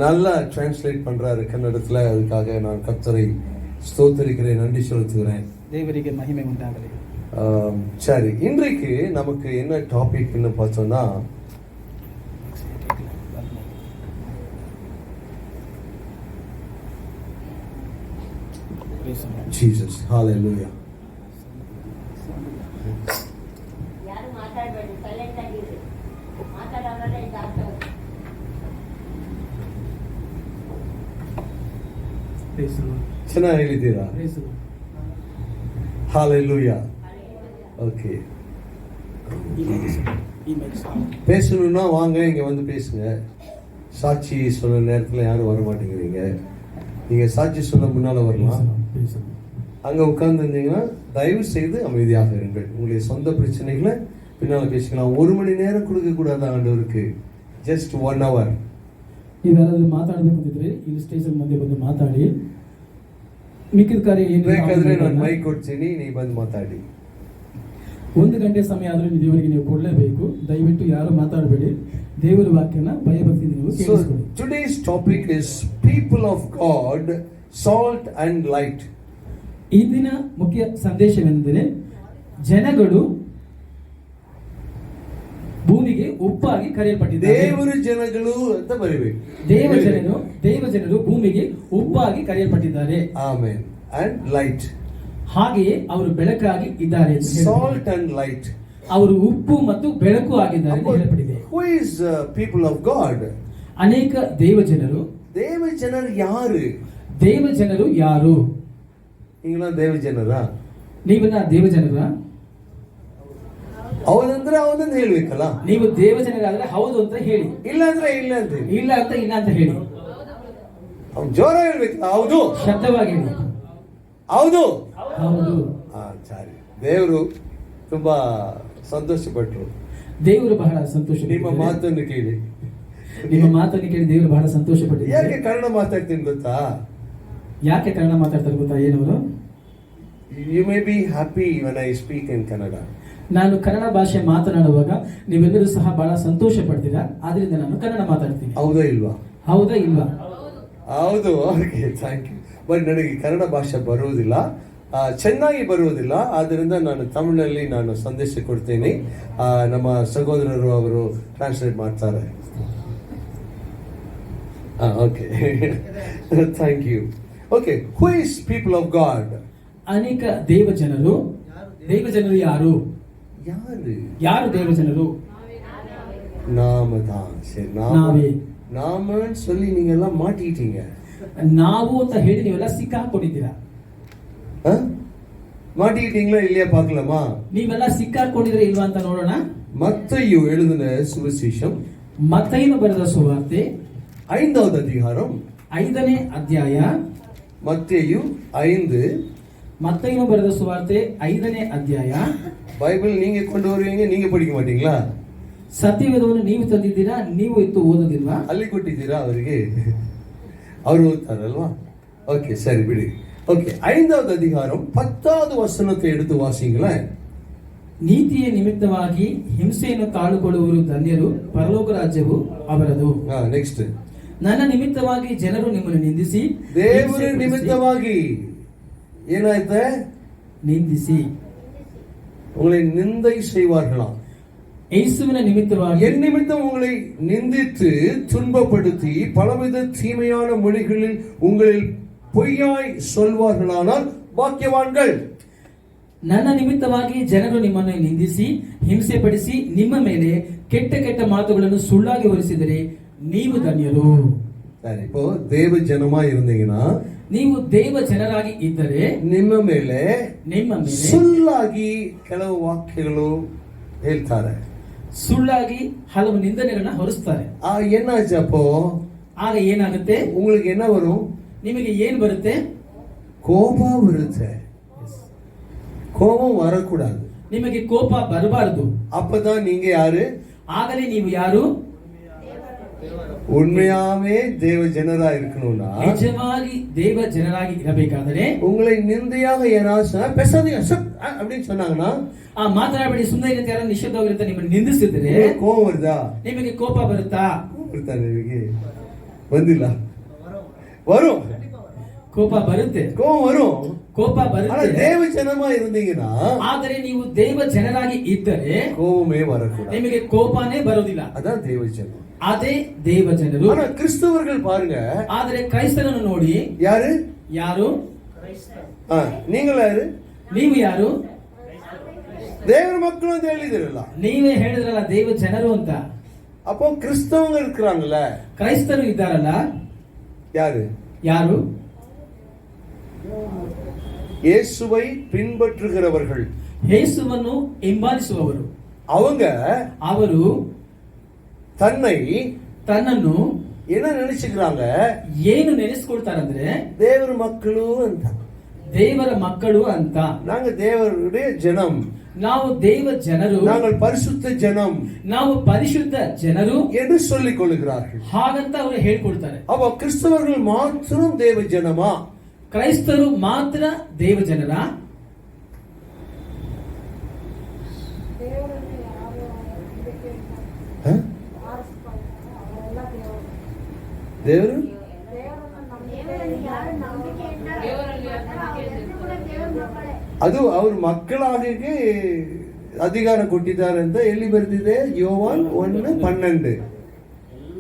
நல்லா டிரான்ஸ்லேட் பண்றாரு கன்னடத்துல. அதுக்காக நான் கர்த்தரை ஸ்தோத்திரிக்கிறேன், நன்றி செலுத்துகிறேன். தேவರಿಗೆ மகிமை உண்டாகಲಿ. சரி, இன்றைக்கு நமக்கு என்ன டாபிக்னு பார்த்தோம்னா, Jesus, hallelujah. ಯಾರು ಮಾತಾಡಬೇಡಿ, ಸೈಲೆಂಟ್ ಆಗಿರಿ. ಮಾತಾಡೋರೇ ಜಾಸ್ತಿ. ಚೆನ್ನಾಗಿ ಹೇಳಿದ್ದೀರಾ? Hallelujah. ஓகே, பேசணும்னா வாங்க, இங்க வந்து பேசுங்க. சாட்சி சொல்ல நேரத்துல யாரும் வர மாட்டேங்கிறீங்க. நீங்க சாட்சி சொல்ல முன்னால வரலாம். அங்க உட்கார்ந்து இருந்தீங்கன்னா தயவு செய்து அமைதியாக இருங்கள். உங்களுடைய சொந்த பிரச்சனைகளை பின்னால பேசிக்கலாம். 1 மணி நேரம் கொடுக்க கூடாது ஆண்டவருக்கு, ஜஸ்ட் 1 hour. ನೀವೆಲ್ಲರೂ ಮಾತಾಡಬೇಕಂತಿದ್ರೆ ಇಲ್ಲಿ ಸ್ಟೇಜ್ ಮುಂದೆ ಬಂದು ಮಾತಾಡಿ. ಮಿಕ್ಕಿದ ಕಾರ್ಯ ಏನು ಬೇಕಾದ್ರೆ ನಾನು ಮೈಕ್ ಕೊಡ್ತೀನಿ, ನೀವು ಬಂದು ಮಾತಾಡಿ. 1 ಗಂಟೆ ಸಮಯ ಆದ್ರೆ ದೇವರಿಗೆ ನೀವು ಕೊಡಲೇಬೇಕು. ದಯವಿಟ್ಟು ಯಾರು ಮಾತಾಡಬೇಡಿ. ದೇವರ ವಾಕ್ಯನ ಭಯಭಕ್ತಿಯಿಂದ ನೀವು ಕೇಳಿಸ್ಕೊಳ್ಳಿ. Today's topic is people of God, salt and light. ಈ ದಿನ ಮುಖ್ಯ ಸಂದೇಶವೆಂದರೆ ಜನಗಳು ಭೂಮಿಗೆ ಉಪ್ಪಾಗಿ ಕರೆಯಲ್ಪಟ್ಟಿದ್ದಾರೆ. ದೇವರ ಜನಗಳು ಅಂತ ಬರೀಬೇಕು. ದೇವಜನರು ಭೂಮಿಗೆ ಉಪ್ಪಾಗಿ ಕರೆಯಲ್ಪಟ್ಟಿದ್ದಾರೆ. ಆಮೆನ್. And light. ಹಾಗೆಯೇ ಅವರು ಬೆಳಕಾಗಿ ಇದ್ದಾರೆ. Salt and light. ಅವರು ಉಪ್ಪು ಮತ್ತು ಬೆಳಕು ಆಗಿದ್ದಾರೆ ಅಂತ ಹೇಳಲ್ಪಟ್ಟಿದೆ. Who is people of God? ಅನೇಕ ದೇವಜನರು. ದೇವಜನರು ಯಾರು? ದೇವಜನರು ಯಾರು? ನೀವೆಲ್ಲ ದೇವಜನರಾ? ನೀವೆಲ್ಲ ದೇವಜನರಾ? ಹೌದಂದ್ರೆ ಹೌದಂತ ಹೇಳ್ಬೇಕಲ್ಲ. ನೀವು ದೇವಜನರಾದ್ರೆ ಹೌದು ಅಂತ ಹೇಳಿ, ಇಲ್ಲ ಅಂದ್ರೆ ಇಲ್ಲ ಅಂತ ಹೇಳಿ. ಇಲ್ಲ ಅಂತ ಇಲ್ಲ ಅಂತ ಹೇಳಿ. ಜೋರ ಹೇಳ್ಬೇಕಲ್ಲ. ಹೌದು, ಶಬ್ದವಾಗಿ ಹೇಳಿ. ಹೌದು ಹೌದು. ಸರಿ. ದೇವರು ತುಂಬಾ ಸಂತೋಷಪಟ್ಟರು. ದೇವರು ಬಹಳ ಸಂತೋಷ. ನಿಮ್ಮ ಮಾತನ್ನು ಕೇಳಿ ದೇವರು ಬಹಳ ಸಂತೋಷ ಪಟ್ಟಿದ್ದಾರೆ. ಯಾಕೆ ಕನ್ನಡ ಮಾತಾಡ್ತೀನಿ ಗೊತ್ತಾ? ಯಾಕೆ ಕನ್ನಡ ಮಾತಾಡ್ತಾರೆ ಗೊತ್ತಾ? ಏನವರು? You may be happy when I speak in Kannada. ನಾನು ಕನ್ನಡ ಭಾಷೆ ಮಾತನಾಡುವಾಗ ನೀವೆಲ್ಲರೂ ಸಹ ಬಹಳ ಸಂತೋಷ ಪಡ್ತೀರಾ. ಆದ್ರಿಂದ ನಾನು ಕನ್ನಡ ಮಾತಾಡ್ತೀನಿ. ಹೌದಾ ಇಲ್ವಾ? ಹೌದಾ ಇಲ್ವಾ? ಹೌದು. Okay, thank you. ಬಟ್ ನನಗೆ ಕನ್ನಡ ಭಾಷೆ ಬರುವುದಿಲ್ಲ, ಚೆನ್ನಾಗಿ ಬರುವುದಿಲ್ಲ. ಆದ್ದರಿಂದ ನಾನು ತಮಿಳಿನಲ್ಲಿ ನಾನು ಸಂದೇಶ ಕೊಡ್ತೀನಿ. ನಮ್ಮ ಸಹೋದರರು ಅವರು ಟ್ರಾನ್ಸ್ಲೇಟ್ ಮಾಡ್ತಾರೆ. Okay, thank you. Okay, who is people of God? ಅನೇಕ ದೇವಜನರು. ದೇವಜನರು ಯಾರು? ಯಾರು ದೇವಜನರು? நாமதான். சரி, நாமன்னு சொல்லி நீங்க எல்லாம் மாட்டிட்டீங்க. ನಾವು ಅಂತ ಹೇಳಿ ನೀವೆಲ್ಲ ಸಿಕ್ಕಾಕೊಂಡಿದ್ದೀರಾ. மாட்டிக்கிட்டீங்களா இல்லையா பார்க்கலாமா? ನೀವೆಲ್ಲ ಸಿಕ್ಕಾಕೊಂಡಿದ್ರೆ ಇಲ್ವಾ ಅಂತ ನೋಡೋಣ. மத்தேயு எழுதின சுவிசேஷம், ಮತ್ತೈನು ಬರೆದ ಸುವಾರ್ತೆ 5வது அதிகாரம் 5ನೇ ಅಧ್ಯಾಯ. மத்தேயு 5. ಮತ್ತೈನು ಬರೆದ ಸುವಾರ್ತೆ 5ನೇ ಅಧ್ಯಾಯ. பைபிள் நீங்க கொண்டு வருவீங்க, நீங்க படிக்க மாட்டீங்களா? ಸತ್ಯವೇದವನ್ನು ನೀವು ತಂದಿದ್ದೀರಾ, ನೀವು ಇತ್ತು ಓದೋದಿಲ್ವಾ? ಅಲ್ಲಿ ಕೊಟ್ಟಿದ್ದೀರಾ ಅವರಿಗೆ? ಅವರು ಓದ್ತಾರಲ್ವಾ? ஓகே, சரி, ಬಿಡಿ. ஓகே, 5வது அதிகாரம் 10வது வசனத்தை எடுத்து வாசிங்களேன். ನೀತಿಯ ನಿಮಿತ್ತವಾಗಿ ಹಿಂಸೆಯನ್ನು ತಾಳುಕೊಳ್ಳುವರು ಧನ್ಯರು, ಪರಲೋಕ ರಾಜ್ಯವು ಅವರದು. ನೆಕ್ಸ್ಟ್. ನನ್ನ ನಿಮಿತ್ತವಾಗಿ ಜನರು ನಿಮ್ಮನ್ನು ನಿಂದಿಸಿ, ದೇವರ ನಿಮಿತ್ತವಾಗಿ ಏನಾಯ್ತು? ನಿಂದಿಸಿ உங்களை நிந்தை செய்வார்களாம். ಯೇಸುವಿನ ನಿಮಿತ್ತವಾಗಿ, என் நிமித்தம் உங்களை நிந்தித்து துன்பப்படுத்தி பலவித தீமையான மொழிகளில் உங்களில் பொய்யாய் சொல்வார்களானால் பாக்கியவான்கள். ನನ್ನ ನಿಮಿತ್ತವಾಗಿ ಜನರು ನಿಮ್ಮನ್ನು ನಿಂದಿಸಿ ಹಿಂಸೆ ಪಡಿಸಿ ನಿಮ್ಮ ಮೇಲೆ ಕೆಟ್ಟ ಕೆಟ್ಟ ಮಾತುಗಳನ್ನು ಸುಳ್ಳಾಗಿ ಹೊರಿಸಿದರೆ ನೀವು ಧನ್ಯರು. ಸರಿ, இப்போ தேவ ஜனமா இருந்தீங்கன்னா, ನೀವು ದೇವ ಜನರಾಗಿ ಇದ್ದರೆ ನಿಮ್ಮ ಮೇಲೆ ಸುಳ್ಳಾಗಿ ಕೆಲವು ವಾಕ್ಯಗಳು ಹೇಳ್ತಾರೆ, ಸುಳ್ಳಾಗಿ ಹಲವು ನಿಂದನೆಗಳನ್ನ ಹೊರಿಸ್ತಾರೆ. ಏನಾச்சு அப்போ? ಆಗ ಏನಾಗುತ್ತೆ? உங்களுக்கு என்ன வரும்? ನಿಮಗೆ ಏನು ಬರುತ್ತೆ? கோபம் ಬರುತ್ತೆ. கோபம் வரக்கூடாது. ನಿಮಗೆ ಕೋಪ ಬರಬಾರದು. அப்பதான் நீங்க யாரு? ಆಗಲೇ ನೀವು ಯಾರು? உண்மையாவே தேவ ஜனரா இருக்கணும்னா, ನಿಜವಾಗಿ ದೇವ ಜನರಾಗಿ ಇರಬೇಕಾದರೆ, உங்களை நிந்தையாக யாராவது பேசாதீங்க அப்படின்னு சொன்னாங்கன்னா, ಮಾತನಾಡಬೇಡಿ ಸುಮ್ಮನೆ ಇರುತ್ತೆ, ಯಾರು ನಿಶ್ಶಬ್ದವಾಗಿರುತ್ತೆ, ನಿಮ್ಮನ್ನು ನಿಂದಿಸಿದ್ರೆ ಕೋಪ வருதா? ನಿಮಗೆ ಕೋಪ ಬರುತ್ತಾ? ಬರ್ತಾ ನಿಮಗೆ ಬಂದಿಲ್ಲ, வரும், ಕೋಪ ಬರುತ್ತೆ, கோபம் வரும். ಕೋಪ ஆனா ಬರುತ್ತೆ. தேவ ஜனமா இருந்தீங்கன்னா ಆದರೆ ನೀವು ದೇವ ಜನರಾಗಿ ಇದ್ದರೆ கோபமே வரக்கூடாது. ನಿಮಗೆ ಕೋಪನೇ ಬರುವುದಿಲ್ಲ. அதான் தேவ ஜனம். ಅದೇ ದೇವ ಜನರು. ஆனா கிறிஸ்தவர்கள் பாருங்க, ಆದರೆ ಕ್ರೈಸ್ತರನ್ನು ನೋಡಿ, யாரு? ಯಾರು? நீங்களா யாரு? ನೀವು ಯಾರು? தேவ மக்களும் ಅಂತ ಹೇಳಿದಿರಲ್ಲ. ನೀವೇ ಹೇಳಿದ್ರಲ್ಲ ದೇವ ಜನರು ಅಂತ. அப்போ கிறிஸ்தவங்க இருக்கிறாங்கல்ல, ಕ್ರೈಸ್ತರು ಇದ್ದಾರಲ್ಲ, யாரு? ಯಾರು? இயேசுவை பின்பற்றுகிறவர்கள், ಯೇಸುವನ್ನು ಹಿಂಬಾಲಿಸುವವರು. ಅವರು ತನ್னை ತನ್ನನ್ನು என்ன நினைச்சுக்கிறாங்க? ಏನು ನೆನೆಸ್ಕೊಳ್ತಾರಂದ್ರೆ ದೇವರ ಮಕ್ಕಳು ಅಂತ, ದೇವರ ಮಕ್ಕಳು ಅಂತ. நாங்க தேவருடைய ஜனம், ನಾವು ದೇವ ಜನರು, நாங்கள் பரிசுத்த ஜனம், ನಾವು ಪರಿಶುದ್ಧ ಜನರು என்று சொல்லிக் கொள்கிறார்கள். ಹಾಗಂತ ಅವರು ಹೇಳ್ಕೊಳ್ತಾರೆ. அப்ப கிறிஸ்தவர்கள் மாத்திரம் தேவ ஜனமா? ಕ್ರೈಸ್ತರು ಮಾತ್ರ ದೇವ ಜನರ? ದೇವರು ಅದು ಅವ್ರ ಮಕ್ಕಳಾಗಿ ಅಧಿಕಾರ ಕೊಟ್ಟಿದ್ದಾರೆ ಅಂತ ಎಲ್ಲಿ ಬರ್ತಿದೆ? ಯೋವಾನ್ 1:12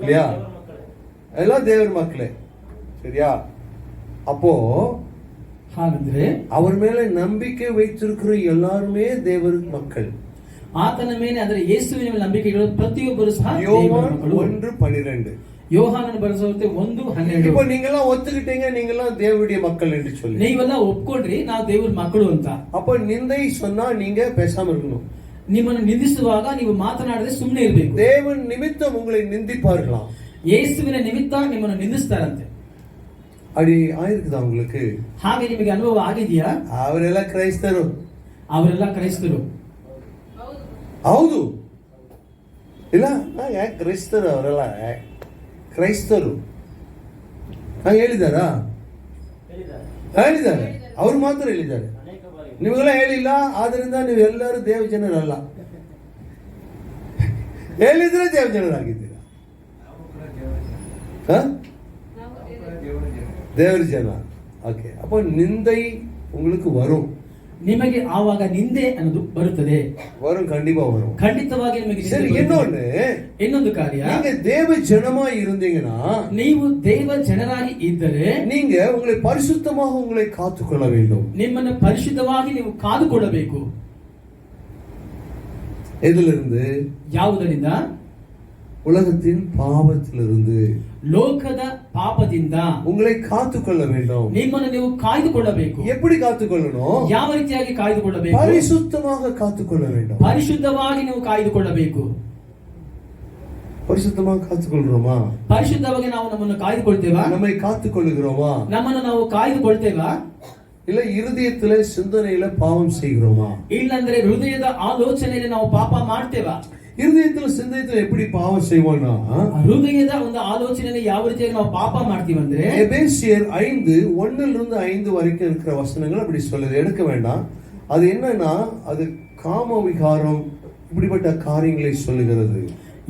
இல்லையா? எல்லாம் தேவர் மக்களே, சரியா? அப்போ ಹಾಗಂದ್ರೆ அவர் மேல நம்பிக்கை வைத்திருக்கிற எல்லாருமே தேவர் மக்கள். ಆತನ ಮೇಲೆ ಅಂದ್ರೆ ಯೇಸುವಿನ ಮೇಲೆ ನಂಬಿಕೆ ಇಡುವ ಪ್ರತಿಯೊಬ್ಬರು ಸಹ ಯೋವಾನ್ 1:12. ಯೋಹಾನನ ಬರೆಸುವಂತೆ 1:12. இப்போ நீங்க எல்லாம் ஒத்துக்கிட்டீங்க, நீங்க எல்லாம் தேவனுடைய மக்கள் என்று சொல்லி. ನೀವೆಲ್ಲ ಒಪ್ಕೊಂಡ್ರಿ ನಾವು ದೇವರ ಮಕ್ಕಳು ಅಂತ. அப்ப நிந்தை சொன்னா நீங்க பேசாம இருக்கணும். ನಿಮ್ಮನ್ನು ನಿಂದಿಸುವಾಗ ನೀವು ಮಾತನಾಡದೆ ಸುಮ್ಮನೆ ಇರಬೇಕು. தேவன் நிமித்தம் உங்களை நிந்திப்பார்களாம். ಯೇಸುವಿನ ನಿಮಿತ್ತ ನಿಮ್ಮನ್ನು ನಿಂದಿಸ್ತಾರಂತೆ. அப்படி ஆயிருக்குதா உங்களுக்கு? ಹಾಗೆ ನಿಮಗೆ ಅನುಭವ ಆಗಿದೆಯಾ? ಅವರೆಲ್ಲ ಕ್ರೈಸ್ತರು, ಅವರೆಲ್ಲ ಕ್ರೈಸ್ತರು. ಹೌದು ಇಲ್ಲ, ಕ್ರೈಸ್ತರು, ಅವರೆಲ್ಲ ಕ್ರೈಸ್ತರು. ಹೇಳಿದಾರಾ? ಹೇಳಿದ್ದಾರೆ, ಅವ್ರು ಮಾತ್ರ ಹೇಳಿದ್ದಾರೆ, ನಿಮಗೆಲ್ಲ ಹೇಳಿಲ್ಲ. ಆದ್ರಿಂದ ನೀವು ಎಲ್ಲರೂ ದೇವ ಜನರಲ್ಲ. ಹೇಳಿದ್ರೆ ದೇವ ಜನರಾಗಿದ್ದೀರಾ? ದೇವರ ಜನ. ಓಕೆ, அப்போ நிந்தை உங்களுக்கு வரும். ನಿಮಗೆ ಆವಾಗ ನಿಂದೆ ಅನ್ನೋದು ಬರುತ್ತದೆ. வரும், கண்டிப்பா வரும், ಖಂಡಿತವಾಗಿ ನಿಮಗೆ. சரி, ಇನ್ನೊಂದು ಕಾರ್ಯ, நீங்க தேவ ஜனமா இருந்தீங்கன்னா, ನೀವು ದೇವ ಜನರಾಗಿ ಇದ್ದರೆ நீங்க உங்களை பரிசுத்தமாக உங்களை காத்துக்கொள்ள வேண்டும். ನಿಮ್ಮನ್ನು ಪರಿಶುದ್ಧವಾಗಿ ನೀವು ಕಾದುಕೊಳ್ಳಬೇಕು. எதிலிருந்து? ಯಾವುದರಿಂದ? உலகத்தின் பாவத்திலிருந்து, ಲೋಕದ ಪಾಪದಿಂದ உங்களை காத்துக்கொள்ள வேண்டும். ನಿಮ್ಮನ್ನು ನೀವು ಕಾಯ್ದುಕೊಳ್ಳಬೇಕು. எப்படி காத்துக்கொள்ளணும்? ಯಾವ ರೀತಿಯಾಗಿ ಕಾಯ್ದುಕೊಳ್ಳಬೇಕು? பரிசுத்தமாக காத்துக்கொள்ள வேண்டும். ಪರಿಶುದ್ಧವಾಗಿ ನೀವು ಕಾಯ್ದುಕೊಳ್ಳಬೇಕು. பரிசுத்தமாக காத்துக்கொள்றோமா? ಪರಿಶುದ್ಧವಾಗಿ ನಾವು ನಮ್ಮನ್ನು ಕಾಯ್ದುಕೊಳ್ತೇವಾ? நம்மை காத்துக்கொள்கிறோமா? ನಮ್ಮನ್ನು ನಾವು ಕಾಯ್ದುಕೊಳ್ತೇವಾ? இல்ல இருதயத்திலே சிந்தனையில பாவம் செய்கிறோமா? ಇಲ್ಲಂದ್ರೆ ಹೃದಯದ ಆಲೋಚನೆಯಲ್ಲಿ ನಾವು ಪಾಪ ಮಾಡ್ತೇವಾ? இருதயத்துல சிந்தனையில எப்படி பாவம் செய்வோம்னா, ಹೃದಯದ ಒಂದು ಆಲೋಚನೆಯಲ್ಲಿ ಯಾವ ರೀತಿಯಾಗಿ ನಾವು ಪಾಪ ಮಾಡ್ತೀವಿ ಅಂದ್ರೆ, எபேசியர் 5:1-5 வரைக்கும் இருக்கிற வசனங்கள் அப்படி சொல்லுது. எடுக்க வேண்டாம். அது என்னன்னா, அது காம விகாரம் இப்படிப்பட்ட காரியங்களை சொல்லுகிறது.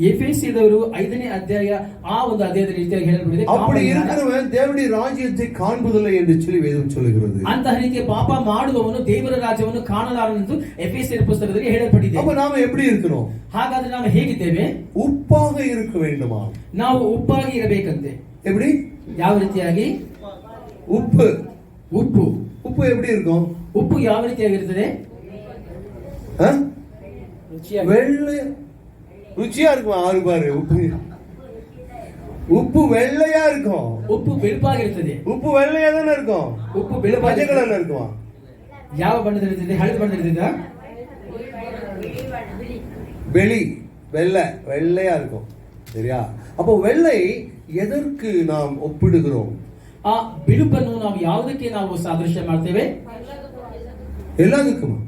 ಎಫೆಸಿಯದವರು 5ನೇ ಅಧ್ಯಾಯ ಆ ಒಂದು ಅಧ್ಯಾಯದ ರೀತಿಯಾಗಿ ಹೇಳಲ್ಪಟ್ಟಿದೆ. அப்படி இருக்கிறவன் தேவனுடைய ராஜ்யத்தை காண்பதில்லை என்று சொல்லி வேதம் சொல்லுகிறது. ಅಂತಹ ರೀತಿಯ ಪಾಪ ಮಾಡುವವನು ದೇವರ ರಾಜ್ಯವನ್ನು ಕಾಣಲಾರನೆಂದು ಎಫೆಸಿಯರ ಪುಸ್ತಕದಲ್ಲಿ ಹೇಳಲ್ಪಟ್ಟಿದೆ. அப்ப நாம எப்படி இருக்கிறோம்? ಹಾಗಾದ್ರೆ ನಾವು ಹೇಗಿದ್ದೇವೆ? ಉಪ್ಪಾಗ இருக்க வேண்டுமா? ನಾವು ಉಪ್ಪಾಗಿ ಇರಬೇಕಂತೆ. எப்படி? ಯಾವ ರೀತಿಯಾಗಿ? ಉಪ್ಪು ಉಪ್ಪು ಉಪ್ಪು எப்படி இருக்கும்? ಉಪ್ಪು ಯಾವ ರೀತಿಯಾಗಿರುತ್ತದೆ? வெள்ளை ருச்சியா இருக்கும். ஆறு பாரு, உப்பு உப்பு வெள்ளையா இருக்கும். ಉಪ್ಪು ಬೆಳುಪಾಗಿರುತ್ತದೆ. உப்பு வெள்ளையா தானே இருக்கும். ಉಪ್ಪು பச்சை ಬೆಳುಪಾಗಿ கலர்ல இருக்குமா? ಯಾವ ಬಣ್ಣದಲ್ಲಿರ್ತದೆ? ಹಳದಿ ಬಣ್ಣದಲ್ಲಿರ್ತದ? வெளி வெள்ளை, வெள்ளையா இருக்கும். சரியா? அப்போ வெள்ளை எதற்கு நாம் ஒப்பிடுகிறோம்? ಆ ಬಿಳುಪನ್ನು ನಾವು ಯಾವುದಕ್ಕೆ ನಾವು ಸಾದೃಶ್ಯ ಮಾಡ್ತೇವೆ? எல்லாத்துக்குமா?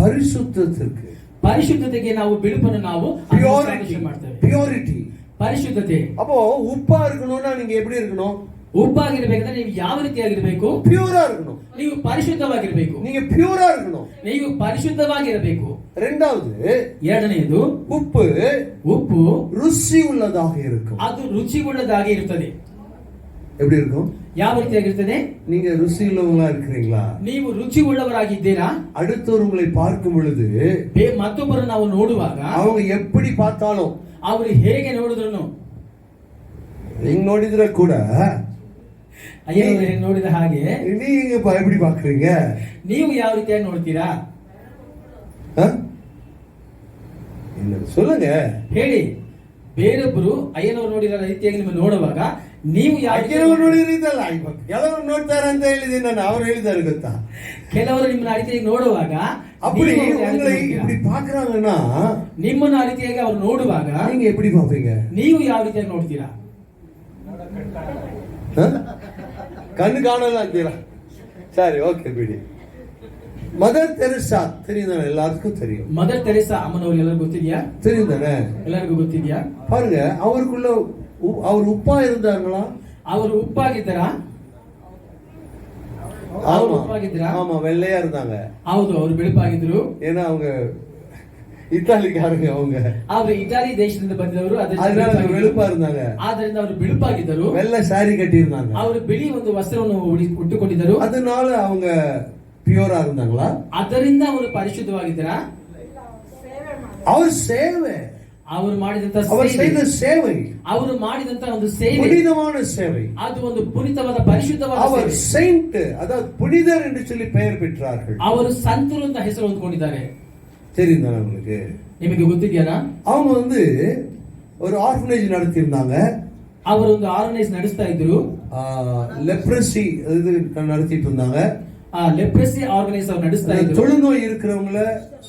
பரிசுத்தத்திற்கு. ಪರಿಶುದ್ಧತೆಗೆ ನಾವು ಬಿಳುಪನ್ನು ನಾವು ಸಾದೃಶ್ಯ ಮಾಡ್ತೇವೆ. பியூரிட்டி. ಪರಿಶುದ್ಧತೆ. அப்போ உப்பா இருக்கணும்னா நீங்க எப்படி இருக்கணும்? ಉಪ್ಪಾಗಿರ್ಬೇಕಂದ್ರೆ ನೀವು ಯಾವ ರೀತಿಯಾಗಿರ್ಬೇಕು? பியூரா இருக்கணும். ನೀವು ಪರಿಶುದ್ಧವಾಗಿರ್ಬೇಕು. நீங்க பியூரா இருக்கணும். ನೀವು ಪರಿಶುದ್ಧವಾಗಿರಬೇಕು. ரெண்டாவது, ಎರಡನೆಯದು, உப்பு ಉಪ್ಪು ருசி உள்ளதாக இருக்கும். ಅದು ರುಚಿ ಉಳ್ಳದಾಗಿ ಇರುತ್ತದೆ. எப்படி இருக்கும்? ಯಾವ ರೀತಿಯಾಗಿರ್ತದೆ? நீங்க ருசி உள்ளவங்களா இருக்கிறீங்களா? ನೀವು ರುಚಿ ಉಳ್ಳವರಾಗಿದ್ದೀರಾ? அடுத்தவர் உங்களை பார்க்கும் பொழுது ಮತ್ತೊಬ್ಬರು ನಾವು ನೋಡುವಾಗ அவங்க எப்படி பார்த்தாலும், ಅವರು ಹೇಗೆ ನೋಡಿದ್ರು, நீங்க ನೋಡಿದ್ರೆ ಕೂಡ ಅಯ್ಯನವರು ನೋಡಿದ ಹಾಗೆ நீங்க எப்படி பாக்குறீங்க? ನೀವು ಯಾವ ರೀತಿಯಾಗಿ ನೋಡ್ತೀರಾ? என்ன சொல்லுங்க, ಹೇಳಿ. ಬೇರೊಬ್ಬರು ಅಯ್ಯನವರು ನೋಡಿದ ರೀತಿಯಾಗಿ ನಿಮ್ಮ ನೋಡುವಾಗ ನೀವು ಯಾವ ಅಯ್ಯನವರು ನೋಡಿರಿದಲ್ಲ, ಕೆಲವರು ನೋಡ್ತಾರೆ ಅಂತ ಹೇಳಿದೀನಿ ನಾನು. ಅವ್ರು ಹೇಳಿದಾರೆ ಗೊತ್ತಾ? ಕೆಲವರು ನಿಮ್ಮನ್ನ ಆ ರೀತಿಯಾಗಿ ನೋಡುವಾಗ அப்படி உங்களை இப்படி பாக்குறாங்கன்னா, ನಿಮ್ಮನ್ನ ಆ ರೀತಿಯಾಗಿ ಅವ್ರು ನೋಡುವಾಗ நீங்க எப்படி பாப்பீங்க? ನೀವು ಯಾವ ರೀತಿಯಾಗಿ ನೋಡ್ತೀರಾ? கண்ணு காணல ಅಂತೀರಾ? சரி, ஓகே, ಬಿಡಿ. மதர் தெரசா தெரியும் தானே? எல்லாருக்கும் தெரியும். ಮದರ್ ತೆರೇಸಾ ಅಮ್ಮನವ್ರಿಗೆ ಎಲ್ಲರಿಗೂ ಗೊತ್ತಿದ್ಯಾ? தெரியும் தானே? ಎಲ್ಲರಿಗೂ ಗೊತ್ತಿದ್ಯಾ? பாருங்க, அவருக்குள்ள அவர் உப்பா இருந்தாங்களா? ಅವರು ಉಪ್ಪಾಗಿದ್ದಾರಾ? ಅವರು ಉಪ್ಪಾಗಿದ್ದಾರಾ? ஆமா, வெள்ளையா இருந்தாங்க. ಹೌದು, ಅವರು ಬೆಳುಪಾಗಿದ್ರು. ஏன்னா அவங்க ಇತಾಲಿಕಾರங்க. ಅವರು ಇಟಾಲಿ ದೇಶದಿಂದ ಬಂದವರು, அதனால வெளுப்பா இருந்தாங்க. ಆದ್ದರಿಂದ ಅವರು ಬೆಳುಪಾಗಿದ್ದರು. வெள்ளை சாரி கட்டி இருந்தாங்க. ಅವರು ಬಿಳಿ ಒಂದು ವಸ್ತ್ರವನ್ನು ಉಟ್ಟುಕೊಂಡಿದ್ದರು. அதனால அவங்க பியூரா இருந்தாங்களா? ಅದರಿಂದ ಅವರು ಪರಿಶುದ್ಧವಾಗಿದ್ದರಾ? அவர் சேவை, ಅವರು ಮಾಡಿದಂತ அவர் செய்த சேவை, ಅವರು ಮಾಡಿದಂತ ಒಂದು ಸೇವೆ, புனிதமான சேவை, ಅದು ಒಂದು ಪುನೀತವಾದ ಪರಿಶುದ್ಧವಾದ அவர் ಸೇವೆ. செயின்ட், அதாவது புனிதர் என்று சொல்லி பெயர் பெற்றார்கள். ಅವರು ಸಂತರು ಅಂತ ಹೆಸರು ಹೊಂದಿಕೊಂಡಿದ್ದಾರೆ. தெரியும் தானே உங்களுக்கு? ನಿಮಗೆ ಗೊತ್ತಿದೆಯಾ? அவங்க ஒரு ஆர்ஃபனேஜ் நடத்தி இருந்தாங்க. ಅವರು ಒಂದು ಆರ್ಗನೈಸ್ ನಡೆಸ್ತಾ ಇದ್ರು. லெப்ரசி இது நடத்திட்டு இருந்தாங்க. ಲೆಪ್ರಸಿ ಆರ್ಗನೈಸ್ ಅವರು ನಡೆಸ್ತಾ ಇದ್ರು. தொழுநோய் இருக்கிறவங்கள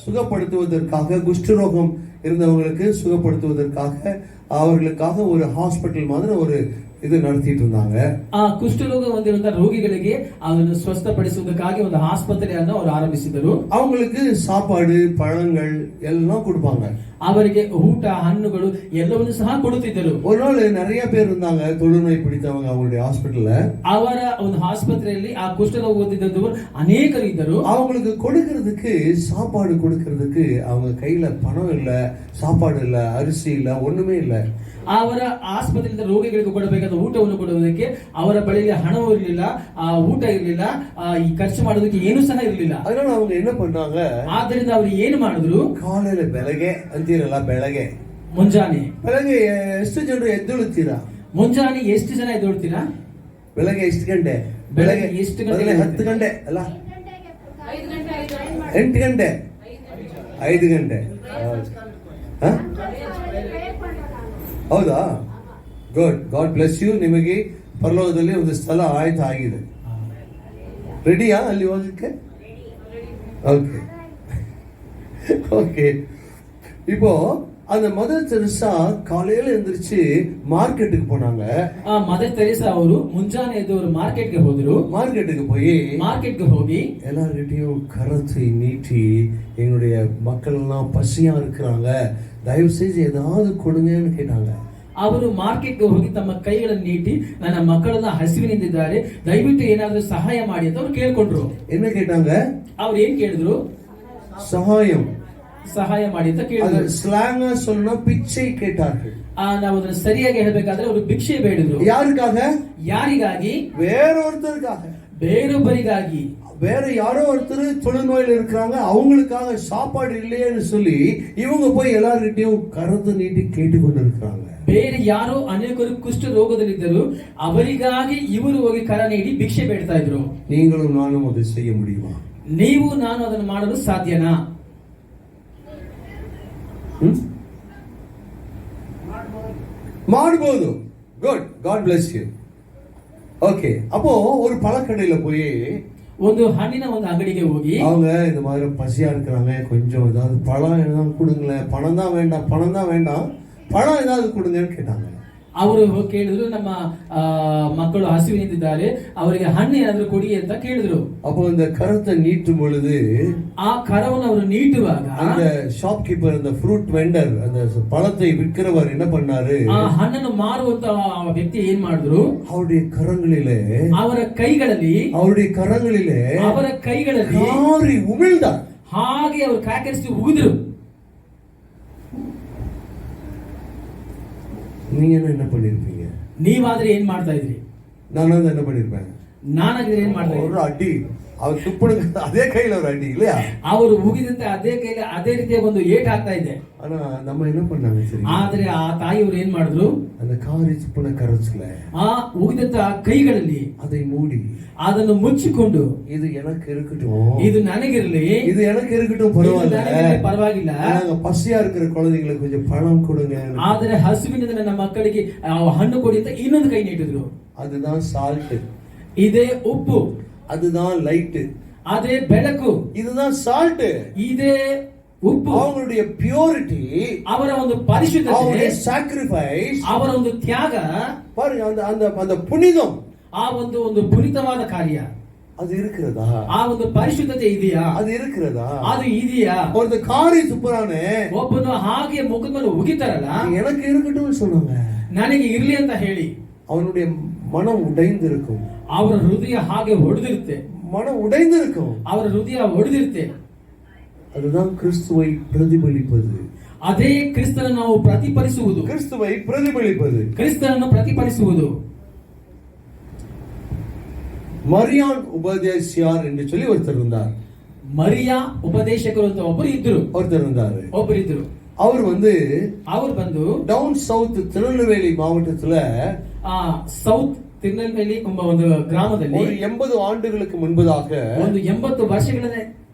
சுகப்படுத்துவதற்காக, குஷ்டரோகம் இருந்தவங்களுக்கு சுகப்படுத்துவதற்காக அவர்களுக்காக ஒரு ஹாஸ்பிட்டல் மாதிரி ஒரு ಇದು ನಡೆಸಿட்டு இருந்தாங்க. ಆ ಕುಷ್ಠರೋಗ ಹೊಂದಿರುವಂತಹ ರೋಗಿಗಳಿಗೆ ಅದನ್ನು ಸ್ವಸ್ಥಪಡಿಸುವುದಕ್ಕಾಗಿ ಒಂದು ಆಸ್ಪತ್ರೆಯನ್ನು ಅವರು ಆರಂಭಿಸಿದರು. அவங்களுக்கு சாப்பாடு, பழங்கள் எல்லாம் கொடுப்பாங்க. ಅವರಿಗೆ ಊಟ, ಹಣ್ಣುಗಳು ಎಲ್ಲವನ್ನೂ ಸಹ ಕೊಡುತ್ತಿದ್ದರು. ஒரு நாள் நிறைய பேர் இருந்தாங்க தொழுநோய் பிடித்தவங்க அவங்களுடைய ஹாஸ்பிட்டல்ல. ಅವರ ಒಂದು ಆಸ್ಪತ್ರೆಯಲ್ಲಿ ಆ ಕುಷ್ಠರೋಗ ಹೊಂದಿದ್ದವರು ಅನೇಕರು ಇದ್ದರು. அவங்களுக்கு கொடுக்கிறதுக்கு, சாப்பாடு கொடுக்கிறதுக்கு அவங்க கையில பணம் இல்ல, சாப்பாடு இல்ல, அரிசி இல்ல, ஒண்ணுமே இல்ல. ಅವರ ಆಸ್ಪತ್ರೆಯಿಂದ ರೋಗಿಗಳಿಗೆ ಕೊಡಬೇಕಾದ ಊಟವನ್ನು ಕೊಡುವುದಕ್ಕೆ ಅವರ ಬಳಿಯಲ್ಲಿ ಹಣವೂ ಇರಲಿಲ್ಲ, ಊಟ ಇರಲಿಲ್ಲ, ಈ ಖರ್ಚು ಮಾಡೋದಕ್ಕೆ ಏನೂ ಸಹ ಇರಲಿಲ್ಲ. அதனால அவங்க என்ன பண்ணாங்க? ಆದ್ದರಿಂದ ಅವರು ಏನು ಮಾಡಿದ್ರು? ಕಾಲೆಲ್ಲ ಬೆಳಗ್ಗೆ ಅಂತೀರಲ್ಲ, ಬೆಳಗ್ಗೆ ಮುಂಜಾನೆ ಬೆಳಗ್ಗೆ ಎಷ್ಟು ಜನರು ಎದ್ದೇಳುತ್ತೀರಾ? ಮುಂಜಾನೆ ಎಷ್ಟು ಜನ ಎದ್ದೇಳ್ತೀರಾ? ಬೆಳಗ್ಗೆ ಎಷ್ಟು ಗಂಟೆ? ಬೆಳಗ್ಗೆ ಎಷ್ಟು ಗಂಟೆ? 10 ಗಂಟೆ ಅಲ್ಲ, 8 ಗಂಟೆ, 5 ಗಂಟೆ. ಹೌದಾ? Good, God bless you. ನಿಮಗೆ ಪರಲೋಕದಲ್ಲಿ ಒಂದು ಸ್ಥಳ ಆಯ್ತು ಆಗಿದೆ. ರೆಡಿಯಾ ಅಲ್ಲಿ ಹೋಗಕ್ಕೆ? Okay okay. இப்போ அந்த மதர் தெரசா காலையில எந்திரிச்சு மார்க்கெட்டுக்கு போனாங்க. ಮದರ್ ತೆರೇಸಾ ಅವರು ಮುಂಜಾನೆ ಎದ್ದು ಅವರು ಮಾರ್ಕೆಟ್ಗೆ ಹೋದರು. மார்க்கெட்டுக்கு ಹೋಗಿ எல்லார்கிட்டையும் கரத்தை நீட்டி, எங்களுடைய மக்கள் எல்லாம் பசியா இருக்கிறாங்க, தயவு செய்து ஏதாவது கொடுங்கன்னு கேட்டாங்க. ಅವರು ಮಾರ್ಕೆಟ್ಗೆ ಹೋಗಿ ತಮ್ಮ ಕೈಗಳನ್ನು ನೀಟಿ, ನನ್ನ ಮಕ್ಕಳೆಲ್ಲ ಹಸಿವಿನಿಂದಿದ್ದಾರೆ, ದಯವಿಟ್ಟು ಏನಾದರೂ ಸಹಾಯ ಮಾಡಿ ಅಂತ ಅವರು ಕೇಳ್ಕೊಂಡ್ರು. என்ன கேட்டாங்க? ಅವ್ರು ಏನ್ ಕೇಳಿದ್ರು? ಸಹಾಯ ಮಾಡಿ ಅಂತ ಕೇಳಿದ್ರು. ಸ್ಲಾಂಗ್ சொல்லணும், பிச்சை கேட்டார்கள். ನಾವು ಅದನ್ನು ಸರಿಯಾಗಿ ಹೇಳಬೇಕಾದ್ರೆ ಅವರು ಭಿಕ್ಷೆ ಬೇಡಿದ್ರು. ಯಾರಿಗಾಗಿ? ಬೇರೊಬ್ಬರಿಗಾಗಿ. வேற யாரோ ஒருத்தர் தொழுநோயில் இருக்கிறாங்க, அவங்களுக்காக சாப்பாடு இல்லையேன்னு சொல்லி இவங்க போய் எல்லார்கிட்டையும் கரத்தை நீட்டி கேட்டுக்கொண்டு இருக்கிறாங்க. ಬೇರೆ ಯಾರೋ ಅನೇಕರು ಕುಷ್ಠ ರೋಗದಲ್ಲಿದ್ದರು, ಅವರಿಗಾಗಿ ಇವರು ಹೋಗಿ ಕರ ನೀಡಿ ಭಿಕ್ಷೆ ಬೇಡ್ತಾ ಇದ್ರು. நீங்களும் நானும் அதை செய்ய முடியுமா? ನೀವು ನಾನು ಅದನ್ನು ಮಾಡಲು ಸಾಧ್ಯನಾ? ಮಾಡಬಹುದು. Good, God bless you. Okay. அப்போ ஒரு பழக்கடையில போய் ಒಂದು ಹಣ್ಣಿನ ಒಂದು ಅಂಗಡಿಗೆ ಹೋಗಿ அவங்க இந்த மாதிரி பசியா இருக்கிறாங்க, கொஞ்சம் ஏதாவது பழம் ஏதாவது கொடுங்களேன், பணம் தான் வேண்டாம், பழம் ஏதாவது கொடுங்கன்னு கேட்டாங்க. ಅವರು ಕೇಳಿದ್ರು, ನಮ್ಮ ಮಕ್ಕಳು ಹಸಿವಿನಿಂದಿದ್ದಾರೆ, ಅವರಿಗೆ ಹಣ್ಣು ಏನಾದ್ರು ಕೊಡಿ ಅಂತ ಕೇಳಿದ್ರು. அப்போ அந்த கரத்தை நீட்டும் பொழுது ಆ ಕರವನ್ನು ಅವರು ನೀಡುವಾಗ அந்த ஷாப்கீப்பர், அந்த ஃப்ரூட் வெண்டர், அந்த பழத்தை விற்கிறவர் என்ன பண்ணாரு? ಆ ಹಣ್ಣನ್ನು ಮಾರುವಂತ ವ್ಯಕ್ತಿ ಏನ್ ಮಾಡಿದ್ರು? அவருடைய கரங்களிலே, ಅವರ ಕೈಗಳಲ್ಲಿ, அவருடைய கரங்களிலே ಅವರ ಕೈಗಳಲ್ಲಿ காரி உமிழ்ந்தார். ಹಾಗೆ ಅವರು ಕಾಕರಿಸಿ ಉಗಿದ್ರು. நீங்க என்ன பண்ணிருப்பீங்க? ನೀವಾದ್ರೆ ಏನ್ ಮಾಡ್ತಾ ಇದ್ರಿ? ನಾನು என்ன பண்ணிருப்பேன்? ನಾನಾಗಿದ್ರೆ ಏನ್ ಮಾಡ್ತಾ ஒரு அடி, அவர் துப்புனுங்க அதே கையில ஒரு அடி இல்லையா? ಅವರು ಉಗಿದಂತೆ ಅದೇ ಕೈಲಿ ಅದೇ ರೀತಿಯ ಒಂದು ಏಟ್ ಆಗ್ತಾ ಇದೆ. ஆனா நம்ம என்ன பண்ணாங்க சரி? ಆದ್ರೆ ಆ ತಾಯಿಯವರು ಏನ್ ಮಾಡಿದ್ರು? அந்த காரி துப்புன கரச்சுல ಆ ಉಗಿದಂತ ಕೈಗಳಲ್ಲಿ அதை மூடி ಅದನ್ನು ಮುಚ್ಚಿಕೊಂಡು, இது எனக்கு இருக்கட்டும், ಇದು ನನಗಿರಲಿ, இது எனக்கு இருக்கட்டும், ಪರವಾಗಿಲ್ಲ, நாங்க பசியா இருக்கிற குழந்தைங்களுக்கு கொஞ்சம் பழம் கொடுங்க, ಆದ್ರೆ ಹಸುವಿನಿಂದ ನನ್ನ ಮಕ್ಕಳಿಗೆ ಹಣ್ಣು ಕೊಡಿ ಅಂತ ಇನ್ನೊಂದು ಕೈ ನೀಡಿದ್ರು. அதுதான் சால்ட், ಇದೇ ಉಪ್ಪು, அதுதான் லைட், ಅದೇ ಬೆಳಕು, இதுதான் சால்ட், ಇದೇ ಉಪ್ಪು. அவங்களுடைய பியூரிட்டி, ಅವರ ಒಂದು ಪರಿಶುದ್ಧತೆ, அவருடைய சாக்ரிஃபைஸ், ಅವರ ಒಂದು ತ್ಯಾಗ, பாருங்க அந்த அந்த அந்த புனிதம், ಆ ಒಂದು ಪುನೀತವಾದ ಕಾರ್ಯ அது இருக்கிறதா? ಆ ಒಂದು ಪರಿಶುದ್ಧತೆ ಇದೆಯಾ? அது இருக்கிறதா? ಅದು ಇದೆಯಾ? ஒரு காரி துப்புறானே, ಒಬ್ಬನು ಹಾಗೆ ಮುಖದ ಮೇಲೆ ಉಗಿತಾರಲ್ಲ, எனக்கு இருக்கட்டும் சொன்னாங்க, ನನಗೆ ಇರ್ಲಿ ಅಂತ ಹೇಳಿ அவனுடைய மனம் உடைந்திருக்கும், ಅವರ ಹೃದಯ ಹಾಗೆ ಒಡೆದಿರುತ್ತೆ, மனம் உடைந்திருக்கும், ಅವರ ಹೃದಯ ಒಡೆದಿರುತ್ತೆ. அதுதான் கிறிஸ்துவை பிரதிபலிப்பது. ಅದೇ ಕ್ರಿಸ್ತನನ್ನು ನಾವು ಪ್ರತಿಫಲಿಸುವುದು, கிறிஸ்துவை பிரதிபலிப்பது. ಕ್ರಿಸ್ತನನ್ನು ಪ್ರತಿಫಲಿಸುವುದು. மரியான் உபதேசியார் என்று சொல்லி ஒருத்தர் இருந்தார். ಮರಿಯಾ ಉಪದೇಶಕರು ಅಂತ ஒருத்தர் இருந்தாரு. ಒಬ್ಬರಿದ್ರು. அவர் ಬಂದು ಡೌನ್ ಸೌತ್ திருநெல்வேலி மாவட்டத்துல ಸೌತ್ ತಿರುನೆಲ್ವೇಲಿ ಎಂಬ ಒಂದು ಗ್ರಾಮದಲ್ಲಿ ஒரு 80 ஆண்டுகளுக்கு முன்பதாக ಒಂದು 80 ವರ್ಷಗಳ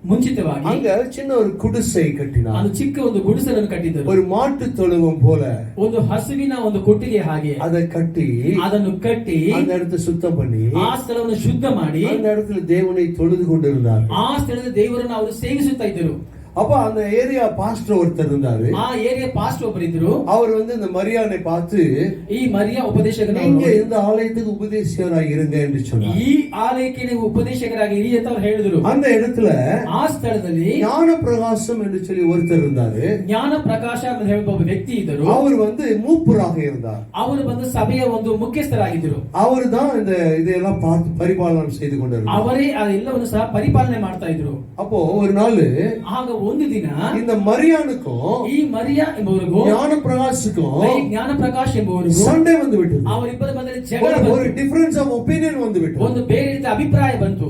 ಮುಂಚಿತವಾಗಿ அங்க சின்ன ஒரு குடிசை கட்டினார். ಅದು ಚಿಕ್ಕ ಒಂದು ಗುಡಿಸಲನ್ನು ಕಟ್ಟಿದರು. ஒரு மாட்டு தொழுவம் போல ಒಂದು ಹಸುವಿನ ಒಂದು ಕೊಟ್ಟಿಗೆ ಹಾಗೆ அதை கட்டி ಅದನ್ನು ಕಟ್ಟಿ அந்த இடத்தை சுத்தம் பண்ணி ಆ ಸ್ಥಳವನ್ನು ಶುದ್ಧ ಮಾಡಿ அந்த இடத்துல தேவனை தொழுது கொண்டிருந்தார். ಆ ಸ್ಥಳದ ದೇವರನ್ನು ಅವರು ಸೇವಿಸುತ್ತಾ ಇದ್ದರು. அப்ப அந்த ஏரியா பாஸ்டர் ஒருத்தர் இருந்தாரு. ಆ ಏರಿಯಾ ಪಾಸ್ಟರ್ ಒಬ್ಬರಿದ್ರು. அவர் இந்த மரியானை பார்த்து ಈ ಮರಿಯಾ ಉಪದೇಶಕರು நீங்க இந்த ஆலயத்துக்கு உபதேசியராக இருங்க என்று சொன்னார். ಈ ಆಲಯಕ್ಕೆ ನೀವು ಉಪದೇಶಕರಾಗಿ ಇರಿ ಅಂತ ಅವರು ಹೇಳಿದ್ರು. அந்த இடத்துல ಆ ಸ್ಥಳದಲ್ಲಿ ஞான பிரகாசம் என்று சொல்லி ஒருத்தர் இருந்தாரு. ಜ್ಞಾನ ಪ್ರಕಾಶ ಅಂತ ಹೇಳುವ ಒಬ್ಬ ವ್ಯಕ್ತಿ ಇದ್ದರು. அவர் மூப்பராக இருந்தார். ಅವರು ಬಂದು ಸಭೆಯ ಒಂದು ಮುಖ್ಯಸ್ಥರಾಗಿದ್ದರು. அவர் தான் இதெல்லாம் பார்த்து பரிபாலனம் செய்து கொண்டிருந்தார். ಅವರೇ ಅದೆಲ್ಲವನ್ನು ಸಹ ಪರಿಪಾಲನೆ ಮಾಡ್ತಾ ಇದ್ರು. அப்போ ஒரு நாள் ಆಗ ಒಂದು ದಿನ இந்த மரியானுக்கும் ಈ ಮರಿಯಾ ಎಂಬುವರಿಗೂ ஞான பிரகாಶுக்கும் ಜ್ಞಾನ ಪ್ರಕಾಶ್ ಎಂಬುವರಿಗೂ சண்டை வந்து விட்டது. ಅವರಿಬ್ಬರ ಮಧ್ಯೆ ಜಗಳ ಬಂತು. ஒரு டிஃபரன்ஸ் ஆஃப் ஒபினியன் வந்து விட்டது. ಒಂದು ಬೇರೆ ರೀತಿಯ ಅಭಿಪ್ರಾಯ ಬಂತು.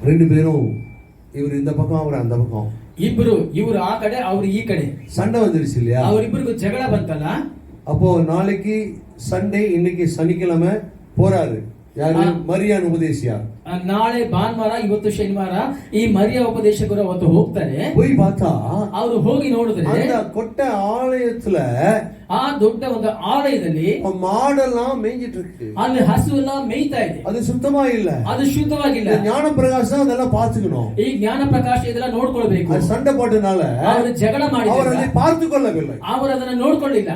ரெண்டு பேரும் இவர் இந்த பக்கம் அவர் அந்த பக்கம். ಇವರು ಆ ಕಡೆ ಅವರು ಈ ಕಡೆ சண்டை வந்துருச்சு இல்லையா? ಅವರಿಬ್ಬರಿಗೂ ಜಗಳ ಬಂತಲ್ಲ. அப்போ நாளைக்கு சண்டே, இன்னைக்கு சனிக்கிழமை போறாரு ಯಾರು? ಮರಿಯಾನ್ ಉಪದೇಶಿಯಾರ್. ನಾಳೆ ಭಾನುವಾರ, ಇವತ್ತು ಶನಿವಾರ. ಈ ಮರಿಯಾ ಉಪದೇಶಕರು ಅವತ್ತು ಹೋಗ್ತಾರೆ. போய் பார்த்தா ಅವರು ಹೋಗಿ ನೋಡಿದ್ರೆ அந்த கொட்டை ஆலயத்துல ಆ ದೊಡ್ಡ ಒಂದು ಆಲಯದಲ್ಲಿ மாடெல்லாம் மேய்ஞ்சிட்டு இருக்கு. ಅಲ್ಲಿ ಹಸು ಎಲ್ಲ ಮೇಯ್ತಾ ಇದೆ. ಅದು சுத்தமா இல்ல, ಅದು ಶುದ್ಧವಾಗಿಲ್ಲ. ஞான பிரகாசம் அதெல்லாம் பாத்துக்கணும். ಈ ಜ್ಞಾನ ಪ್ರಕಾಶ ಇದೆಲ್ಲ ನೋಡ್ಕೊಳ್ಬೇಕು. அது சண்டை போட்டனால ಅವರು ಜಗಳ ಮಾಡಿ அவர் அதை பார்த்து கொள்ளவில்லை. ಅವರು ಅದನ್ನ ನೋಡ್ಕೊಳ್ಳಿಲ್ಲ.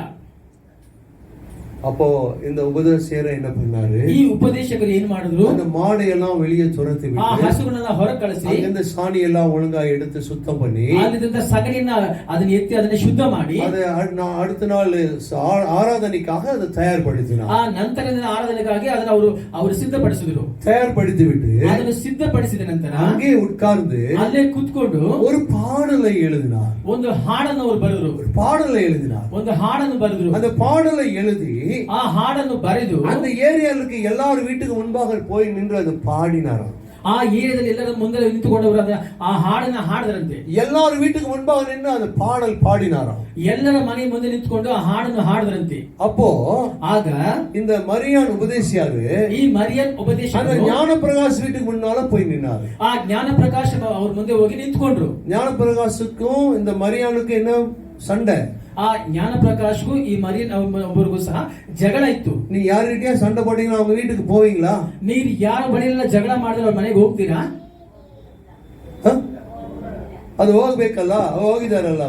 அப்போ இந்த உபதேசகர் என்ன பண்ணாரு? ಈ ಉಪದೇಶಕರು ಏನು ಮಾಡಿದ್ರು? அந்த மாடை எல்லாம் வெளியே துரத்தி ಆ விட்டு ಹಸುಗಳನ್ನ ಹೊರ ಕಳಿಸಿ அந்த சாணி எல்லாம் ஒழுங்கா எடுத்து சுத்தம் பண்ணி ಅಲ್ಲಿದ್ದ ಸಗಣಿಯನ್ನ ಅದನ್ನ ಎತ್ತಿ ಅದನ್ನ ಶುದ್ಧ ಮಾಡಿ அதை அடுத்த நாள் ஆராதனைக்காக அதை தயார்படுத்தினார். ಆ ನಂತರದ ಆರಾಧನೆಗಾಗಿ ಅದನ್ನ ಅವರು ಸಿದ್ಧಪಡಿಸಿದ್ರು. தயார்படுத்தி விட்டு ಅದನ್ನು ಸಿದ್ಧಪಡಿಸಿದ ನಂತರ அங்கே உட்கார்ந்து ಅಲ್ಲೇ ಕೂತ್ಕೊಂಡು ஒரு பாடலை எழுதினார். ಒಂದು ಹಾಡನ್ನು ಅವರು ಬರೆದ್ರು. ஒரு பாடலை எழுதினார். ಒಂದು ಹಾಡನ್ನು ಬರೆದ್ರು. அந்த பாடலை எழுதி ಆ ಹಾಡನ್ನು ಬರೆದು அந்த ஏரியாவுக்கு எல்லாரும் வீட்டுக்கு முன்பாக போய் நின்று அது பாடினாராம். ಆ ಏರಿಯಾದಲ್ಲಿ ಎಲ್ಲರ ಮುಂದೆ ನಿಂತುಕೊಂಡವರು ಆ ಹಾಡನ್ನ ಹಾಡದರಂತೆ. எல்லாரும் வீட்டுக்கு முன்பாக நின்று அந்த பாடல் பாடினாராம். ಎಲ್ಲರ ಮನೆ ಮುಂದೆ ನಿಂತುಕೊಂಡು ಆ ಹಾಡನ್ನು ಹಾಡದರಂತೆ. அப்போ ಆಗ இந்த மரியான் உபதேசியாரு ಈ ಮರಿಯನ್ ಉಪದೇಶಕರು அந்த ஞான பிரகாஷ் வீட்டுக்கு முன்னால போய் நின்னாரு. ಆ ಜ್ಞಾನ ಪ್ರಕಾಶ ಅವ್ರ ಮುಂದೆ ಹೋಗಿ ನಿಂತ್ಕೊಂಡ್ರು. ஞான பிரகாஷுக்கும் இந்த மரியானுக்கும் என்ன சண்டை? ಆ ಜ್ಞಾನ ಪ್ರಕಾಶ್ಗೂ ಈ ಮರಿಯನ್ ಒಬ್ಬರಿಗೂ ಸಹ ಜಗಳ ಇತ್ತು. நீ யார்கிட்டயா சண்டை போட்டீங்கன்னா அவங்க வீட்டுக்கு போவீங்களா? ನೀರು ಯಾರ ಬಳಿಯೆಲ್ಲ ಜಗಳ ಮಾಡಿದ್ರೆ ಅವ್ರ ಮನೆಗೆ ಹೋಗ್ತೀರಾ? ಅದು ಹೋಗ್ಬೇಕಲ್ಲ, ಹೋಗಿದಾರಲ್ಲ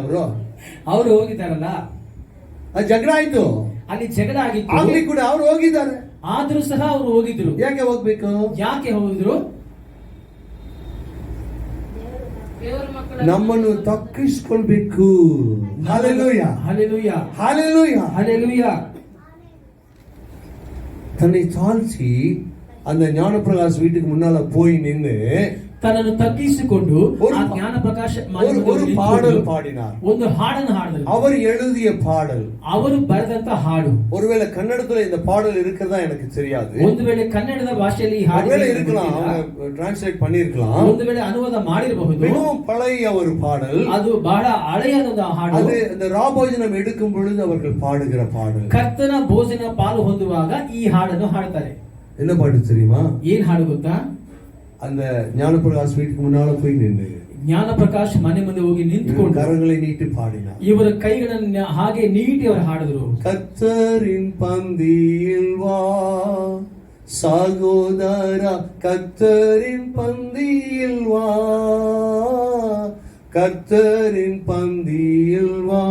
ಅವರು ಹೋಗಿದಾರಲ್ಲ. ಅದು ಜಗಳ ಆಯ್ತು, ಅಲ್ಲಿ ಜಗಳ ಆಗಿತ್ತು. ಆಗ್ಲಿ ಕೂಡ ಅವ್ರು ಹೋಗಿದ್ದಾರೆ. ಆದ್ರೂ ಸಹ ಅವರು ಹೋಗಿದ್ರು. ಯಾಕೆ ಹೋಗ್ಬೇಕು? ಯಾಕೆ ಹೋಗಿದ್ರು? ನಮ್ಮನ್ನು ತಕ್ಕಿಸ್ಕೊಳ್ಬೇಕು. ஹல்லேலூயா, ஹல்லேலூயா, ஹல்லேலூயா, ஹல்லேலூயா. தன்னை தாழ்த்தி அந்த ஞானப்பிரகாஷ் வீட்டுக்கு முன்னால போய் நின்னு ತನ್ನನ್ನು ತಗ್ಗಿಸಿಕೊಂಡು ಆ ಜ್ಞಾನ ಪ್ರಕಾಶ ஒரு பாடல் பாடினார். ಒಂದು ಹಾಡನ್ನು ಹಾಡಿದರು. அவர் எழுதிய பாடல், ಅವರು ಬರೆದಂತ ಹಾಡು. ஒருவேளை கன்னடத்துல இந்த பாடல் இருக்கிறதா எனக்கு தெரியாது. ಒಂದು ವೇಳೆ ಕನ್ನಡದ ಭಾಷೆಯಲ್ಲಿ ಈ ಹಾಡು இருக்கலாம், அவங்க டிரான்ஸ்லேட் பண்ணிருக்கலாம். ಒಂದು ವೇಳೆ ಅನುವಾದ ಮಾಡಿರಬಹುದು. மிகவும் பழைய ஒரு பாடல். ಅದು ಬಹಳ ಹಳೆಯದ ಹಾಡು. அது இந்த ராபோஜனம் எடுக்கும் பொழுது அவர்கள் பாடுகிற பாடல். ಕರ್ತನ ಭೋಜನ ಪಾಲು ಹೊಂದುವಾಗ ಈ ಹಾಡನ್ನು ಹಾಡ್ತಾರೆ. என்ன பாட்டு தெரியுமா? ಏನ್ ಹಾಡು ಗೊತ್ತಾ? அந்த ஞானப்பிரகாஷ் வீட்டுக்கு முன்னால போய் நின்று ಜ್ಞಾನ ಪ್ರಕಾಶ್ ಮನೆ ಮುಂದೆ ಹೋಗಿ ನಿಂತುಕೊಂಡು கரங்களை நீட்டி பாடினார். ಇವರ ಕೈಗಳನ್ನು ಹಾಗೆ ನೀಟಿ ಅವರು ಹಾಡಿದ್ರು. கர்த்தரின் பந்தியில் வா சகோதரா, கர்த்தரின் பந்தியில் வா, கர்த்தரின் பந்தியில் வா,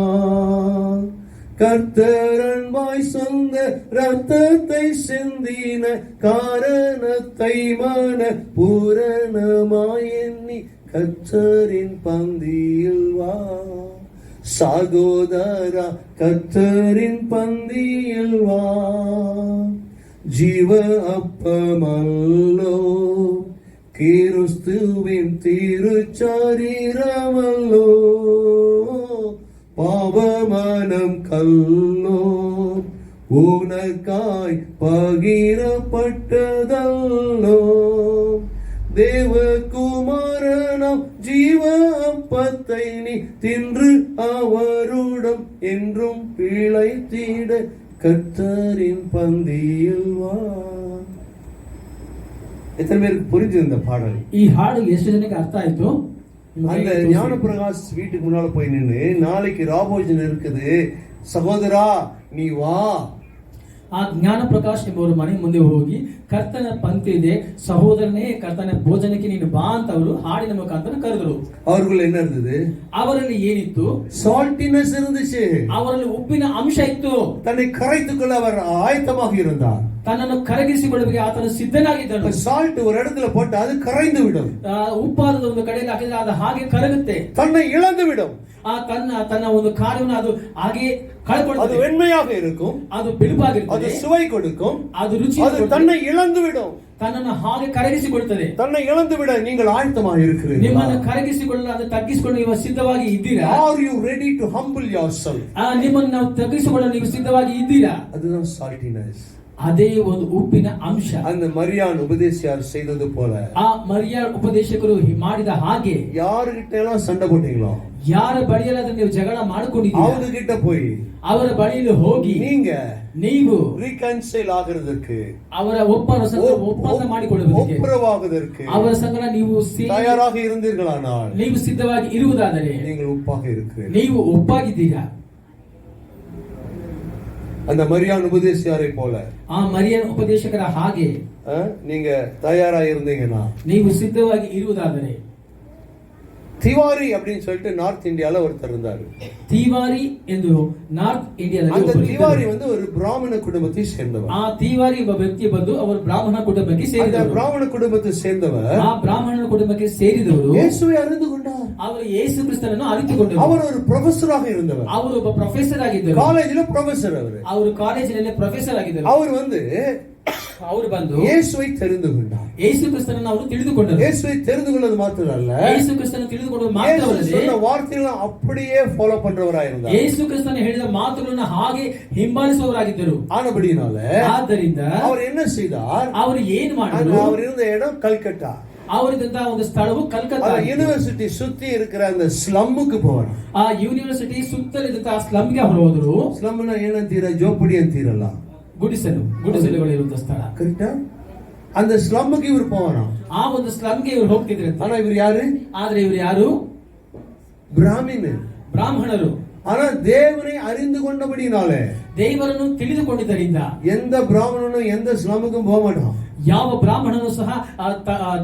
கர்த்தரன்பாய் சொந்த ரத்தத்தை சிந்தின காரணத்தை மன பூரணமாய் எண்ணி கர்த்தரின் பந்தியில் வா சகோதரா, கர்த்தரின் பந்தியில் வா. ஜீவ அப்பமல்லோ கிறிஸ்துவின் திருச்சரீரமல்லோ, பாவமனம் கல்லோ உனக்காய் பகிரப்பட்டதல்லோ, தேவகுமாரனாம் ஜீவ அப்பத்தை நீ தின்று அவருடன் என்றும் பிழைத்திட கர்த்தரின் பந்தியில் வா. எத்தனை பேருக்கு புரிஞ்சது இந்த பாடல்? ಈ ಹಾಡು ಎಷ್ಟು ಜನಕ್ಕೆ ಅರ್ಥ ಆಯ್ತು? அந்த ஞானப்பிரகாஷ் வீட்டுக்கு முன்னால போய் நின்று, நாளைக்கு ராபோஜன் இருக்குது சகோதரா நீ வா. ಆ ಜ್ಞಾನ ಪ್ರಕಾಶ್ ಎಂಬುವರು ಮನೆ ಮುಂದೆ ಹೋಗಿ ಕರ್ತನ ಪಂಕ್ತಿ ಇದೆ ಸಹೋದರನೇ, ಕರ್ತನ ಭೋಜನಕ್ಕೆ ನೀನು ಬಾ ಅಂತ ಅವರು ಹಾಡಿನ ಮುಖಾಂತರ ಕರೆದರು. அவர்கள் என்ன இருந்தது? ಅವರಲ್ಲಿ ಏನಿತ್ತು? சால்ட்டினஸ் இருந்துச்சு. ಅವರಲ್ಲಿ ಉಪ್ಪಿನ ಅಂಶ ಇತ್ತು. தன்னை கரைத்துக்கொள்ள அவர் ஆயத்தமாக இருந்தார். ತನ್ನನ್ನು ಕರಗಿಸಿಕೊಳ್ಳುವುದಕ್ಕೆ ಆತನು ಸಿದ್ಧನಾಗಿದ್ದನು. ಸಾಲ್ಟ್ ஒரு இடத்துல போட்டு அது கரைந்து விடும். ಉಪ್ಪಾದ ಒಂದು ಕಡೆಯಲ್ಲಿ ಹಾಕಿದ್ರೆ ಅದು ಹಾಗೆ ಕರಗುತ್ತೆ, தன்னை இழந்து விடும். ತನ್ನ ಒಂದು ಕಾರ್ಯವನ್ನು ಅದು ಹಾಗೆ ಕಳ್ಕೊಳ್ಳುತ್ತದೆ. அது வெண்மையாக இருக்கும், ಅದು ಬಿಳುಪಾಗಿರುತ್ತದೆ, அது சுவை கொடுக்கும், ಅದು ರುಚಿ, அது தன்னை இழந்து விடும். ತನ್ನನ್ನು ಹಾಗೆ ಕರಗಿಸಿಕೊಳ್ಳುತ್ತದೆ. தன்னை இழந்து விட நீங்கள் ஆயத்தமாக இருக்கிறீர்களா? ನಿಮ್ಮನ್ನು ಕರಗಿಸಿಕೊಳ್ಳಲು ಅದು ತಗ್ಗಿಸಿಕೊಳ್ಳಲು ನೀವು ಸಿದ್ಧವಾಗಿ ಇದ್ದೀರಾ? Are you ready to humble yourself? ನಿಮ್ಮನ್ನು ನಾವು ತಗ್ಗಿಸಿಕೊಳ್ಳಲು ನೀವು ಸಿದ್ಧವಾಗಿ ಇದ್ದೀರಾ? அதுதான் சால்ட்டினஸ். ಅದೇ ಒಂದು ಉಪ್ಪಿನ ಅಂಶ. அந்த மரியான் உபதேசியார் செய்தது போல, ಆ ಮರಿಯಾಳ್ ಉಪದೇಶಕರು ಮಾಡಿದ ಹಾಗೆ. யாருகிட்ட எல்லாம் சண்டை போட்டீங்களோ, ಯಾರ ಬಳಿಯಲ್ಲ ನೀವು ಜಗಳ ಮಾಡಿಕೊಂಡಿದ್ದೀರಾ, அவங்க கிட்ட போய் ಅವರ ಬಳಿಯಲ್ಲಿ ಹೋಗಿ ನೀವು reconcile ஆகிறதுக்கு, ಅವರ ಒಪ್ಪಂದ ಮಾಡಿಕೊಳ್ಳುವುದಕ್ಕೆ, ஒப்புரவாகுவதற்கு ಅವರ ಸಂಗಡ ನೀವು தயாராக இருந்தீர்களானால், ನೀವು ಸಿದ್ಧವಾಗಿ ಇರುವುದಾದರೆ நீங்கள் உப்பாக இருக்கிறீர்கள். ನೀವು ಒಪ್ಪಾಗಿದ್ದೀರಾ. அந்த மரியான் உபதேசியாரை போல, ಆ ಮರಿಯನ್ ಉಪದೇಶಕರ ಹಾಗೆ நீங்க தயாரா இருந்தீங்கன்னா, ನೀವು ಸಿದ್ಧವಾಗಿ ಇರುವುದಾದರೆ. திவாரி அப்படின்னு சொல்லிட்டு நார்த் இந்தியால ஒருத்தர் இருந்தாரு. திவாரி ಎಂದು ನಾರ್ತ್ ಇಂಡಿಯಾದಲ್ಲಿ அந்த திவாரி வந்து ஒரு பிராமண குடும்பத்தை சேர்ந்தவர். ಆ ತಿವಾರಿ ಒಬ್ಬ ವ್ಯಕ್ತಿ ಬಂದು ಅವರು ಬ್ರಾಹ್ಮಣ ಕುಟುಂಬಕ್ಕೆ ಸೇರಿದವರು. அந்த பிராமண குடும்பத்தை சேர்ந்தவர் ಆ ಬ್ರಾಹ್ಮಣ ಕುಟುಂಬಕ್ಕೆ ಸೇರಿದವರು ಯೇಸುவை அறிந்து கொண்டார். ಅವರು ಯೇಸು ಕ್ರಿಸ್ತನನ್ನು ಅರಿತುಕೊಂಡರು. அவர் ஒரு ಪ್ರೊಫೆಸರಾக இருந்தவர். ಅವರು ಒಬ್ಬ ಪ್ರೊಫೆಸರ್ ಆಗಿದ್ದರು. ಕಾಲೇಜಿನ ಪ್ರೊಫೆಸರ್ ಅವರು ಕಾಲೇಜಿನಲ್ಲಿ ಪ್ರೊಫೆಸರ್ ಆಗಿದ್ದರು. ಅವರು ಬಂದು ಯೇಸುவை தெரிந்து கொண்டார். ಯೇಸು ಕ್ರಿಸ್ತನನ್ನು ಅವರು ತಿಳಿದುಕೊಂಡರು. ಯೇಸುவை தெரிந்து கொண்டது ಮಾತ್ರವಲ್ಲ, ಯೇಸು ಕ್ರಿಸ್ತನನ್ನು ತಿಳಿದುಕೊಂಡರು ಮಾತ್ರವಲ್ಲ, சொன்ன வார்த்தைகளை அப்படியே ஃபாலோ பண்றவராய் இருந்தார். ಯೇಸು ಕ್ರಿಸ್ತನು ಹೇಳಿದ ಮಾತುಗಳನ್ನು ಹಾಗೆ ಹಿಂಬಾಲಿಸುವವರಾಗಿದ್ದರು. ஆனபடியினால ಆದ್ದರಿಂದ அவர் என்ன செய்தார்? ಅವರು ಏನು ಮಾಡಿದರು? அவர் இருந்த இடம் கல்கட்டா. ಅವರಿದ್ದಂತಹ ಒಂದು ಸ್ಥಳವು ಕಲ್ಕತ್ತಾ. ಯೂನಿವರ್ಸಿಟಿ ಸುತ್ತಿ இருக்கிற அந்த ಸ್ಲಮ್ಗೆ போறார். ಆ ಯೂನಿವರ್ಸಿಟಿ ಸುತ್ತಲಿದ್ದಂತಹ ಸ್ಲಮ್ಗೆ ಹೋದರು. ಸ್ಲಮ್ನ ಏನಂತೀರಾ? ಜೋಪಡಿ ಅಂತೀರಲ್ಲ, ಗುಡಿಸಲುಗಳಿರುವಂತಹ ಸ್ಥಳ. ಕರೆಕ್ಟಾ? அந்த ಸ್ಲಮ್ಗೆ ಇವರು போறார். ಆ ಒಂದು ಸ್ಲಮ್ಗೆ ಇವರು ಹೋಗ್ತಿದ್ರು. ಆனா ಇವರು ಯಾರು? ಆದ್ರೆ ಇವರು ಯಾರು? ಬ್ರಾಹ್ಮಣರು. ஆனா தேவனை அறிந்து கொண்டபடினாலே, ದೇವರನ್ನು ತಿಳಿದುಕೊಂಡಿದ್ದರಿಂದ எந்த பிராமணனும் எந்த ஸ்லமுக்கும் போக மாட்டான். ಯಾವ ಬ್ರಾಹ್ಮಣನು ಸಹ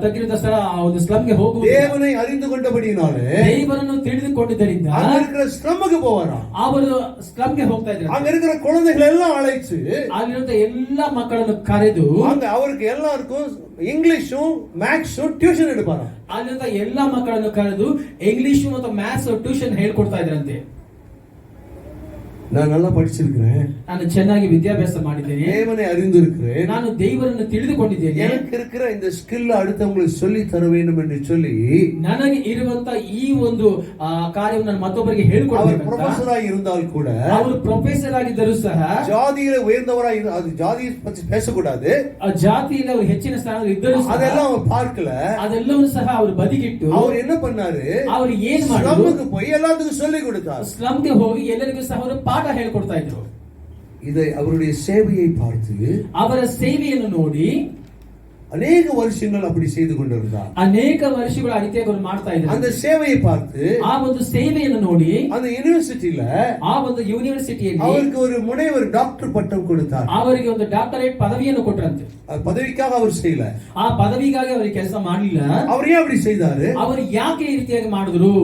ತಗ್ಗಿನ ಸ್ಥಳ ಆ ಒಂದು ಸ್ಲಮ್ಗೆ ಹೋಗುವುದಿಲ್ಲ. தேவனை அறிந்து கொண்டபடியினாலே ದೇವರನ್ನು ತಿಳಿದುಕೊಂಡಿದ್ದರಿಂದ அங்க இருக்கிற ஸ்லம்முக்கு போவாராம். ಅವರು ಸ್ಲಮ್ಗೆ ಹೋಗ್ತಾ ಇದ್ರು. அங்க இருக்கிற குழந்தைகள் எல்லாம் அழைச்சு ಅಲ್ಲಿರುವಂತ ಎಲ್ಲಾ ಮಕ್ಕಳನ್ನು ಕರೆದು அங்க அவருக்கு எல்லாருக்கும் இங்கிலீஷும் மேக்ஸும் டியூஷன் எடுப்பாராம். ಅಲ್ಲಿರುವಂತ ಎಲ್ಲಾ ಮಕ್ಕಳನ್ನು ಕರೆದು ಇಂಗ್ಲಿಷ್ ಮತ್ತು ಮ್ಯಾಥ್ಸ್ ಟ್ಯೂಷನ್ ಹೇಳ್ಕೊಡ್ತಾ ಇದ್ರಂತೆ. நான் நல்லா படிச்சிருக்கிறேன், ನಾನು ಚೆನ್ನಾಗಿ ವಿದ್ಯಾಭ್ಯಾಸ ಮಾಡಿದ್ದೇನೆ, தேவனை அறிந்திருக்கிறேன், ನಾನು ದೇವರನ್ನು ತಿಳಿದುಕೊಂಡಿದ್ದೇನೆ, எனக்கு இருக்கிற இந்த ஸ்கில் அடுத்தவங்களுக்கு சொல்லி தர வேண்டும் என்று சொல்லி ನನಗೆ ಇರುವಂತ ಈ ಒಂದು ಕಾರ್ಯವನ್ನು ನಾನು ಮತ್ತೊಬ್ಬರಿಗೆ அவர் ಹೇಳಿಕೊಡಬೇಕು. ப்ரொஃபஸராக இருந்தால் கூட ಅವರು ಪ್ರೊಫೆಸರ್ ಆಗಿದ್ದರೂ ಸಹ ஜாதியில உயர்ந்தவராக அது ஜாதியை பத்தி பேசக்கூடாது, ಆ ಜಾತಿಯಲ್ಲಿ ಅವರು ಹೆಚ್ಚಿನ ಸ್ಥಾನದಲ್ಲಿ ಇದ್ದರೂ ಸಹ அதெல்லாம் அவர் பார்க்கல. ಅದೆಲ್ಲವೂ ಸಹ ಅವರು ಬದಿಗಿಟ್ಟು அவர் என்ன பண்ணாரு, ಅವರು ಏನ್ ಮಾಡಿದ್ರು, ஸ்லம்முக்கு போய் எல்லாத்துக்கும் சொல்லி கொடுத்தார். ಸ್ಲಮ್ಗೆ ಹೋಗಿ ಎಲ್ಲರಿಗೂ ಸಹ ಅವರು ಪಾಠ ಹೇಳ್ಕೊಡ್ತಾ ಇದ್ರು. இதை அவருடைய சேவையை பார்த்து ಅವರ ಸೇವೆಯನ್ನು ನೋಡಿ அநேக வருஷங்கள் அப்படி செய்து கொண்டிருந்தார். ಅನೇಕ ವರ್ಷಗಳು ಆ ರೀತಿಯಾಗಿ ಅವರು ಮಾಡ್ತಾ ಇದ್ರು. அந்த சேவையை பார்த்து ಆ ಒಂದು ಸೇವೆಯನ್ನು ನೋಡಿ அந்த ಯೂನಿವರ್ಸಿಟಿல ಆ ಒಂದು ಯೂನಿವರ್ಸಿಟಿಯಲ್ಲಿ அவருக்கு ஒரு முனைவர் டாக்டர் பட்டம் கொடுத்தார். ಅವರಿಗೆ ಒಂದು ಡಾಕ್ಟರೇಟ್ ಪದವಿಯನ್ನು ಕೊಟ್ಟರಂತೆ. பதவிக்காக அவர் செய்யல, ಆ ಪದವಿಗಾಗಿ ಅವರಿಗೆ ಕೆಲಸ ಮಾಡಲಿಲ್ಲ. அவர் ஏன் அப்படி செய்தாரு, ಅವರು ಯಾಕೆ ಈ ರೀತಿಯಾಗಿ ಮಾಡಿದ್ರು?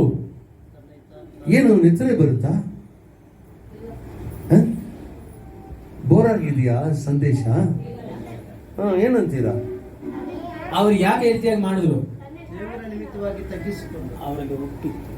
ಏನು ನಿದ್ರೆ ಬರುತ್ತಾ, ಬೋರ್ ಆಗಿದೆಯಾ ಸಂದೇಶ, ಏನಂತೀರಾ? ಅವರು ಯಾಕೆ ಈ ರೀತಿಯಾಗಿ ಮಾಡಿದ್ರು? ದೇವರ ನಿಮಿತ್ತವಾಗಿ ತಗ್ಗಿಸಿಕೊಂಡು ಅವರಿಗೆ ಉಪ್ಪಿತ್ತು.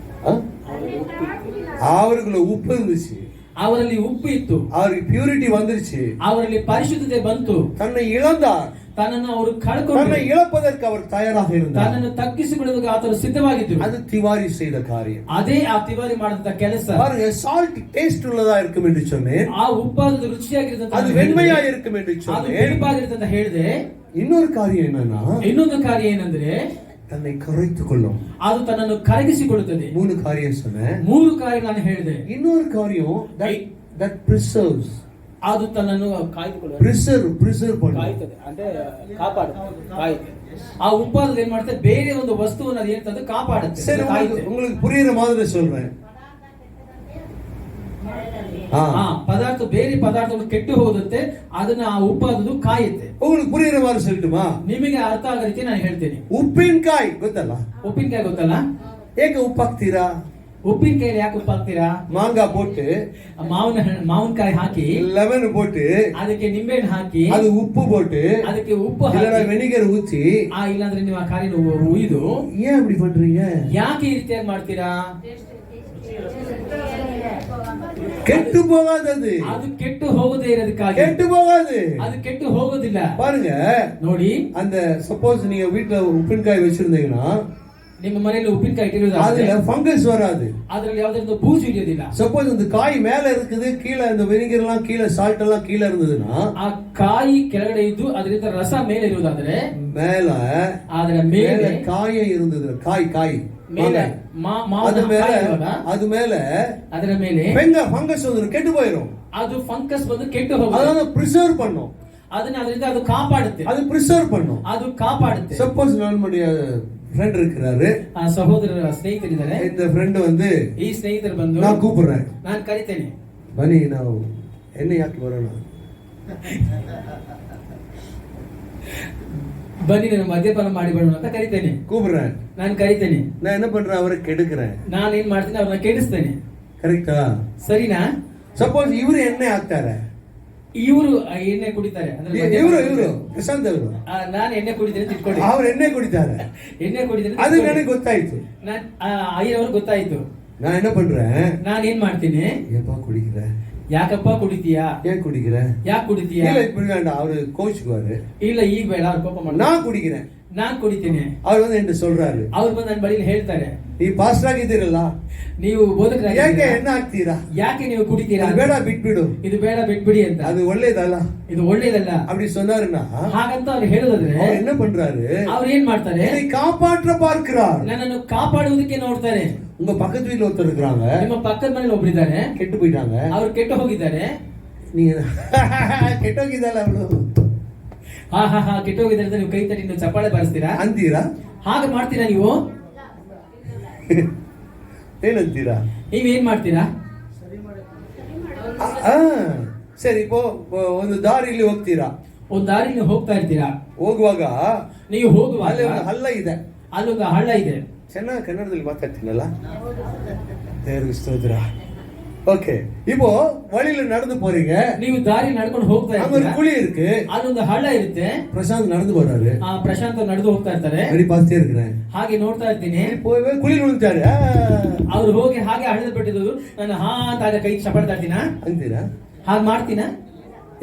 அவர்களை உப்பு இருந்துச்சு, ಅವರಲ್ಲಿ ಉಪ್ಪು ಇತ್ತು, அவருக்கு பியூரிட்டி வந்துருச்சு, ಅವರಲ್ಲಿ ಪರಿಶುದ್ಧತೆ ಬಂತು. தன்னை இழந்தார், ತನ್ನನ್ನು ಅವರು தன்னை ಕಳ್ಕೊಂಡ್ರು, இழப்பதற்கு அவர் தயாராக இருந்தார். ತನ್ನನ್ನು ತಗ್ಗಿಸಿಕೊಳ್ಳುವುದಕ್ಕೆ ಆತರು ಸಿದ್ಧವಾಗಿದ್ರು. அது திவாரி செய்த காரியம். ಅದೇ ಆ ತಿವಾರಿ ಮಾಡಿದಂತ ಕೆಲಸ. பாருங்க, சால்ட் டேஸ்ட் உள்ளதா இருக்கும் என்று சொன்னேன், ಆ ಉಪ್ಪಾದ ರುಚಿಯಾಗಿರ್ತಂತ அது வெண்மையா இருக்கும் என்று ಅದು சொன்னேன். ಬೆಳಪಾಗಿರ್ತಂತ ಹೇಳಿದೆ. இன்னொரு காரியம் என்னன்னா, ಇನ್ನೊಂದು ಕಾರ್ಯ ಏನಂದ್ರೆ தன்னை குறைத்துக் கொள்ளும். ಅದು ತನ್ನನ್ನು ಕರಗಿಸಿಕೊಳ್ಳುತ್ತದೆ. 3 காரியம் சொன்னேன். 3 ಕಾರ್ಯ ನಾನು ಹೇಳಿದೆ. இன்னொரு காரியம் that preserves, ಅದು ತನ್ನನ್ನು preserve பண்ணும். ಕಾಯ್ತದೆ ಅಂದ್ರೆ ಕಾಪಾಡುತ್ತೆ. ಆ ಉಪ್ಪಾದ ಏನ್ ಮಾಡುತ್ತೆ, ಬೇರೆ ಒಂದು ವಸ್ತುವನ್ನು ಅದು ಏನ್ ಕಾಪಾಡುತ್ತೆ. சரி, உங்களுக்கு புரியுற மாதிரி சொல்றேன். ಪದಾರ್ಥ ಬೇರೆ ಪದಾರ್ಥಗಳು ಕೆಟ್ಟು ಹೋಗುತ್ತೆ, ಅದನ್ನ ಆ ಉಪ್ಪಾದದು ಕಾಯುತ್ತೆ. உங்களுக்கு புரியுற மாதிரி சொல்லட்டுமா? ನಿಮಗೆ ಅರ್ಥ ಆಗೋ ರೀತಿ ನಾನು ಹೇಳ್ತೇನೆ. ಉಪ್ಪಿನಕಾಯಿ ಗೊತ್ತಲ್ಲ, ಉಪ್ಪಿನಕಾಯಿ ಗೊತ್ತಲ್ಲ, ಏಕೆ ಉಪ್ಪು ಹಾಕ್ತೀರಾ? ಉಪ್ಪಿನಕಾಯಿ ಯಾಕೆ ಉಪ್ಪು ಹಾಕ್ತೀರಾ? ಮಾಂಗಾ போட்டு ಮಾವಿನಕಾಯಿ ಹಾಕಿ, ಲೆಮನ್ போட்டு ಅದಕ್ಕೆ ನಿಂಬೆಹಣ್ಣು ಹಾಕಿ, ಅದು ಉಪ್ಪು போட்டு ಅದಕ್ಕೆ ಉಪ್ಪು இல்லனா ಹಾಕಿ, ವಿನೆಗರ್ ஊத்தி, ಇಲ್ಲಾಂದ್ರೆ ನೀವು ಆ ಕಾರ್ಯನ ಉಯ್ದು ஏன் இப்படி பண்றீங்க? ಯಾಕೆ ಈ ರೀತಿಯಾಗಿ ಮಾಡ್ತೀರಾ? கெட்டு போகாதது, ಅದು ಕೆಟ್ಟು ಹೋಗದೇ ಇರೋದಕ್ಕಾಗಿ. கெட்டு போகாது, ಅದು ಕೆಟ್ಟು ಹೋಗೋದಿಲ್ಲ. பாருங்க, ನೋಡಿ, அந்த சப்போஸ் நீங்க வீட்ல உப்பின்காய் வச்சிருந்தீங்கன்னா ನಿಮ್ಮ ಮನೆಯಲ್ಲಿ ಉಪ್ಪಿನಕಾಯಿ ಇಟ್ಟಿರೋದಾದ್ರೆ அதுல ஃபங்கஸ் வராது. ಅದರಲ್ಲಿ ಯಾವುದೇ ಬೂಜು ಇಳಿಯೋದಿಲ್ಲ. சப்போஸ் இந்த காய் மேல இருக்குது, கீழே இந்த வினிகர் எல்லாம் கீழே, சால்ட் எல்லாம் கீழே இருந்ததுன்னா, ಆ ಕಾಯಿ ಕೆಳಗಡೆ ಇದ್ದು ಅದರಿಂದ ರಸ ಮೇಲೆ ಇರುವುದಾದ್ರೆ, மேல ಅದರ மேல ಮೇಲೆ காயம் இருந்தது, காய் ಮೇಲೆ அது மேல ಅದರ ಮೇಲೆ ஃபங்கஸ் வந்து கெட்டு போயிடும். ಅದು ಫಂಗಸ್ ಬಂದು ಕೆಟ್ಟು ಹೋಗುತ್ತೆ. அதனால ಪ್ರಿಸರ್ವ್ பண்ணும், ಅದರಿಂದ ಅದು ಕಾಪಾಡುತ್ತೆ. அது ಪ್ರಿಸರ್ವ್ பண்ணும், ಅದು ಕಾಪಾಡುತ್ತೆ. சப்போஸ் நம்முடைய ಫ್ರೆಂಡ್ இருக்கிறாரு, ಆ ಸಹೋದರರ ಸ್ನೇಹಿತರಿದ್ದಾರೆ. இந்த ಫ್ರೆಂಡ್ வந்து ಈ ಸ್ನೇಹಿತರು ಬಂದು நான் கூப்பிடுறேன், ನಾನು ಕರಿತೇನೆ, ಬನ್ನಿ ನಾವು ಎಣ್ಣೆ ಹಾಕಿ ಬರೋಣ, ಬನ್ನಿ ನಾನು ಮದ್ಯಪಾನ ಮಾಡಿ ಬರೋಣ ಅಂತ ಕರಿತೇನೆ. கூப்பிடுறேன், ನಾನು ಕರಿತೇನೆ. நான் என்ன பண்றேன், அவரை கெடுக்கிறேன். ನಾನು ಏನ್ ಮಾಡ್ತೀನಿ, ಅವ್ರನ್ನ ಕೆಡಿಸ್ತೇನೆ. ಕರೆಕ್ಟಾ? ಸರಿನಾ? ಸಪೋಸ್ ಇವರು ಎಣ್ಣೆ ಹಾಕ್ತಾರೆ, ಇವರು ಎಣ್ಣೆ ಕುಡಿತಾರೆ, ಇವರು ಪ್ರಶಾಂತ್ ಅವರು, ನಾನು ಎಣ್ಣೆ ಕುಡಿತೇನೆ ಅಂತ ಇಟ್ಕೊಳ್ಳಿ. ಅವ್ರು ಎಣ್ಣೆ ಕುಡಿತಾರೆ, ಎಣ್ಣೆ ಕುಡಿತೇನೆ ಅದು ನನಗೆ ಗೊತ್ತಾಯ್ತು. ಅಯ್ಯವ್ರಿಗೆ ಗೊತ್ತಾಯ್ತು. நான் என்ன பண்றேன், ನಾನು ಏನ್ ಮಾಡ್ತೀನಿ, ஏப்பா குடிக்கிற, ಯಾಕಪ್ಪ ಕುಡಿತೀಯಾ, ஏன் குடிக்கிற, ಯಾಕೆ ಕುಡಿತೀಯಾ, இல்ல இப்படி வேண்டாம், அவரு கோச்சுக்குவாரு, ಇಲ್ಲ ಈಗ ಬೇಡ, ಅವ್ರು ಕೋಪ ಮಾಡಿ, நான் குடிக்கிறேன், ನಾನ್ ಕುಡಿತೀನಿ. அவர் வந்து என்கிட்ட சொல்றாரு, ಅವ್ರು ಬಂದು ನನ್ನ ಬಳಿಲಿ ಹೇಳ್ತಾರೆ, நீ ಪಾಸ್ಟರ್ ಆಗಿದ್ದೀರಲ್ಲ, ನೀವು ಬೋಧಕರಾಗಿ ಯಾಕೆ ಎಣ್ಣೆ ಹಾಕ್ತೀರಾ, ಯಾಕೆ ನೀವು ಕುಡಿತೀರಾ, ಅದು ಬೇಡ ಬಿಟ್ಬಿಡು, ಇದು ಬೇಡ ಬಿಟ್ಬಿಡಿ ಅಂತ, அது ಒಳ್ಳೇದಲ್ಲ, ಇದು ಒಳ್ಳೇದಲ್ಲ அப்படி சொன்னாருன்னா, ಹಾಗಂತ ಅವ್ರು ಹೇಳೋದಾದ್ರೆ அவர் என்ன பண்றாரு, ಅವ್ರು ಏನ್ ಮಾಡ್ತಾರೆ, என்னை காப்பாற்ற பார்க்கிறார். ನನ್ನನ್ನು ಕಾಪಾಡುವುದಕ್ಕೆ ನೋಡ್ತಾರೆ. உங்க பக்கத்து வீட்டுல ஒருத்தர் இருக்கிறாங்க, ನಿಮ್ಮ ಪಕ್ಕದ ಮನೇಲಿ ಒಬ್ಬರಿದ್ದಾರೆ, கெட்டு போயிட்டாங்க, ಅವ್ರು ಕೆಟ್ಟು ಹೋಗಿದ್ದಾರೆ. நீங்க கெட்டு ಹೋಗಿದ್ದಲ್ಲ ಅವಳು, ಹಾ ಕೆಟ್ಟು ಹೋಗಿದ್ದಾರೆ ಅಂತ ನೀವು ಕೈ ತಟ್ಟಿ ನೀವು ಚಪ್ಪಾಳೆ ಬಾರಿಸ್ತೀರಾ ಅಂತೀರಾ, ಹಾಗೆ ಮಾಡ್ತೀರಾ ನೀವು, ಏನಂತೀರಾ, ನೀವೇನ್ ಮಾಡ್ತೀರಾ? ಸರಿ, இப்போ ಒಂದು ದಾರಿಯಲ್ಲಿ ಹೋಗ್ತೀರಾ, ಒಂದ್ ದಾರಿ ನೀವು ಹೋಗ್ತಾ ಇರ್ತೀರಾ, ಹೋಗುವಾಗ ನೀವು ಹೋಗುವಾಗ ಅಲ್ಲಿ ಒಂದು ಹಳ್ಳ ಇದೆ. ಅಲ್ಲೊಂದು ಹಳ್ಳ ಇದೆ. ಚೆನ್ನಾಗಿ ಕನ್ನಡದಲ್ಲಿ ಮಾತಾಡ್ತೀನಲ್ಲ, தேர்வு ஸ்தோத்திரா. ஓகே, இப்போ வழியில நடந்து போறீங்க, ನೀವು ದಾರಿ ನಡ್ಕೊಂಡು ಹೋಗ್ತಾ அங்க ஒரு ಇರ್ತೀರಾ, குழி இருக்கு, ಅಲ್ಲೊಂದು ಹಳ್ಳ ಇರುತ್ತೆ. பிரசாந்த் நடந்து போறாரு, ಪ್ರಶಾಂತ್ ಅವ್ರು ನಡೆದು ಹೋಗ್ತಾ ಇರ್ತಾರೆ. அடி பார்த்துட்டே இருக்கிறேன். ಹಾಗೆ ನೋಡ್ತಾ ಇರ್ತೀನಿ, போய் குழி விழுந்துட்டாரு. ಅವ್ರು ಹೋಗಿ ಹಾಗೆ ಹಳ್ಳದ ಬಿಟ್ಟಿದ್ದು, ನಾನು ಹಾ ಅಂತ ಆಗ ಕೈ ಚಪಡ್ತಾ ಇರ್ತೀನ, ಅಂತೀರಾ? ಹಾಗೆ ಮಾಡ್ತೀನ.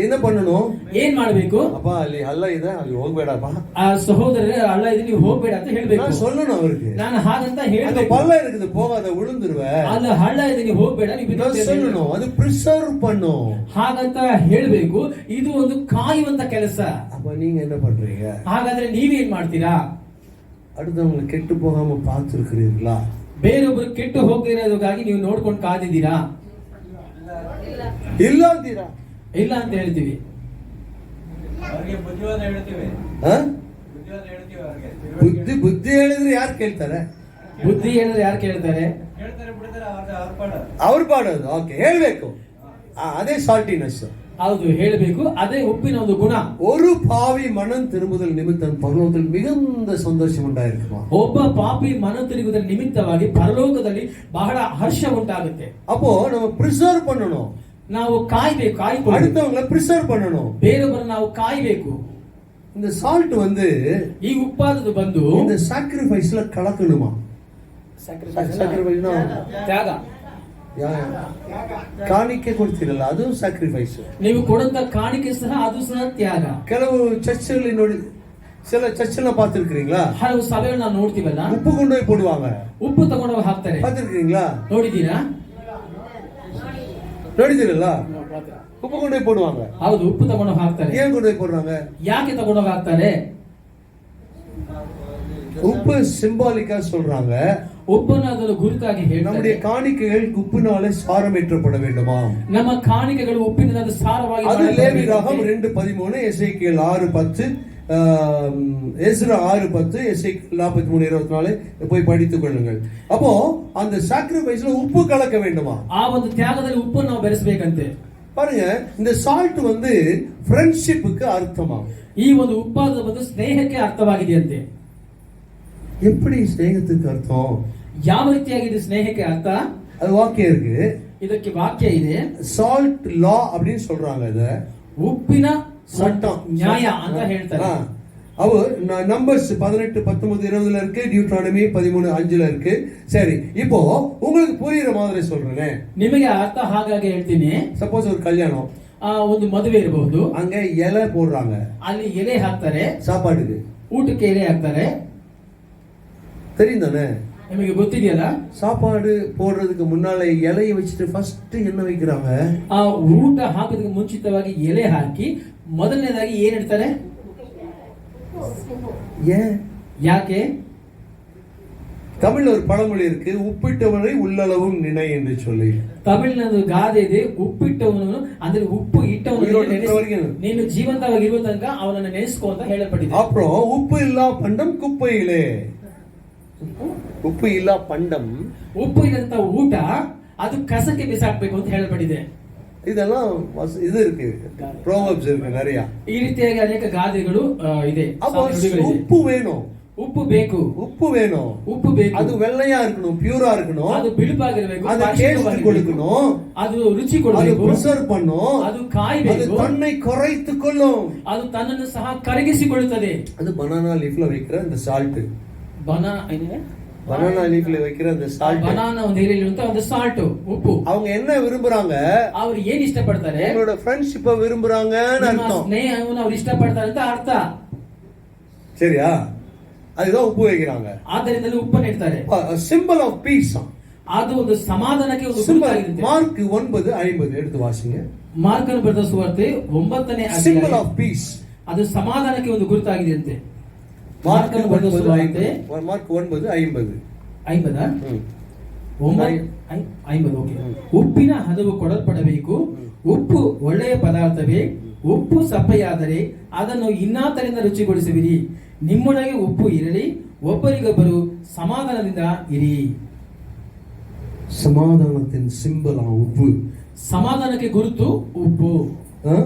என்ன பண்ணணும்? ಏನ್ ಮಾಡ್ಬೇಕು? அப்பா ಅಲ್ಲಿ ಹಳ್ಳ ಇದೆ, ಅಲ್ಲಿ ಹೋಗ್ಬೇಡಪ್ಪ. ಆ ಸಹೋದರರೇ, ಹಳ್ಳ ಇದೆ, ನೀವು ಹೋಗ್ಬೇಡ ಅಂತ ಹೇಳ್ಬೇಕು. நான் சொல்லணும் அவருக்கு. ನಾನು ಹಾಗಂತ அந்த ಹೇಳ್ಬೇಕು. பள்ள இருக்குது, போகாத, விழுந்துருவே. ಅಲ್ಲಿ ಹಳ್ಳ ಇದೆ, ನೀವು ಹೋಗ್ಬೇಡ, ನೀವು நான் சொல்லணும், அது ಪ್ರಿಸರ್ವ್ பண்ணும். ಹಾಗಂತ ಹೇಳ್ಬೇಕು. ಇದು ಒಂದು ಕಾಯುವಂತ ಕೆಲಸ. அப்ப நீங்க என்ன பண்றீங்க? ಹಾಗಾದ್ರೆ ನೀವೇನ್ ಮಾಡ್ತೀರಾ? அடுத்தவங்க ಕೆಟ್ಟು போகாம பார்த்திருக்கிறீர்களா? ಬೇರೊಬ್ರು ಕೆಟ್ಟು ಹೋಗಿರೋದಕ್ಕಾಗಿ ನೀವು ನೋಡ್ಕೊಂಡು ಕಾದಿದ್ದೀರಾ? ಇಲ್ಲ ಅಂತೀರಾ? ಇಲ್ಲ ಅಂತ ಹೇಳ್ತೀವಿ. ಬುದ್ಧಿ ಹೇಳಿದ್ರೆ ಯಾರು ಕೇಳ್ತಾರೆ? ಬುದ್ಧಿ ಹೇಳಿದ್ರೆ ಯಾರು ಕೇಳ್ತಾರೆ? ಅವ್ರು ಪಾಡೋದು. ಓಕೆ, ಹೇಳ್ಬೇಕು. ಅದೇ ಸಾಲ್ಟಿನೆಸ್. ಹೌದು, ಹೇಳಬೇಕು. ಅದೇ ಉಪ್ಪಿನ ಒಂದು ಗುಣ. ஒரு பாவி மனம் திரும்புதல் நிமித்தம் பரலோகத்தில் மிகுந்த சந்தோஷம் உண்டாயிருக்குமா? ಒಬ್ಬ ಪಾಪಿ ಮನ ತಿರುಗುವುದರ ನಿಮಿತ್ತವಾಗಿ ಪರಲೋಕದಲ್ಲಿ ಬಹಳ ಹರ್ಷ ಉಂಟಾಗುತ್ತೆ. அப்போ நம்ம ಪ್ರಿಸರ್ವ್ பண்ணணும். ನಾವು ಕಾಯ್ಬೇಕು, அடுத்தவங்களை ಪ್ರಿಸರ್ವ್ பண்ணணும். ಬೇರೊಬ್ಬರು ನಾವು ಕಾಯ್ಬೇಕು. இந்த சால்ட் வந்து ಈ ಉಪ್ಪಾದದು ಬಂದು இந்த சாக்ரிஃபைஸ்ல கலக்கணுமா? சாக்ரிஃபைஸ்னா ತ್ಯಾಗ. ಕಾಣಿಕೆ ಕೊಡ್ತೀರಲ್ಲ, ಅದು ಸ್ಯಾಕ್ರಿಫೈಸ್. ನೀವು ಕೊಡುವಂತ ಕಾಣಿಕೆ ಸಹ ಅದು ಸಹ ತ್ಯಾಗ. ಕೆಲವು ಚರ್ಚ್ಗಳಲ್ಲಿ ನೋಡಿ, சில சர்ச்செல்லாம் பார்த்திருக்கீங்களா? ಹಲವು ಸಭೆಗಳನ್ನ ನಾವು ನೋಡ್ತೀವಲ್ಲ, ಉಪ್ಪು ಕೊಂಡು ಹೋಗಿ போடுவாங்க. ಉಪ್ಪು ತಗೊಂಡು ಹೋಗಿ ಹಾಕ್ತಾರೆ. பார்த்திருக்கீங்களா? ನೋಡಿದ್ದೀರಾ? ನೋಡಿದಿರಲ್ಲ, ಉಪ್ಪು ಕೊಂಡು ಹೋಗಿ போடுவாங்க. ಹೌದು, ಉಪ್ಪು ತಗೊಂಡು ಹೋಗಿ ಹಾಕ್ತಾರೆ. ஏன் கொண்டு போய் போடுறாங்க? ಯಾಕೆ ತಗೊಂಡು ಹೋಗಿ ಹಾಕ್ತಾರೆ? உப்பு சிம்பாலிக்கா சொல்றாங்க. ಉಪ್ಪನ್ನು ಅದನ್ನು ಗುರುತಾಗಿ நம்முடைய ಹೇಳ್ತಾರೆ. காணிக்கைகள் உப்பினாலே சாரமேற்றப்பட வேண்டுமா? ನಮ್ಮ ಕಾಣಿಕೆಗಳು ಉಪ್ಪಿನಿಂದ ಸಾರವಾಗಿ அது லேவியராகமம் 2:13, எசேக்கியேல் 6:10, எஸ்ரா 6:10, எசேக்கியேல் 43:24 போய் படித்துக் கொள்ளுங்கள். அப்போ அந்த சாக்ரிஃபைஸ்ல உப்பு கலக்க வேண்டுமா? ಆ ಒಂದು ತ್ಯಾಗದಲ್ಲಿ ಉಪ್ಪನ್ನು ನಾವು ಬೆರೆಸಬೇಕಂತೆ. பாருங்க, இந்த சால்ட் வந்து ஃப்ரெண்ட்ஷிப்புக்கு அர்த்தமா? ಈ ಒಂದು ಉಪ್ಪಾದ ಒಂದು ಸ್ನೇಹಕ್ಕೆ ಅರ್ಥವಾಗಿದೆಯಂತೆ. எப்படி ஸ்நேகத்துக்கு அர்த்தம்? ಯಾವ ರೀತಿಯಾಗಿ ಇದು ಸ್ನೇಹಕ್ಕೆ ಅರ್ಥ? அது வாக்கியம் இருக்கு, ಇದಕ್ಕೆ ವಾಕ್ಯ ಇದೆ. சால்ட் லா அப்படின்னு சொல்றாங்க. இத ಉಪ್ಪಿನ சட்டம், ನ್ಯಾಯ ಅಂತ ಹೇಳ್ತಾರೆ. அவர் நம்பர்ஸ் 18, 19, 20 இருக்கு, டியூட்ரானமி 13:5 இருக்கு. சரி, இப்போ உங்களுக்கு புரியுற மாதிரி சொல்றேன். ನಿಮಗೆ ಅರ್ಥ ಹಾಗಾಗಿ ಹೇಳ್ತೀನಿ. சப்போஸ் ஒரு கல்யாணம், ಒಂದು ಮದುವೆ ಇರಬಹುದು, அங்க இலை போடுறாங்க, ಅಲ್ಲಿ ಎಲೆ ಹಾಕ್ತಾರೆ, சாப்பாடுக்கு ಊಟಕ್ಕೆ ಎಲೆ ಹಾಕ್ತಾರೆ. தெரியும் தானே? ನಿಮಗೆ ಗೊತ್ತಿದೆಯಲ್ಲ, சாப்பாடு போடுறதுக்கு முன்னால இலையை வச்சுட்டு ஃபர்ஸ்ட் என்ன வைக்கிறாங்க? ಆ ಊಟ ಹಾಕೋದಕ್ಕೆ ಮುಂಚಿತವಾಗಿ ಎಲೆ ಹಾಕಿ ಮೊದಲನೇದಾಗಿ ಏನ್ ಇಡ್ತಾರೆ? ஏன்? ಯಾಕೆ? தமிழ்ல ஒரு பழமொழி இருக்கு, உப்பிட்டவரை உள்ளளவும் நினை என்று சொல்லி. ತಮಿಳಿನದು ಗಾದೆ ಇದೆ, ಉಪ್ಪಿಟ್ಟವನು ಅಂದ್ರೆ ಉಪ್ಪು ಇಟ್ಟವನು ನೀನು ಜೀವಂತವಾಗಿರುವ ತನಕ ಅವನನ್ನು ನೆನೆಸ್ಕೊ ಅಂತ ಹೇಳಲ್ಪಟ್ಟಿದೆ. அப்புறம் உப்பு இல்லா பண்டம் குப்பையிலே. ಉಪ್ಪು ಇಲ್ಲ ಪಂಡಂ, ಉಪ್ಪು ಇಲ್ಲಂತ ಊಟ ಅದು ಕಸಕ್ಕೆ ಬಿಸಾಕ್ಬೇಕು ಅಂತ ಹೇಳಲ್ಪಟ್ಟಿದೆ. இதெல்லாம் இது இருக்கு, ப்ரோவர்ப்ஸ் இருக்கு நிறைய. ಈ ರೀತಿಯಾಗಿ ಅನೇಕ ಗಾದೆಗಳು ಇದೆ. உப்பு வேணும், ಉಪ್ಪು ಬೇಕು, உப்பு வேணும், ಉಪ್ಪು ಬೇಕು. ಅದು வெள்ளையா இருக்கணும், பியூரா இருக்கணும், ಅದು ಬಿಳುಪಾಗಿರಬೇಕು, ಅದು ಟೇಸ್ಟ್ கொடுக்கணும், ಅದು ರುಚಿ ಅದು ಕೊಡಬೇಕು, ಪ್ರಿಸರ್ವ್ பண்ணும், ಅದು ಕಾಯಬೇಕು, அது தன்னை குறைத்துக் கொள்ளும், ಅದು ತನ್ನನ್ನು ಸಹ ಕರಗಿಸಿಕೊಳ್ಳುತ್ತದೆ. அது பனானா லீஃப்ல வைக்கிற அந்த சால்ட், ಬನಾನಾ லீஃப்ல வைக்கிற அந்த சால்ட், ಬನಾನಾ ಒಂದು ಎಲೆயிலிರುವಂತ ಒಂದು ಸಾಲ್ಟ್, ಉಪ್ಪು. அவங்க என்ன விரும்புறாங்க? ಅವ್ರು ಏನ್ ಇಷ್ಟಪಡ್ತಾರೆ? அவங்களோட ಫ್ರೆಂಡ್ಶಿಪ್ விரும்புறாங்கன்னு அர்த்தம். ಸ್ನೇಹವನ್ನು ಅವ್ರು ಇಷ್ಟಪಡ್ತಾರೆ ಅಂತ ಅರ್ಥ. சரியா? அதுதான் ಉಪ್ಪು வைக்கிறாங்க. ಆದ್ದರಿಂದ ಉಪ್ಪನ್ನು ಇಡ್ತಾರೆ. Symbol of peace. ಅದು ಒಂದು ಸಮಾಧಾನಕ್ಕೆ ಒಂದು சிம்பிள். ಗುರುತಾಗಿದೆ. ಮಾರ್ಕ್ 9:50 எடுத்து ವಾಸಿங்க. ಮಾರ್ಕನ ಬರೆದ ಸುವಾರ್ತೆ 9ನೇ ಅಧ್ಯಾಯ. Symbol of piece. ಅದು ಸಮಾಧಾನಕ್ಕೆ ಒಂದು ಗುರುತಾಗಿದೆ ಅಂತೆ. ಮಾರ್ಕನ ಬರೆದ ಸುವಾರ್ತೆ ಮಾರ್ಕ್ 9:50. 50 ಓಕೆ. ಉಪ್ಪಿನ ಹದವು ಕೊಡಲ್ಪಡಬೇಕು. ಉಪ್ಪು ಒಳ್ಳೆಯ ಪದಾರ್ಥವೇ. ಉಪ್ಪು ಸಪ್ಪೆಯಾದರೆ ಅದನ್ನು ಇನ್ನಾತರಿಂದ ರುಚಿಗೊಳಿಸುವಿರಿ. ನಿಮ್ಮೊಳಗೆ ಉಪ್ಪು ಇರಲಿ, ಒಬ್ಬರಿಗೊಬ್ಬರು ಸಮಾಧಾನದಿಂದ ಇರಿ. ಸಮಾಧಾನத்தின் சிம்பல் உப்பு. ಸಮಾಧಾನಕ್ಕೆ ಗುರುತು ಉಪ್ಪು.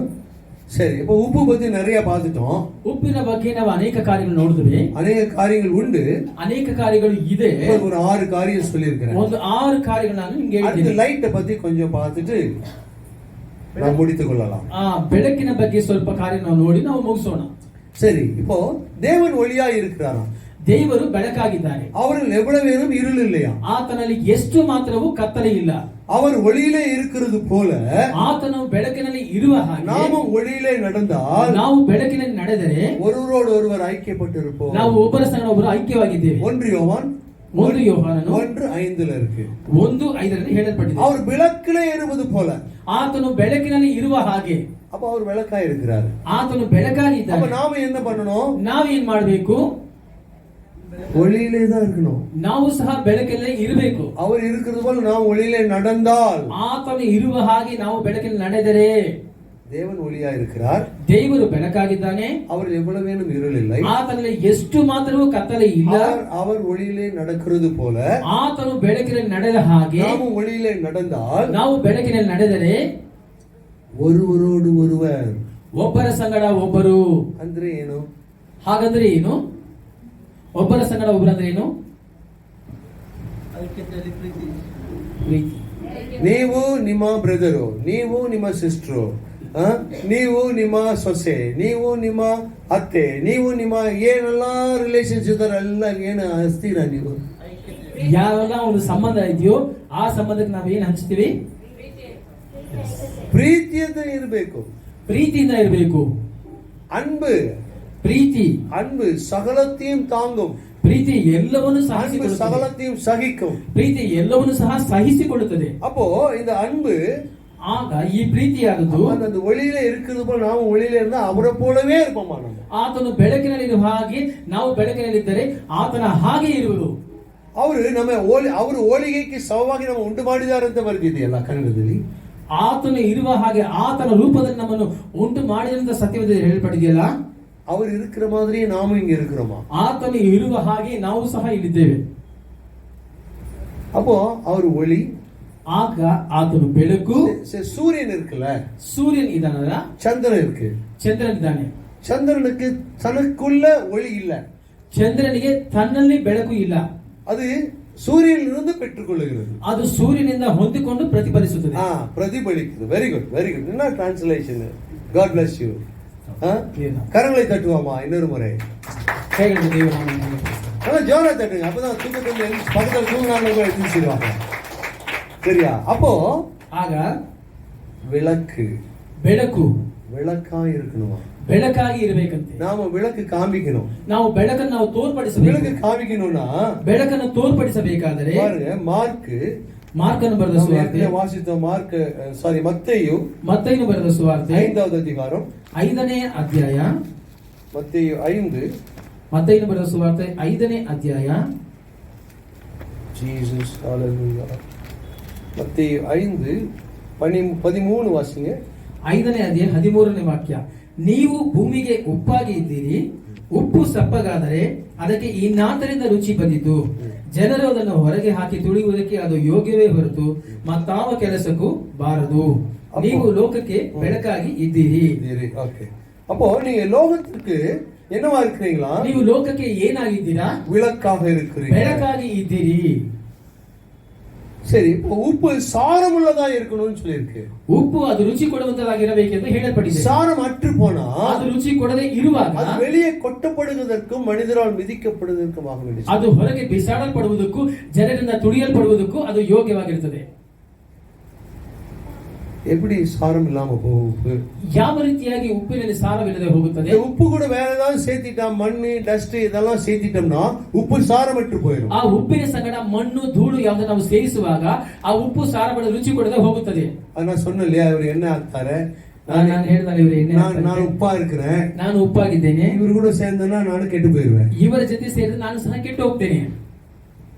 சரி, இப்போ உப்பு பத்தி நிறைய பார்த்துட்டோம். ಉಪ್ಪಿನ ಬಗ್ಗೆ ನಾವು ಅನೇಕ ಕಾರ್ಯಗಳು ನೋಡಿದ್ವಿ. ಅನೇಕ ಕಾರ್ಯಗಳು ಉಂಟು. ಅನೇಕ ಕಾರ್ಯಗಳು ಇದೆ. ஒரு 6 காரியம் சொல்லியிருக்கிறேன். ಒಂದು 6 ಕಾರ್ಯಗಳು ನಾನು ನಿಮಗೆ ಹೇಳಿದ್ದೀನಿ. அந்த லைட்டை பத்தி கொஞ்சம் பார்த்துட்டு ನಾವು முடித்துக் கொள்ளலாம். ಬೆಳಕಿನ ಬಗ್ಗೆ ಸ್ವಲ್ಪ ಕಾರ್ಯ ನಾವು ನೋಡಿ ನಾವು ಮುಗಿಸೋಣ. சரி, இப்போ தேவன் ஒளியா இருக்கிறாராம். ದೇವರು ಬೆಳಕಾಗಿದ್ದಾನೆ. அவர்கள் எவ்வளவு பேரும் இருள் இல்லையா? ಆತನಲ್ಲಿ ಎಷ್ಟು ಮಾತ್ರವೂ ಕತ್ತಲೆ ಇಲ್ಲ. அவர் ஒளியிலே இருக்கிறது போல ಆತನು ಬೆಳಕಿನಲ್ಲಿ ಇರುವ ಹಾಗೆ நாமும் ஒளியிலே நடந்தால் ನಾವು ಬೆಳಕಿನಲ್ಲಿ ನಡೆದರೆ ஒருவரோடு ஒருவர் ஐக்கியப்பட்டிருப்போம். ನಾವು ಒಬ್ಬರ ಸಂಗಡ ಒಬ್ಬರು ಐಕ್ಯವಾಗಿದ್ದೇವೆ. 1 யோவான் 1 ಯೋಹಾನನು 1:5 இருக்கு. 1:5 ಹೇಳಲ್ಪಟ್ಟಿದೆ. அவர் விளக்கிலே இருப்பது போல ಆತನು ಬೆಳಕಿನಲ್ಲಿ ಇರುವ ಹಾಗೆ. அப்ப அவர் விளக்கா இருக்கிறார். ಆತನು ಬೆಳಕಾಗಿದ್ದಾನೆ. அப்ப நாம என்ன பண்ணணும்? ನಾವೇನ್ ಮಾಡಬೇಕು? ஒளியிலே தான் இருக்கணும். ನಾವು ಸಹ ಬೆಳಕಲ್ಲೇ ಇರಬೇಕು. அவர் இருக்கிறது போல நாம் ஒளியிலே நடந்தால், ಆತನು ಇರುವ ಹಾಗೆ ನಾವು ಬೆಳಕಿನಲ್ಲಿ ನಡೆದರೆ, தேவன் ஒளியா இருக்கிறார். ದೇವರು ಬೆಳಕಾಗಿದ್ದಾನೆ. அவர் எவ்வளவு வேணும் இருள் இல்லை. ಆತನಲ್ಲಿ ಎಷ್ಟು ಮಾತ್ರವೂ ಕತ್ತಲೆ ಇಲ್ಲ. அவர் ஒளியிலே நடக்கிறது போல ಆತನು ಬೆಳಕಿನಲ್ಲಿ ನಡೆದ ಹಾಗೆ நாமும் ஒளியிலே நடந்தால், ನಾವು ಬೆಳಕಿನಲ್ಲಿ ನಡೆದರೆ ஒருவரோடு ஒருவர், ಒಬ್ಬರ ಸಂಗಡ ಒಬ್ಬರು ಅಂದ್ರೆ ಏನು? ಹಾಗಂದ್ರೆ ಏನು? ಒಬ್ಬರ ಸಂಗಡ ಒಬ್ಬರು ಅಂದ್ರೆ ಏನು? ಐಕ್ಯತೆಯಲ್ಲಿ ಪ್ರೀತಿ. ಪ್ರೀತಿ. ನೀವು ನಿಮ್ಮ ಬ್ರದರು, ನೀವು ನಿಮ್ಮ ಸಿಸ್ಟರು, ನೀವು ನಿಮ್ಮ ಸೊಸೆ, ನೀವು ನಿಮ್ಮ ಅತ್ತೆ, ನೀವು ನಿಮ್ಮ ಏನೆಲ್ಲ ರಿಲೇಶನ್ಶಿಪ್ ಎಲ್ಲ ಏನು ಹಚ್ತೀರಾ ನೀವು? ಯಾವೆಲ್ಲ ಒಂದು ಸಂಬಂಧ ಇದೆಯೋ ಆ ಸಂಬಂಧಕ್ಕೆ ನಾವೇನು ಹಂಚ್ತೀವಿ? ಪ್ರೀತಿಯಿಂದ ಇರಬೇಕು. ಪ್ರೀತಿಯಿಂದ ಇರಬೇಕು. அன்பு, ಪ್ರೀತಿ, அன்பு சகலத்தையும் தாங்கும். ಪ್ರೀತಿ ಎಲ್ಲವನ್ನು அன்பு சகலத்தையும் சகிக்கும். ಪ್ರೀತಿ ಎಲ್ಲವನ್ನು ಸಹ ಸಹಿಸಿಕೊಳ್ಳುತ್ತದೆ. அப்போ இந்த அன்பு, ಆಗ ಈ ಪ್ರೀತಿಯಾದದ್ದು அந்த ஒளியில இருக்கிறது போல நாம ஒளியில இருந்தா அவரை போலவே இருப்போமா? நம்ம ಆತನು ಬೆಳಕಿನಲ್ಲಿರುವ ಹಾಗೆ ನಾವು ಬೆಳಕಿನಲ್ಲಿದ್ದರೆ ಆತನ ಹಾಗೆ ಇರುವುದು. ಅವರು ಹೋಳಿಗೆಗೆ ಸಮವಾಗಿ ನಮ್ಮ ಉಂಟು ಮಾಡಿದ್ದಾರೆ ಅಂತ ಬರೆದಿದೆಯಲ್ಲ ಕನ್ನಡದಲ್ಲಿ. ಆತನು ಇರುವ ಹಾಗೆ ಆತನ ರೂಪದಲ್ಲಿ ನಮ್ಮನ್ನು ಉಂಟು ಮಾಡಿದಂತ ಸತ್ಯವೇದದಲ್ಲಿ ಹೇಳಲ್ಪಟ್ಟಿದೆಯಲ್ಲ. அவர் இருக்கிற மாதிரி நாமும் இங்க இருக்கிறோமா? ಆತನು ಇರುವ ಹಾಗೆ ನಾವು ಸಹ ಇಲ್ಲಿದ್ದೇವೆ. அப்போ அவர் ஒளி, ಆಗ ಆತನು ಬೆಳಕು. சூரியன் இருக்குல்ல, ಸೂರ್ಯನ್ ಇದಾನಲ್ಲ, சந்திரன் இருக்கு. ಚಂದ್ರನ್ ಇದ್ದಾನೆ. சந்திரனுக்கு தனக்குள்ள ஒளி இல்ல. ಚಂದ್ರನಿಗೆ ತನ್ನಲ್ಲಿ ಬೆಳಕು ಇಲ್ಲ. அது சூரியனிலிருந்து பெற்றுக்கொள்கிறது. ಅದು ಸೂರ್ಯನಿಂದ ಹೊಂದಿಕೊಂಡು ಪ್ರತಿಫಲಿಸುತ್ತದೆ. பிரதிபலிக்குது. Very good, very good. என்ன டிரான்ஸ்லேஷன்? God bless you. கரங்களை தட்டுவாமா இன்னொரு முறை. ஜோரா தட்டுங்க, அப்பதான் தூக்கத்துல பக்கத்துல தூங்கினாங்க தூசிடுவாங்க. சரியா? அப்போ ಆಗ விளக்கு, ಬೆಳಕು விளக்கா இருக்கணுமா? ಬೆಳಕಾಗಿ ಇರಬೇಕಂತೆ. நாம விளக்கு காமிக்கணும். ನಾವು ಬೆಳಕನ್ನು ನಾವು ತೋರ್ಪಡಿಸಬೇಕು. விளக்கு காமிக்கணும்னா ಬೆಳಕನ್ನು ತೋರ್ಪಡಿಸಬೇಕಾದರೆ பாருங்க, ಮಾರ್ಕನು ಬರೆದ ಸುವಾರ್ತೆ, வாசித்த மத்தேயு ಬರೆದ ಸುವಾರ್ತೆ 5வது அதிகாரம் 5ನೇ ಅಧ್ಯಾಯ. மத்தேயு 5. ಮತ್ತೈನು ಬರೆದ ಸುವಾರ್ತೆ 5ನೇ ಅಧ್ಯಾಯ. ஜீசஸ் ஹalleluya. மத்தேயு 5:13 வாசிங்க. 5ನೇ ಅಧ್ಯಾಯ 13ನೇ ವಾಕ್ಯ. ನೀವು ಭೂಮಿಗೆ ಉಪ್ಪಾಗಿ ಇದ್ದೀರಿ. ಉಪ್ಪು ಸಪ್ಪಗಾದರೆ ಅದಕ್ಕೆ ಇನ್ನಾತರಿಂದ ರುಚಿ ಬಂದಿತು. ಜನರು ಅದನ್ನು ಹೊರಗೆ ಹಾಕಿ ತುಳಿಯುವುದಕ್ಕೆ ಅದು ಯೋಗ್ಯವೇ ಹೊರತು ಮತ್ತಾವ ಕೆಲಸಕ್ಕೂ ಬಾರದು. ನೀವು ಲೋಕಕ್ಕೆ ಬೆಳಕಾಗಿ ಇದ್ದೀರಿ. ಓಕೆ. அப்போ நீங்க லோகத்துக்கு என்னவா இருக்கிறீங்களா? ನೀವು ಲೋಕಕ್ಕೆ ಏನಾಗಿದ್ದೀರಾ? விளக்காக இருக்கிறீங்க. ಬೆಳಕಾಗಿ ಇದ್ದೀರಿ. சரி, இப்போ உப்பு சாரமுள்ளதா இருக்கணும்னு சொல்லிருக்கு. ಉಪ್ಪು ಅದು ರುಚಿ ಕೊಡುವಂತದಾಗಿರಬೇಕೆಂದು ಹೇಳಲ್ಪಟ್ಟಿದೆ. சாரம் அற்று போனா, ಅದು ರುಚಿ ಕೊಡದೆ ಇರುವಾಗ ಅದು வெளியே கொட்டப்படுவதற்கும் மனிதரால் மிதிக்கப்படுவதற்குமாக வேண்டியது. ಅದು ಹೊರಗೆ ಬಿಸಾಡಲ್ಪಡುವುದಕ್ಕೂ ಜನರಿಂದ ತುಳಿಯಲ್ಪಡುವುದಕ್ಕೂ ಅದು ಯೋಗ್ಯವಾಗಿರುತ್ತದೆ. எப்படி சாரம் இல்லாம போகும் உப்பு? ಯಾವ ರೀತಿಯಾಗಿ ಉಪ್ಪಿನಲ್ಲಿ ಸಾರವಿಲ್ಲದೆ ಹೋಗುತ್ತದೆ? உப்பு கூட வேற ஏதாவது சேர்த்திட்டா, மண்ணு டஸ்ட் இதெல்லாம் சேர்த்திட்டோம்னா உப்பு சாரமற்று போயிடும். ಆ ಉಪ್ಪಿನ ಸಂಗಡ ಮಣ್ಣು ಧೂಳು ಯಾವುದು ನಾವು ಸೇರಿಸುವಾಗ ಆ ಉಪ್ಪು ಸಾರವನ್ನು ರುಚಿ ಕೊಡದೆ ಹೋಗುತ್ತದೆ. நான் சொன்னேன் இல்லையா, இவர் என்ன ஆத்தாரு, ನಾನು ಹೇಳಿದಾಗ ಇವರು ಎಣ್ಣೆ நான் உப்பா இருக்கிறேன், ನಾನು ಉಪ್ಪಾಗಿದ್ದೇನೆ, இவரு கூட சேர்ந்தனா ನಾನು ಕೆಟ್ಟು போயிருவேன், ಇವರ ಜೊತೆ ಸೇರಿದ್ರೆ ನಾನು ಸಹ ಕೆಟ್ಟು ಹೋಗ್ತೇನೆ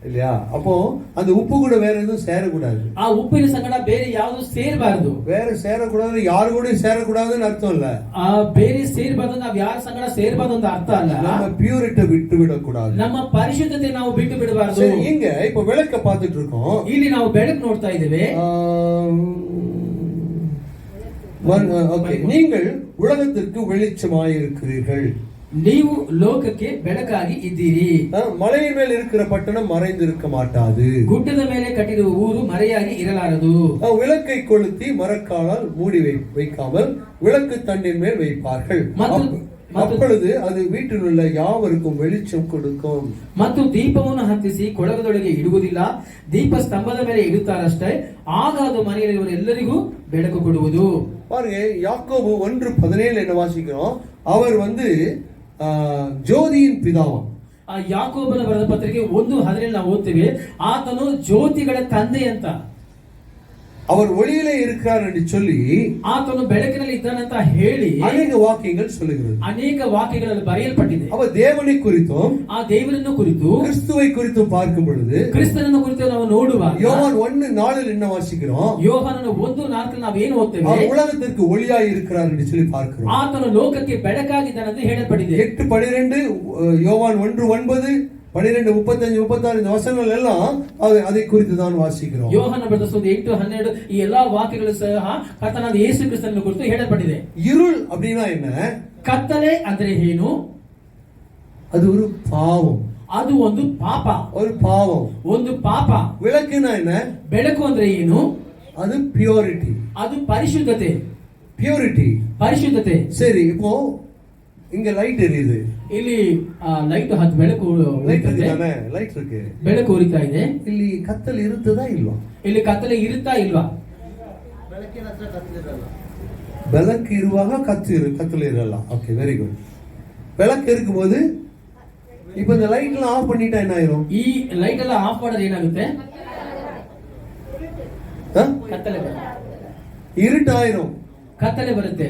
இல்லையா? அப்போ அந்த உப்பு கூட வேற எதுவும் சேரக்கூடாது. ಆ ಉಪ್ಪಿನ ಸಂಗಡ ಬೇರೆ ಯಾವುದು ಸೇರಬಾರದು. வேற சேரக்கூடாது, யாரு கூட சேரக்கூடாதுன்னு அர்த்தம் இல்ல. ಆ ಬೇರೆ ಸೇರಬಾರದು, ನಾವು ಯಾರ ಸಂಗಡ ಸೇರಬಾರದು ಅಂತ ಅರ್ಥ ಅಲ್ಲ. நம்ம பியூரிட்டி விட்டு விடக்கூடாது. ನಮ್ಮ ಪರಿಶುದ್ಧತೆ ನಾವು ಬಿಟ್ಟು ಬಿಡಬಾರದು. இங்க இப்ப விளக்க பார்த்துட்டு இருக்கோம். ಇಲ್ಲಿ ನಾವು ಬೆಳಕು ನೋಡ್ತಾ ಇದ್ದೇವೆ. Okay. நீங்கள் உலகத்திற்கு வெளிச்சமாயிருக்கிறீர்கள். ನೀವು ಲೋಕಕ್ಕೆ ಬೆಳಕಾಗಿ ಇದ್ದೀರಿ. மலையின் மேல் இருக்கிற பட்டணம் மறைந்திருக்க மாட்டாது. ಗುಡ್ಡದ ಮೇಲೆ ಕಟ್ಟಿರುವ ಊರು ಮರೆಯಾಗಿ ಇರಲಾರದು. விளக்கை கொளுத்தி மரக்காலால் மூடி வைக்காமல் விளக்கு தண்டின் மேல் வைப்பார்கள். அப்பொழுது அது வீட்டில் உள்ள யாவருக்கும் வெளிச்சம் கொடுக்கும். ಮತ್ತು ದೀಪವನ್ನು ಹತ್ತಿಸಿ ಕೊಳಗದೊಳಗೆ ಇಡುವುದಿಲ್ಲ, ದೀಪ ಸ್ತಂಭದ ಮೇಲೆ ಇಡುತ್ತಾರಷ್ಟೇ, ಆಗ ಅದು ಮನೆಯಲ್ಲಿರುವವರೆಲ್ಲರಿಗೂ ಬೆಳಕು ಕೊಡುವುದು. பாருங்க, யாக்கோபு 1:17 என்ன வாசிக்கிறோம்? அவர் ஜோதியின் பிதாவாம். ಯಾಕೋಬನ ಬರೆದ ಪತ್ರಿಕೆ 1:17 ನಾವು ಓದ್ತೇವೆ, ಆತನು ಜ್ಯೋತಿಗಳ ತಂದೆ ಅಂತ. அவர் ஒளியிலே இருக்கிறார் என்று சொல்லி ಆತನು ಬೆಳಕಿನಲ್ಲಿ ಇದ್ದಾನಂತ ಹೇಳಿ ಅನೇಕ ವಾಕ್ಯಗಳು சொல்லுகிறது. ಅನೇಕ ವಾಕ್ಯಗಳಲ್ಲಿ ಬರೆಯಲ್ಪಟ್ಟಿದೆ. அவர் தேவனை குறித்தும் ಆ ದೇವರನ್ನು ಕುರಿತು கிறிஸ்துவை குறித்தும் பார்க்கும் பொழுது ಕ್ರಿಸ್ತನನ್ನು ಕುರಿತು ನಾವು ನೋಡುವಾಗ யோவான் 1:4 என்ன வாசிக்கிறோம்? ಯೋಹಾನನ 1:4 ನಾವು ಏನು ಓದ್ತೇವೆ? அவர் உலகத்திற்கு ஒளியாய் இருக்கிறார் என்று சொல்லி பார்க்கிறோம். ಆತನು ಲೋಕಕ್ಕೆ ಬೆಳಕಾಗಿದ್ದಾನೆ ಎಂದು ಹೇಳಲ್ಪಟ್ಟಿದೆ. 8:12 யோவான் 1:9 12, 35, 36 இந்த வசனங்கள் எல்லாம் அதை குறித்து தான் வாசிக்கிறோம். ಯೋಹಾನ ಬರೆದ 8:12 ಈ ಎಲ್ಲಾ ವಾಕ್ಯಗಳು ಸಹ ಕರ್ತನಾದ ಯೇಸು ಕ್ರಿಸ್ತನನ್ನು ಕುರಿತು ಹೇಳಲ್ಪಟ್ಟಿದೆ. இருள் அப்படினா என்ன? ಕತ್ತಲೆ ಅಂದ್ರೆ ಏನು? ಅದು ஒரு பாவம். ಅದು ಒಂದು ಪಾಪ. ஒரு பாவம். ಒಂದು ಪಾಪ. விளக்குனா என்ன? ಬೆಳಕು ಅಂದ್ರೆ ಏನು? அது பியூரிட்டி. ಅದು ಪರಿಶುದ್ಧತೆ. பியூரிட்டி. ಪರಿಶುದ್ಧತೆ. சரி, இப்போ இங்க லைட் எரியுது. ಇಲ್ಲಿ ಲೈಟ್ ಹತ್ತು ಬೆಳಕು ಇರುತ್ತಾನೆ. ಲೈಟ್ ಇருக்கு, ಬೆಳಕು ಉರಿತಾ ಇದೆ. ಇಲ್ಲಿ ಕತ್ತಲೆ ಇರುತ್ತದಾ ಇಲ್ವಾ? ಇಲ್ಲಿ ಕತ್ತಲೆ ಇರುತ್ತಾ ಇಲ್ವಾ? ಬೆಳಕಿನ ಹತ್ರ ಕತ್ತಲಿರಲ್ಲ. ಬೆಳಕು ಇರುವಾಗ ಕತ್ತಲೆ ಇರಲ್ಲ. Okay, very good. ಬೆಳಕು இருக்கும்போது இப்போ இந்த லைட் எல்லாம் ஆஃப் பண்ணிட்டா என்ன ஆயிரும்? ಈ ಲೈಟ್ ಎಲ್ಲ ಆಫ್ ಮಾಡಿದ್ರೆ ಏನಾಗುತ್ತೆ? ಕತ್ತಲೆ இருட்டாயிரும். ಕತ್ತಲೆ ಬರುತ್ತೆ.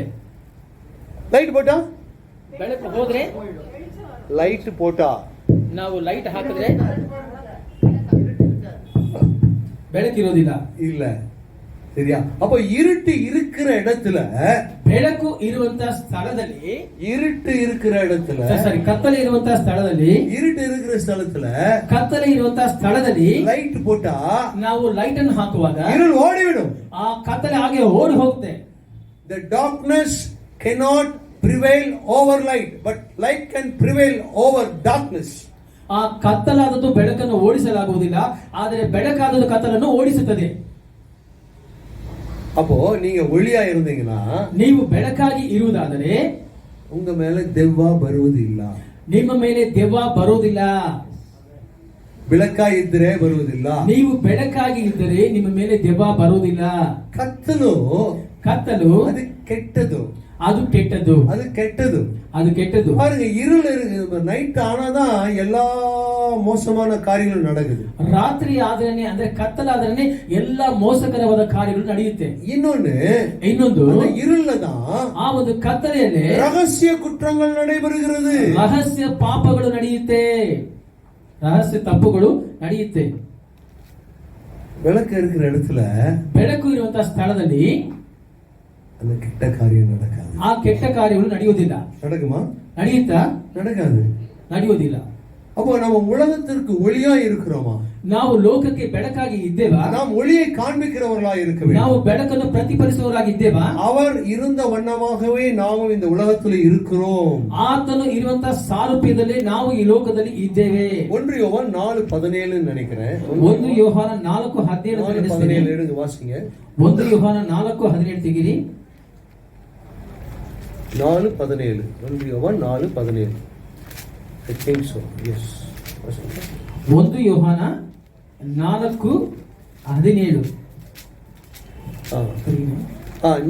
ಲೈಟ್ போட்டா ಬೆಳಕು ಹೋದ್ರೆ, ಲೈಟ್ போட்டா ನಾವು ಲೈಟ್ ಹಾಕಿದ್ರೆ ಬೆಳಕಿರೋದಿಲ್ಲ. இல்ல, சரியா? அப்ப இருட்டு இருக்கிற இடத்துல, ಬೆಳಕು ಇರುವಂತ ಸ್ಥಳದಲ್ಲಿ, இருட்டு இருக்கிற இடத்துல, ಸಾರಿ ಕತ್ತಲೆ ಇರುವಂತ ಸ್ಥಳದಲ್ಲಿ, இருட்டு இருக்கிற ಸ್ಥಳத்துல ಕತ್ತಲೆ ಇರುವಂತ ಸ್ಥಳದಲ್ಲಿ ಲೈಟ್ போட்டா ನಾವು ಲೈಟ್ ಅನ್ನು ಹಾಕುವಾಗ இருள் ஓடிவிடும். ಆ ಕತ್ತಲೆ ಹಾಗೆ ಓಡಿ ಹೋಗುತ್ತೆ. The darkness cannot prevail over light, but light can prevail over darkness. ಆ ಕತ್ತಲಾದದ್ದು ಬೆಳಕನ್ನು ಓಡಿಸಲಾಗುವುದಿಲ್ಲ, ಆದರೆ ಬೆಳಕಾದದ್ದು ಕತ್ತಲನ್ನು ಓಡಿಸುತ್ತದೆ. அப்போ நீங்க ஒளியா இருந்தீங்கன்னா, ನೀವು ಬೆಳಕಾಗಿ ಇರುವುದಾದರೆ உங்க மேல ದೆವ್ವ ಬರುವುದಿಲ್ಲ. ನಿಮ್ಮ ಮೇಲೆ ದೆವ್ವ ಬರುವುದಿಲ್ಲ. ಬೆಳಕಾಗಿ ಇದ್ದರೆ ಬರುವುದಿಲ್ಲ. ನೀವು ಬೆಳಕಾಗಿ ಇದ್ದರೆ ನಿಮ್ಮ ಮೇಲೆ ದೆವ್ವ ಬರುವುದಿಲ್ಲ. ಕತ್ತಲು ಅದು ಕೆಟ್ಟದು. ಅದು ಕೆಟ್ಟದ್ದು. அது கெட்டது. அது கெட்டது. பாருங்க, இருள் இருக்கு, நைட் ஆனாதான் எல்லா மோசமான காரியங்களும் நடக்குது. ರಾತ್ರಿ ಆದ್ರೇನೆ ಅಂದ್ರೆ ಕತ್ತಲಾದ್ರೇನೆ ಎಲ್ಲಾ ಮೋಸಕರವಾದ ಕಾರ್ಯಗಳು ನಡೆಯುತ್ತೆ. ಇನ್ನೊಂದು அந்த இருள்ல தான் ಆ ಒಂದು ಕತ್ತಲೆಯಲ್ಲಿ ரகசிய குற்றங்கள் நடைபெறுகிறது. ರಹಸ್ಯ ಪಾಪಗಳು ನಡೆಯುತ್ತೆ, ರಹಸ್ಯ ತಪ್ಪುಗಳು ನಡೆಯುತ್ತೆ. ಬೆಳಕು இருக்கிற இடத்துல, ಬೆಳಕು ಇರುವಂತಹ ಸ್ಥಳದಲ್ಲಿ அந்த கெட்ட காரியம் நடக்காது. ಆ ಕೆಟ್ಟ ಕಾರ್ಯಗಳು ನಡೆಯುವುದಿಲ್ಲ. நடக்குமா? ನಡೆಯುತ್ತಾ? நடக்காது. ನಡೆಯುವುದಿಲ್ಲ. அப்போ நம்ம உலகத்திற்கு ஒளியா இருக்கிறோமா? ನಾವು ಲೋಕಕ್ಕೆ ಬೆಳಕಾಗಿ ಇದ್ದೇವಾ? நாம் ஒளியை காண்பிக்கிறவர்களாக இருக்க வேண்டும். ನಾವು ಬೆಳಕನ್ನು ಪ್ರತಿಫಲಿಸುವವರಾಗಿದ್ದೇವಾ? அவர் இருந்த வண்ணமாகவே நாமும் இந்த உலகத்தில் இருக்கிறோம். ಆತನು ಇರುವಂತಹ ಸಾರೂಪ್ಯದಲ್ಲಿ ನಾವು ಈ ಲೋಕದಲ್ಲಿ ಇದ್ದೇವೆ. 1 யோவான் 4:17 நினைக்கிறேன். 1 ಯೋಹಾನ 4:17 எடுங்க, வாசிங்க. 1 ಯೋಹಾನ 4:17 ತೆಗಿರಿ. 4:17 1 யோவான் 4:17. I think so. Yes. 1 ಯೋಹಾನ 4:17.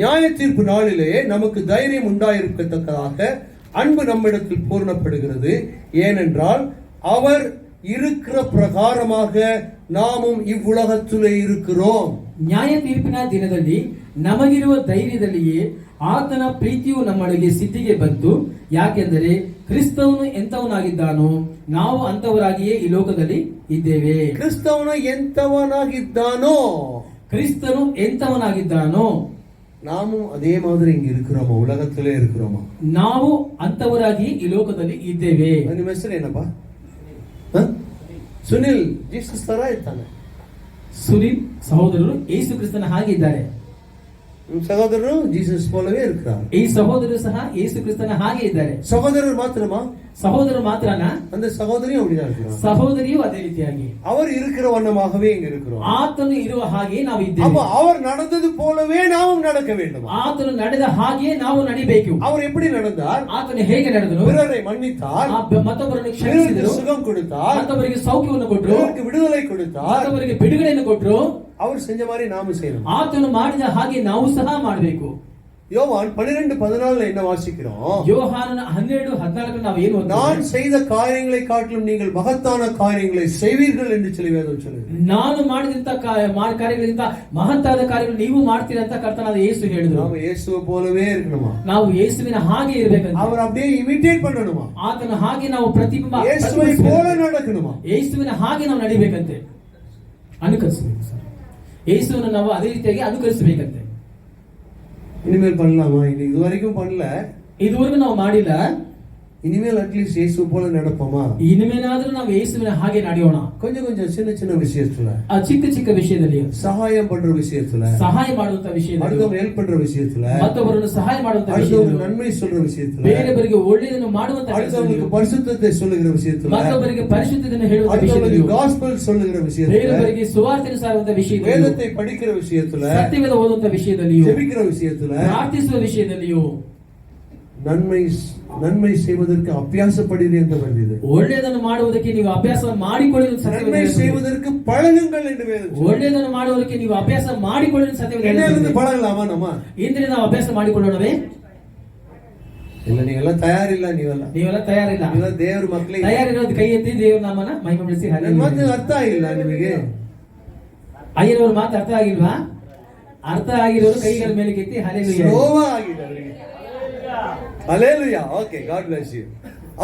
நியாய தீர்ப்பு நாளிலே நமக்கு தைரியம் உண்டாயிருக்கத்தக்கதாக அன்பு நம்மிடத்தில் பூர்ணப்படுகிறது. ஏனென்றால் அவர் இருக்கிற பிரகாரமாக நாமும் இவ்வுலகத்திலே இருக்கிறோம். ನ್ಯಾಯ ತೀರ್ಪಿನ ದಿನದಲ್ಲಿ ನಮಗಿರುವ ಧೈರ್ಯದಲ್ಲಿಯೇ ಆತನ ಪ್ರೀತಿಯು ನಮ್ಮೊಳಗೆ ಸಿದ್ಧಿಗೆ ಬಂತು. ಯಾಕೆಂದರೆ ಕ್ರಿಸ್ತವನು ಎಂತವನಾಗಿದ್ದಾನೋ ನಾವು ಅಂತವರಾಗಿಯೇ ಈ ಲೋಕದಲ್ಲಿ ಇದ್ದೇವೆ. ಕ್ರಿಸ್ತವನು ಎಂತವನಾಗಿದ್ದಾನೋ, ಕ್ರಿಸ್ತನು ಎಂತವನಾಗಿದ್ದಾನೋ ನಾವು ಅದೇ ಮಾದರಿ ಹಿಂಗೆ இருக்கிறோமா? ಉಲಗத்திலே இருக்கிறோமா? ನಾವು ಅಂತವರಾಗಿ ಈ ಲೋಕದಲ್ಲಿ ಇದ್ದೇವೆ. ನಿಮ್ಮ ಹೆಸರು ಏನಪ್ಪ? ಸುನಿಲ್. ಜೀಸಸ್ ತರ ಇರ್ತಾನೆ. ಸುನಿಲ್ ಸಹೋದರರು ಯೇಸು ಕ್ರಿಸ್ತನ ಹಾಗೆ ಇದ್ದಾರೆ. ನಿಮ್ ಸಹೋದರರು ಜೀಸಸ್ போலவே இருக்கிறார். ಈ ಸಹೋದರರು ಸಹ ಯೇಸು ಕ್ರಿಸ್ತನ ಹಾಗೆ ಇದ್ದಾರೆ. சகோதரர் மாத்திரமா? ಸಹೋದರರು ಮಾತ್ರನಾ? அந்த சகோதரியும் அப்படிதான் இருக்கிறார். ಸಹೋದರಿಯೂ ಅದೇ ರೀತಿಯಾಗಿ அவர் இருக்கிற வண்ணமாகவே இங்க இருக்கிறோம். ಆತನು ಇರುವ ಹಾಗೆ ನಾವು ಇದ್ದೇವೆ. அப்ப அவர் நடந்தது போலவே நாமும் நடக்க வேண்டும். ಆತನು ನಡೆದ ಹಾಗೆ ನಾವು ನಡಿಬೇಕು. அவர் எப்படி நடந்தார்? ಆತನು ಹೇಗೆ ನಡೆದನು? பிறரை மன்னித்தார், ಮತ್ತೊಬ್ಬರನ್ನು ಕ್ಷಮಿಸಿದರು, சுகம் கொடுத்தார், ಮತ್ತೊಬ್ಬರಿಗೆ ಸೌಖ್ಯವನ್ನು ಕೊಟ್ಟರು, விடுதலை கொடுத்தார், ಮತ್ತೊಬ್ಬರಿಗೆ ಬಿಡುಗಡೆಯನ್ನು ಕೊಟ್ಟರು. அவர் செஞ்ச மாதிரி நாமும் செய்யணும். ಆತನು ಮಾಡಿದ ಹಾಗೆ ನಾವು ಸಹ ಮಾಡಬೇಕು. யோவான் 12:14 என்ன வாசிக்கிறோம்? ಯೋಹಾನನ 12:14 ನಾವು ಏನು ಓದ್ತೇವೆ? நான் செய்த காரியங்களை காட்டிலும் நீங்கள் மகத்தான காரியங்களை செய்வீர்கள் என்று சொல்லி வேதம் சொல்லுது. ನಾನು ಮಾಡಿದಂತ ಕಾರ್ಯಗಳಿಂದ ಮಹತ್ತಾದ ಕಾರ್ಯಗಳು ನೀವು ಮಾಡ್ತೀರಾ ಅಂತ ಕರ್ತನಾದ ಯೇಸು ಹೇಳಿದ್ರು. ನಾವು ಯೇಸುவை போலவே இருக்கணுமா? ನಾವು ಯೇಸುವಿನ ಹಾಗೆ ಇರಬೇಕಂತ. அவர் அப்படியே ಇಮಿಟೇಟ್ பண்ணணுமா? ಆತನ ಹಾಗೆ ನಾವು ಪ್ರತಿಬಿಂಬ ಯೇಸುவை போல நடக்கணுமா? ಯೇಸುವಿನ ಹಾಗೆ ನಾವು ನಡಿಬೇಕಂತೆ, ಅನುಕರಿಸಬೇಕು ಸರ್. ಯೇಸುವನ್ನು ನಾವು ಅದೇ ರೀತಿಯಾಗಿ ಅನುಕರಿಸಬೇಕಂತೆ. இனிமேல் பண்ணலாமா? இது வரைக்கும் பண்ணல, ಇದುವರೆಗೂ ನಾವು ಮಾಡಿಲ್ಲ. இனிமேல் அட்லீஸ்ட் இயேசு போல நடப்போமா? ಇನ್ಮೇಲಾದ್ರೂ ನಾವು ಯೇಸುವಿನ ಹಾಗೆ ನಡೆಯೋಣ. கொஞ்சம் கொஞ்சம் சின்ன சின்ன விஷயத்துல, ಆ ಚಿಕ್ಕ ಚಿಕ್ಕ ವಿಷಯದಲ್ಲಿ, சகாயம் பண்ற விஷயத்துல, ಸಹಾಯ ಮಾಡುವಂತ ವಿಷಯದಲ್ಲಿ, அடுத்தவங்க ஹெல்ப் பண்ற விஷயத்துல, ಮತ್ತೊಬ್ಬರನ್ನು ಸಹಾಯ ಮಾಡುವಂತ அடுத்தவங்க ವಿಷಯದಲ್ಲಿ, நன்மை சொல்ற விஷயத்துல, ಬೇರೆಯವರಿಗೆ ಒಳ್ಳೆಯದನ್ನು ಮಾಡುವಂತ அடுத்தவங்களுக்கு ವಿಷಯದಲ್ಲಿ, பரிசுத்தத்தை சொல்லுகிற விஷயத்துல, ಮತ್ತೊಬ್ಬರಿಗೆ ಪರಿಶುದ್ಧತೆಯನ್ನು ಹೇಳುವಂತ அடுத்தவங்களுக்கு ವಿಷಯದಲ್ಲಿ, காஸ்பல் சொல்லுகிற விஷயத்துல, ಬೇರೆಯವರಿಗೆ ಸುವಾರ್ತೆಯನ್ನು ಸಾರುವಂತ ವಿಷಯದಲ್ಲಿ, வேதத்தை படிக்கிற விஷயத்துல, ಸತ್ಯವೇದ ಓದುವಂತ ವಿಷಯದಲ್ಲಿಯೂ, ஜெபிக்கிற விஷயத்துல, ಪ್ರಾರ್ಥಿಸುವ ವಿಷಯದಲ್ಲಿಯೂ, நன்மை செய்வதற்கு அபியாசப்படுகிறேன் என்று வருகிறது. ಒಳ್ಳೆಯದನ್ನು ಮಾಡುವುದಕ್ಕೆ ನೀವು ಅಭ್ಯಾಸ ಮಾಡಿಕೊಳ್ಳಿ. நன்மை செய்வதற்கு பழகுங்கள் என்று வேதம். ಒಳ್ಳೆಯದನ್ನು ಮಾಡುವುದಕ್ಕೆ ನೀವು ಅಭ್ಯಾಸ ಮಾಡಿಕೊಳ್ಳಿ ಸತ್ಯವೇದ. என்னிலிருந்து பழகலாமா நம்ம? ಇಂದಿನ ನಾವು ಅಭ್ಯಾಸ ಮಾಡಿಕೊಳ್ಳೋಣವೇ? ಇಲ್ಲ, ನೀವೆಲ್ಲ ತಯಾರಿಲ್ಲ. ನೀವೆಲ್ಲ ತಯಾರಿಲ್ಲ. ದೇವರ ಮಕ್ಕಳಿಗೆ ತಯಾರಿರೋದು ಕೈ ಎತ್ತಿ ದೇವರ ನಾಮನ ಮಹಿಮೆಪಡಿಸಿ. ಮತ್ತೆ ಅರ್ಥ ಆಗಿಲ್ಲ ನಿಮಗೆ? ಅಯ್ಯನವ್ರ ಮಾತು ಅರ್ಥ ಆಗಿಲ್ವಾ? ಅರ್ಥ ಆಗಿರೋರು ಕೈಗಳ ಮೇಲೆ ಕೆತ್ತಿ ಹಲ್ಲೆಲೂಯಾ. ಸ್ಲೋವಾ ಆಗಿದೆ ಅವರಿಗೆ. Hallelujah. Okay, God bless you.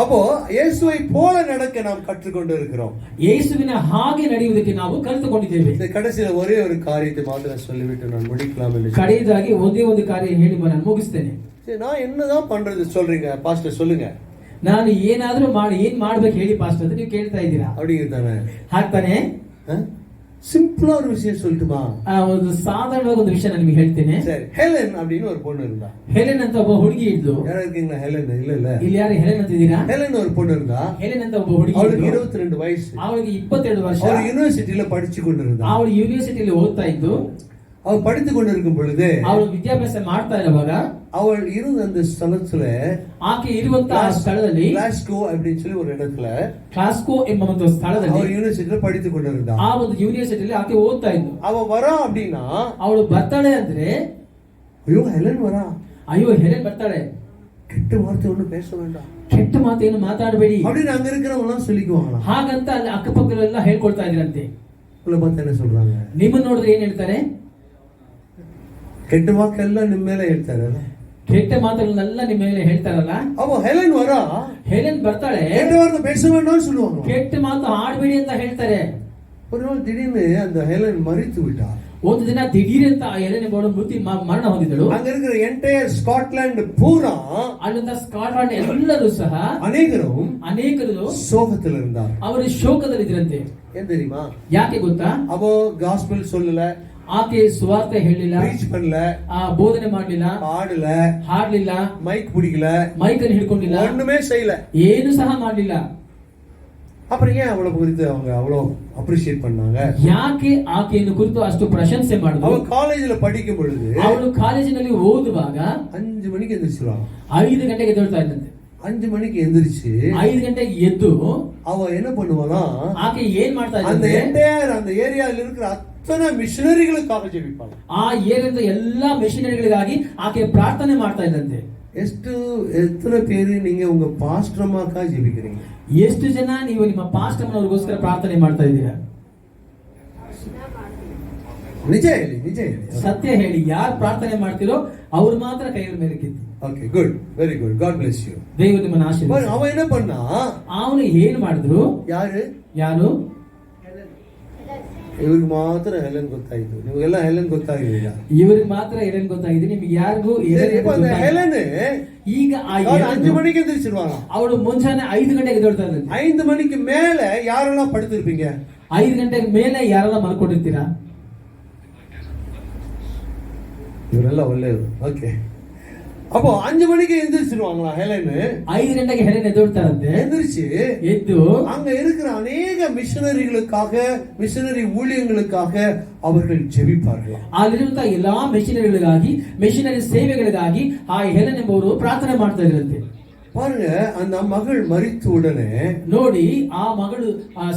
அப்போ இயேசுவை போல நடக்க நாம் கற்றுக்கொண்டு இருக்கிறோம். ಯೇಸುವಿನ ಹಾಗೆ ನಡೆಯುವುದಕ್ಕೆ ನಾವು ಕಲಿತುಕೊಂಡಿದ್ದೇವೆ. இந்த கடைசில ஒரே ஒரு காரியத்தை மாத்திரம் சொல்லிவிட்டு நான் முடிக்கலாம் என்று. ಕಡೆಯದಾಗಿ ಒಂದೇ ಒಂದು ಕಾರ್ಯ ಹೇಳಿ ನಾನು ಮುಗಿಸ್ತೇನೆ. சரி, நான் என்னதான் பண்றது சொல்றீங்க பாஸ்டர், சொல்லுங்க. ನಾನು ಏನಾದ್ರೂ ಮಾಡಿ ಏನ್ ಮಾಡ್ಬೇಕು ಹೇಳಿ ಪಾಸ್ಟರ್ ಅಂತ ನೀವು ಕೇಳ್ತಾ ಇದ್ದೀರಾ? அப்படிங்கிறதானே ಹಾಕ್ತಾನೆ. சிம்பிளா ஒரு விஷயம் சொல்லட்டுமா? ಒಂದು ಸಾಧಾರಣವಾಗಿ ಒಂದು ವಿಷಯ ನಾನು ನಿಮಗೆ ಹೇಳ್ತೇನೆ. சரி, ஹெலன் அப்படின்னு ஒரு பொண்ணு இருந்தா. ಹೆಲೆನ್ ಅಂತ ಒಬ್ಬ ಹುಡುಗಿ ಇದ್ಲು. ಯಾರು இருக்கீங்களா? ஹெலன் இல்ல. ಇಲ್ಲಿ ಯಾರು ಹೆಲೆನ್ ಅಂತಿದ್ದೀರಾ? ஹெலன் ஒரு பொண்ணு இருந்தா. ಹೆಲೆನ್ ಅಂತ ಒಬ್ಬ ಹುಡುಗಿ, ಅವಳಿಗೆ 22 ವಯಸ್ಸು. ಅವಳಿಗೆ 22 ವರ್ಷ. ಅವಳು ಯೂನಿವರ್ಸಿಟಿಯಲ್ಲಿ படிச்சு கொண்டிருந்தா. ಅವಳು ಯೂನಿವರ್ಸಿಟಿಯಲ್ಲಿ ಓದ್ತಾ ಇದ್ದು, அவள் படித்துக் கொண்டிருக்கும் பொழுது, ಅವಳು ವಿದ್ಯಾಭ್ಯಾಸ ಮಾಡ್ತಾ ಇರುವಾಗ, அவள் இருந்த அந்த ஸ்தலத்துல, ಆಕೆ ಇರುವಂತಹ ಸ್ಥಳದಲ್ಲಿ, கிளாஸ்கோ அப்படின்னு சொல்லி ஒரு இடத்துல, ಕ್ಲಾಸ್ಕೋ ಎಂಬ ಒಂದು ಸ್ಥಳದಲ್ಲಿ அவள் ಯೂನಿವರ್ಸಿಟಿಯಲ್ಲಿ படித்துக் கொண்டிருந்தா. ಆ ಒಂದು ಯೂನಿವರ್ಸಿಟಿಯಲ್ಲಿ ಆಕೆ ಓದ್ತಾ ಇದ್ದು. அவ வரா அப்படின்னா, ಅವಳು ಬರ್ತಾಳೆ ಅಂದ್ರೆ, ஐயோ ஹெலன் வரா, ಅಯ್ಯೋ ಹೆಲೆನ್ ಬರ್ತಾಳೆ, ಕೆಟ್ಟ ವಾರ್ತೆ ஒன்றும் பேச வேண்டாம், ಕೆಟ್ಟ ಮಾತೇನು ಮಾತಾಡಬೇಡಿ அப்படின்னு அங்க இருக்கிறவங்க சொல்லிக்குவாங்களா? ಹಾಗಂತ ಅಲ್ಲಿ ಅಕ್ಕಪಕ್ಕದಲ್ಲೆಲ್ಲ ಹೇಳ್ಕೊಳ್ತಾ ಇದ್ರಂತೆ. உங்களை பார்த்து என்ன சொல்றாங்க? ನಿಮ್ಮನ್ನ ನೋಡಿದ್ರೆ ಏನ್ ಹೇಳ್ತಾರೆ? ಕೆಟ್ಟ ವಾಕೆಲ್ಲ ನಿಮ್ಮ ಮೇಲೆ ಹೇಳ್ತಾರಲ್ಲ, ಕೆಟ್ಟ ಮಾತುಗಳನ್ನೆಲ್ಲ ನಿಮ್ಮ ಮೇಲೆ ಹೇಳ್ತಾರಲ್ಲ. அவ ஹெலன் வரா, ಹೆಲೆನ್ ಬರ್ತಾಳೆ, ಕೆಟ್ಟ ವಾರ್ತೆ பேச வேண்டாம்னு சொல்லுவாங்க. ಕೆಟ್ಟ ಮಾತು ಆಡಬೇಡಿ ಅಂತ ಹೇಳ್ತಾರೆ. ஒரு நாள் திடீர்னு அந்த ஹெலன் மரித்து விட்டா. ಒಂದು ದಿನ ದಿಢೀರ್ ಅಂತ ಹೆಲೆನ್ ಮರಣ ಹೊಂದಿದಳು. அங்க இருக்கிற ಎಂಟೈರ್ ಸ್ಕಾಟ್ಲೆಂಡ್ பூரா, ಅಲ್ಲಿಂದ ಸ್ಕಾಟ್ಲೆಂಡ್ ಎಲ್ಲರೂ ಸಹ, ಅನೇಕರು சோகத்தில் இருந்தார். ಅವರು ಶೋಕದಲ್ಲಿದ್ದರಂತೆ. ஏன் தெரியுமா? ಯಾಕೆ ಗೊತ್ತಾ? அவ காஸ்பல் சொல்லல, ಆಕೆ ಸುವಾರ್ತೆ ಹೇಳಿಲ್ಲ, பிரீச் பண்ணல, ಬೋಧನೆ ಮಾಡಲಿಲ್ಲ, பாடல, ಹಾಡ್ಲಿಲ್ಲ, மைக் பிடிக்கல, ಮೈಕನ್ನು ಹಿಡ್ಕೊಂಡಿಲ್ಲ, ஒண்ணுமே செய்யல, ಏನು ಸಹ ಮಾಡಲಿಲ್ಲ. அப்புறம் ஏன் அவளை குறித்து அவங்க அவ்வளவு அப்ரிஷியேட் பண்ணாங்க? ಯಾಕೆ ಆಕೆಯನ್ನು ಕುರಿತು ಅಷ್ಟು ಪ್ರಶಂಸೆ ಮಾಡಿದ್ರು? அவ காலேஜ்ல படிக்கும் பொழுது, ಅವಳು ಕಾಲೇಜಿನಲ್ಲಿ ಓದುವಾಗ 5 மணிக்கு எந்திரிச்சிருவாங்க. 5 ಗಂಟೆಗೆ ಎದ್ದೇಳ್ತಾ ಇದ್ದಂತೆ. 5 மணிக்கு எந்திரிச்சு 5 ಗಂಟೆಗೆ ಎದ್ದು அவ என்ன பண்ணுவானா, ಆಕೆ ಏನ್ ಮಾಡ್ತಾ அந்த ಇದ್ದಂತೆ, என்டையர் அந்த ஏரியால இருக்கிற அத்தனை மிஷனரிகளுக்காக ஜெபிப்பாங்க. ಆ ಏರಿಯಾದ ಎಲ್ಲಾ ಮಿಷನರಿಗಳಿಗಾಗಿ ಆಕೆ ಪ್ರಾರ್ಥನೆ ಮಾಡ್ತಾ ಇದ್ದಂತೆ. எத்தனை பேரு நீங்க உங்க பாஸ்டர்மாக்கா ஜெபிக்கிறீங்க? ಎಷ್ಟು ಜನ ನೀವು ನಿಮ್ಮ ಪಾಸ್ಟರ್ ಅವರಿಗೋಸ್ಕರ ಪ್ರಾರ್ಥನೆ ಮಾಡ್ತಾ ಇದ್ದೀರಾ? ನಿಜ ಹೇಳಿ. ಸತ್ಯ ಹೇಳಿ, ಯಾರು ಪ್ರಾರ್ಥನೆ ಮಾಡ್ತಿರೋ ಅವ್ರು ಮಾತ್ರ ಕೈಗಳ ಮೇಲೆ ಕಿತ್ತು. Okay, good, very good, God bless you. ದೇವರು ನಿಮ್ಮನ್ನು ಆಶೀರ್ವದಿಸಲಿ. அவன் என்ன பண்ணா? ಅವನು ಏನು ಮಾಡಿದ್ರು? ಯಾರು? ಇವ್ರಿಗೆ ಮಾತ್ರ ಹೆಲೆನ್ ಗೊತ್ತಾಯ್ತು, ನಿಮಗೆಲ್ಲ ಹೆಲೆನ್ ಗೊತ್ತಾಗಿಲ್ಲ. ಇವ್ರಿಗೆ ಮಾತ್ರ ಹೆಲೆನ್ ಗೊತ್ತಾಗಿದೆ, ನಿಮ್ಗೆ ಯಾರಿಗೂ ಹೆಲೆನ್ ಈಗ 5 மணிக்கு எந்திரிச்சிருவாங்க. ಅವಳು ಮುಂಜಾನೆ 5 ಗಂಟೆಗೆ ಎದ್ದೇಳ್ತಾ ಇದ್ದಂತೆ. 5 மணிக்கு மேல யாரெல்லாம் படுத்திருப்பீங்க? 5 ಗಂಟೆಗೆ ಮೇಲೆ ಯಾರೆಲ್ಲ ಮಲ್ಕೊಂಡಿರ್ತೀರಾ? ಇವರೆಲ್ಲ ಒಳ್ಳೆಯವರು. ಓಕೆ, அப்போ 5 மணிக்கு எந்திரிச்சிருவாங்களா ஹெலனு? 5 ಗಂಟೆಗೆ ಹೆಲೆನ್ ಎದ್ದೇಳ್ತಾರಂತೆ. எந்திரிச்சு ಎದ್ದು அங்க இருக்கிற அநேக மிஷனரிகளுக்காக, மிஷனரி ஊழியங்களுக்காக அவர்கள் ஜெபிப்பார்களாம். ಅಲ್ಲಿರುವಂತಹ ಎಲ್ಲಾ ಮಿಷನರಿಗಳಿಗಾಗಿ, ಮಿಷನರಿ ಸೇವೆಗಳಿಗಾಗಿ ಆ ಹೆಲೆನ್ ಎಂಬುವರು ಪ್ರಾರ್ಥನೆ ಮಾಡ್ತಾ ಇದ್ರಂತೆ. பாருங்க, அந்த மகள் மரித்த உடனே ನೋಡಿ ಆ ಮಗಳು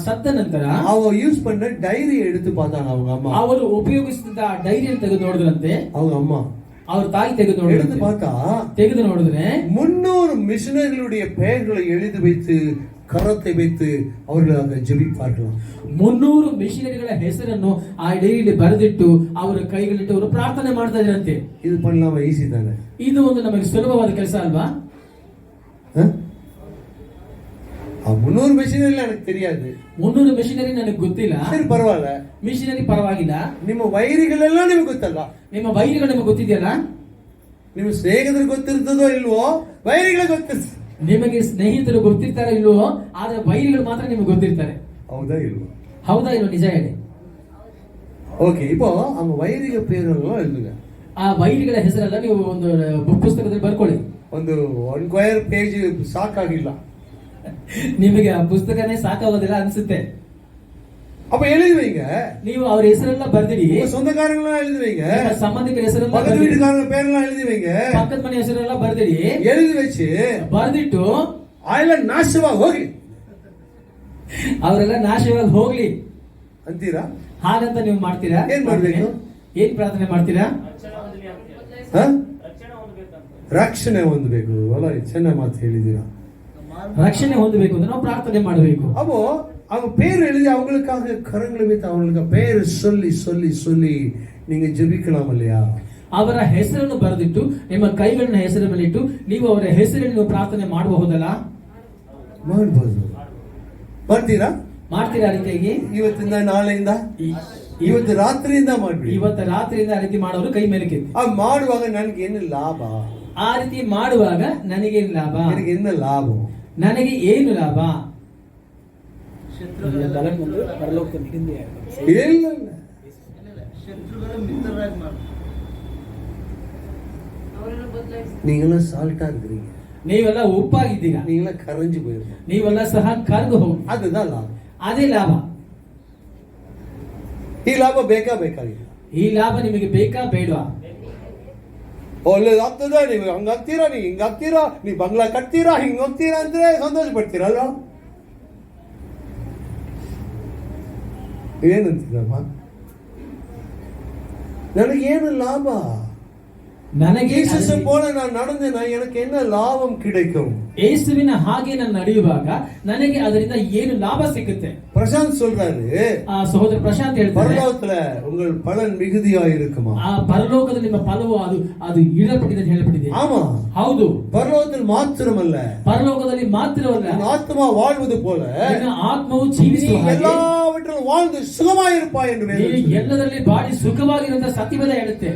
ಸತ್ತ ನಂತರ அவ யூஸ் பண்ண டைரி எடுத்து பார்த்தாங்க அவங்க அம்மா. ಅವರು ಉಪಯೋಗಿಸಿದ ಡೈರಿಯನ್ನು ತೆಗೆದು ನೋಡಿದ್ರಂತೆ. அவங்க அம்மா ಅವ್ರ ತಾಯಿ ತೆಗೆದು எடுத்து பார்த்தா ತೆಗೆದು ನೋಡಿದ್ರೆ 300 மிஷனரிகளுடைய பெயர்களை எழுதி வைத்து கரத்தை வைத்து அவர்கள் அங்க ஜெபிப்பார்களாம். 300 ಮಿಷನರಿಗಳ ಹೆಸರನ್ನು ಆ ಡೈರಿಯಲ್ಲಿ ಬರೆದಿಟ್ಟು ಅವರ ಕೈಗಳಿಟ್ಟು ಅವರು ಪ್ರಾರ್ಥನೆ ಮಾಡ್ತಾ ಇದ್ರಂತೆ. இது பண்ணலாமா? ஈஸி தானே? ಇದು ಒಂದು ನಮಗೆ ಸುಲಭವಾದ ಕೆಲಸ ಅಲ್ವಾ? 300 மிஷனரில எனக்கு தெரியாது. 300 ಮಿಷನರಿ ನನಗೆ ಗೊತ್ತಿಲ್ಲ. சரி, பரவாயில்ல. ಮಿಷನರಿ ಪರವಾಗಿಲ್ಲ. ನಿಮ್ಮ ವೈರಿಗಳೆಲ್ಲ ನಿಮಗೆ ಗೊತ್ತಲ್ಲ? ನಿಮ್ಮ ವೈರಿಗಳು ನಿಮಗೆ ಗೊತ್ತಿದೆಯಲ್ಲ? ನಿಮ್ಮ ಸ್ನೇಹಿತರು ಗೊತ್ತಿರ್ತದೋ ಇಲ್ವೋ, ವೈರಿಗಳಿಗೆ ಗೊತ್ತಿರ್ತದೆ. ನಿಮಗೆ ಸ್ನೇಹಿತರು ಗೊತ್ತಿರ್ತಾರೆ ಇಲ್ವೋ, ಆದ್ರೆ ವೈರಿಗಳು ಮಾತ್ರ ನಿಮಗೆ ಗೊತ್ತಿರ್ತಾರೆ. ಹೌದಾ ಇಲ್ವೋ? ಹೌದಾ ಇಲ್ವೋ? ನಿಜ ಹೇಳಿ. ಓಕೆ, இப்போ அவங்க ವೈರಿಗ பேரெல்லாம் எழுதுங்க. ಆ ವೈರಿಗಳ ಹೆಸರೆಲ್ಲ ನೀವು ಒಂದು ಪುಸ್ತಕದಲ್ಲಿ ಬರ್ಕೊಳ್ಳಿ. ಒಂದು 1 ಸ್ಕ್ವೇರ್ ಪೇಜ್ ಸಾಕಾಗಿಲ್ಲ. ನಿಮಗೆ ಆ ಪುಸ್ತಕನೇ ಸಾಕಾಗೋದಿಲ್ಲ ಅನ್ಸುತ್ತೆ. அப்ப எழுதி வைங்க. ನೀವು ಅವ್ರ ಹೆಸರೆಲ್ಲ ಬರ್ದಿಡಿ. உங்க சொந்தக்காரங்களெல்லாம் எழுதி வைங்க. ಸಂಬಂಧಿಕರ ಹೆಸರೆಲ್ಲ பக்கத்து வீட்டுக்காரங்க பேரெல்லாம் எழுதி வைங்க. ಪಕ್ಕದ ಮನೆ ಹೆಸರೆಲ್ಲ ಬರ್ದಿಡಿ. எழுதி வச்சு ಬರ್ದಿಟ್ಟು ಆಯ್ಲ ನಾಶವಾಗಿ ಹೋಗಿ, ಅವರೆಲ್ಲ ನಾಶವಾಗಿ ಹೋಗ್ಲಿ ಅಂತೀರಾ? ಹಾಗಂತ ನೀವು ಮಾಡ್ತೀರಾ? ಏನ್ ಮಾಡ್ಬೇಕು? ಏನ್ ಪ್ರಾರ್ಥನೆ ಮಾಡ್ತೀರಾ? ರಕ್ಷಣೆ ಹೊಂದಬೇಕು. ಅಲ್ಲ, ಚೆನ್ನಾಗಿ ಮಾತು ಹೇಳಿದೀರಾ. ರಕ್ಷಣೆ ಹೊಂದಬೇಕು ಅಂತ ನಾವು ಪ್ರಾರ್ಥನೆ ಮಾಡಬೇಕು. அப்போ அவங்க பேர் எழுதி அவங்களுக்காக கரங்களை வைத்து அவங்களுக்கு பேர் சொல்லி சொல்லி சொல்லி நீங்க ஜெபிக்கலாம் இல்லையா? ಅವರ ಹೆಸರನ್ನು ಬರೆದಿಟ್ಟು ನಿಮ್ಮ ಕೈಗಳನ್ನ ಹೆಸರ ಮೇಲೆ ಇಟ್ಟು ನೀವು ಅವರ ಹೆಸರನ್ನು ನೀವು ಪ್ರಾರ್ಥನೆ ಮಾಡಬಹುದಲ್ಲ? ಮಾಡಬಹುದು. ಮಾಡ್ತೀರಾ? ಮಾಡ್ತೀರಾ? ಆ ರೀತಿಯಾಗಿ ಇವತ್ತಿಂದ, ನಾಳೆಯಿಂದ, ಇವತ್ತು ರಾತ್ರಿಯಿಂದ ಮಾಡ್ಬಿಡಿ. ಇವತ್ತು ರಾತ್ರಿಯಿಂದ ಆ ರೀತಿ ಮಾಡೋರು ಕೈ ಮೇಲೆ ಕೆತ್ತಿ. ಆ ಮಾಡುವಾಗ ನನಗೆ ಏನು ಲಾಭ? ಆ ರೀತಿ ಮಾಡುವಾಗ ನನಗೇನು ಲಾಭ? ನನಗೆ ಏನು ಲಾಭ? ನನಗೆ ಏನು ಲಾಭ? ಇಲ್ಲ, ಶತ್ರುಗಳ ಮಿತ್ರರಾಗಿ ಮಾಡಿ. நீங்களாம் சால்ட்டா இருக்கிறீங்க. ನೀವೆಲ್ಲ ಉಪ್ಪಾಗಿದ್ದೀರಾ. நீங்களாம் கரைஞ்சு போயிருக்கோம். ನೀವೆಲ್ಲ ಸಹ ಕರಗು ಹೋಗಿ. அதுதான் லாபம். ಅದೇ ಲಾಭ. ಈ ಲಾಭ ಬೇಕಾಗಿಲ್ಲ. ಈ ಲಾಭ ನಿಮಗೆ ಬೇಕಾ ಬೇಡವಾ? ಒಳ್ಳೇದಾಗ್ತದ. ನೀವು ಹಂಗ ಆಗ್ತೀರಾ, ನೀವು ಹಿಂಗ ಆಗ್ತೀರಾ, ನೀವು ಬಂಗ್ಲಾ ಕಟ್ತೀರಾ, ಹಿಂಗ ಹೋಗ್ತೀರಾ ಅಂದ್ರೆ ಸಂತೋಷ ಪಡ್ತೀರಲ್ಲ? ಏನಂತೀರಮ್ಮ? ನನಗೇನು ಲಾಭ? ನನಗೆ ಯೇசுவை போல நான் நடந்தேனா எனக்கு என்ன லாபம் கிடைக்கும்? ಯೇಸುವಿನ ಹಾಗೆ ನಾನು ನಡೆಯುವಾಗ ನನಗೆ ಅದರಿಂದ ಏನು ಲಾಭ ಸಿಗುತ್ತೆ? பிரசாந்த் சொல்றாரு, ಸಹೋದರ ಪ್ರಶಾಂತ್ ಹೇಳ್ತಾರೆ, பரலோகத்துல உங்கள் பலன் மிகுதியா இருக்குமா? ಆ ಪರಲೋಕದಲ್ಲಿ ನಿಮ್ಮ ಫಲವು ಅದು ಇಡಲ್ಪಟ್ಟಿದೆ ಅಂತ ಹೇಳಲ್ಪಟ್ಟಿದೆ. ஆமா, ಹೌದು. பரலோகத்தில் மாத்திரமல்ல, ಪರಲೋಕದಲ್ಲಿ ಮಾತ್ರವಲ್ಲ, ஆத்மா வாழ்வது போல ನಿನ್ನ ಆತ್ಮವು ಜೀವಿಸುವ ಹಾಗೆ எல்லாவற்றிலும் வாழ்ந்து சுகமாயிருப்பாய் என்று ನೀನು ಎಲ್ಲದರಲ್ಲಿ ಬಾಳಿ ಸುಖವಾಗಿರುವಂತ ಸತ್ಯವೇದ ಹೇಳುತ್ತೆ.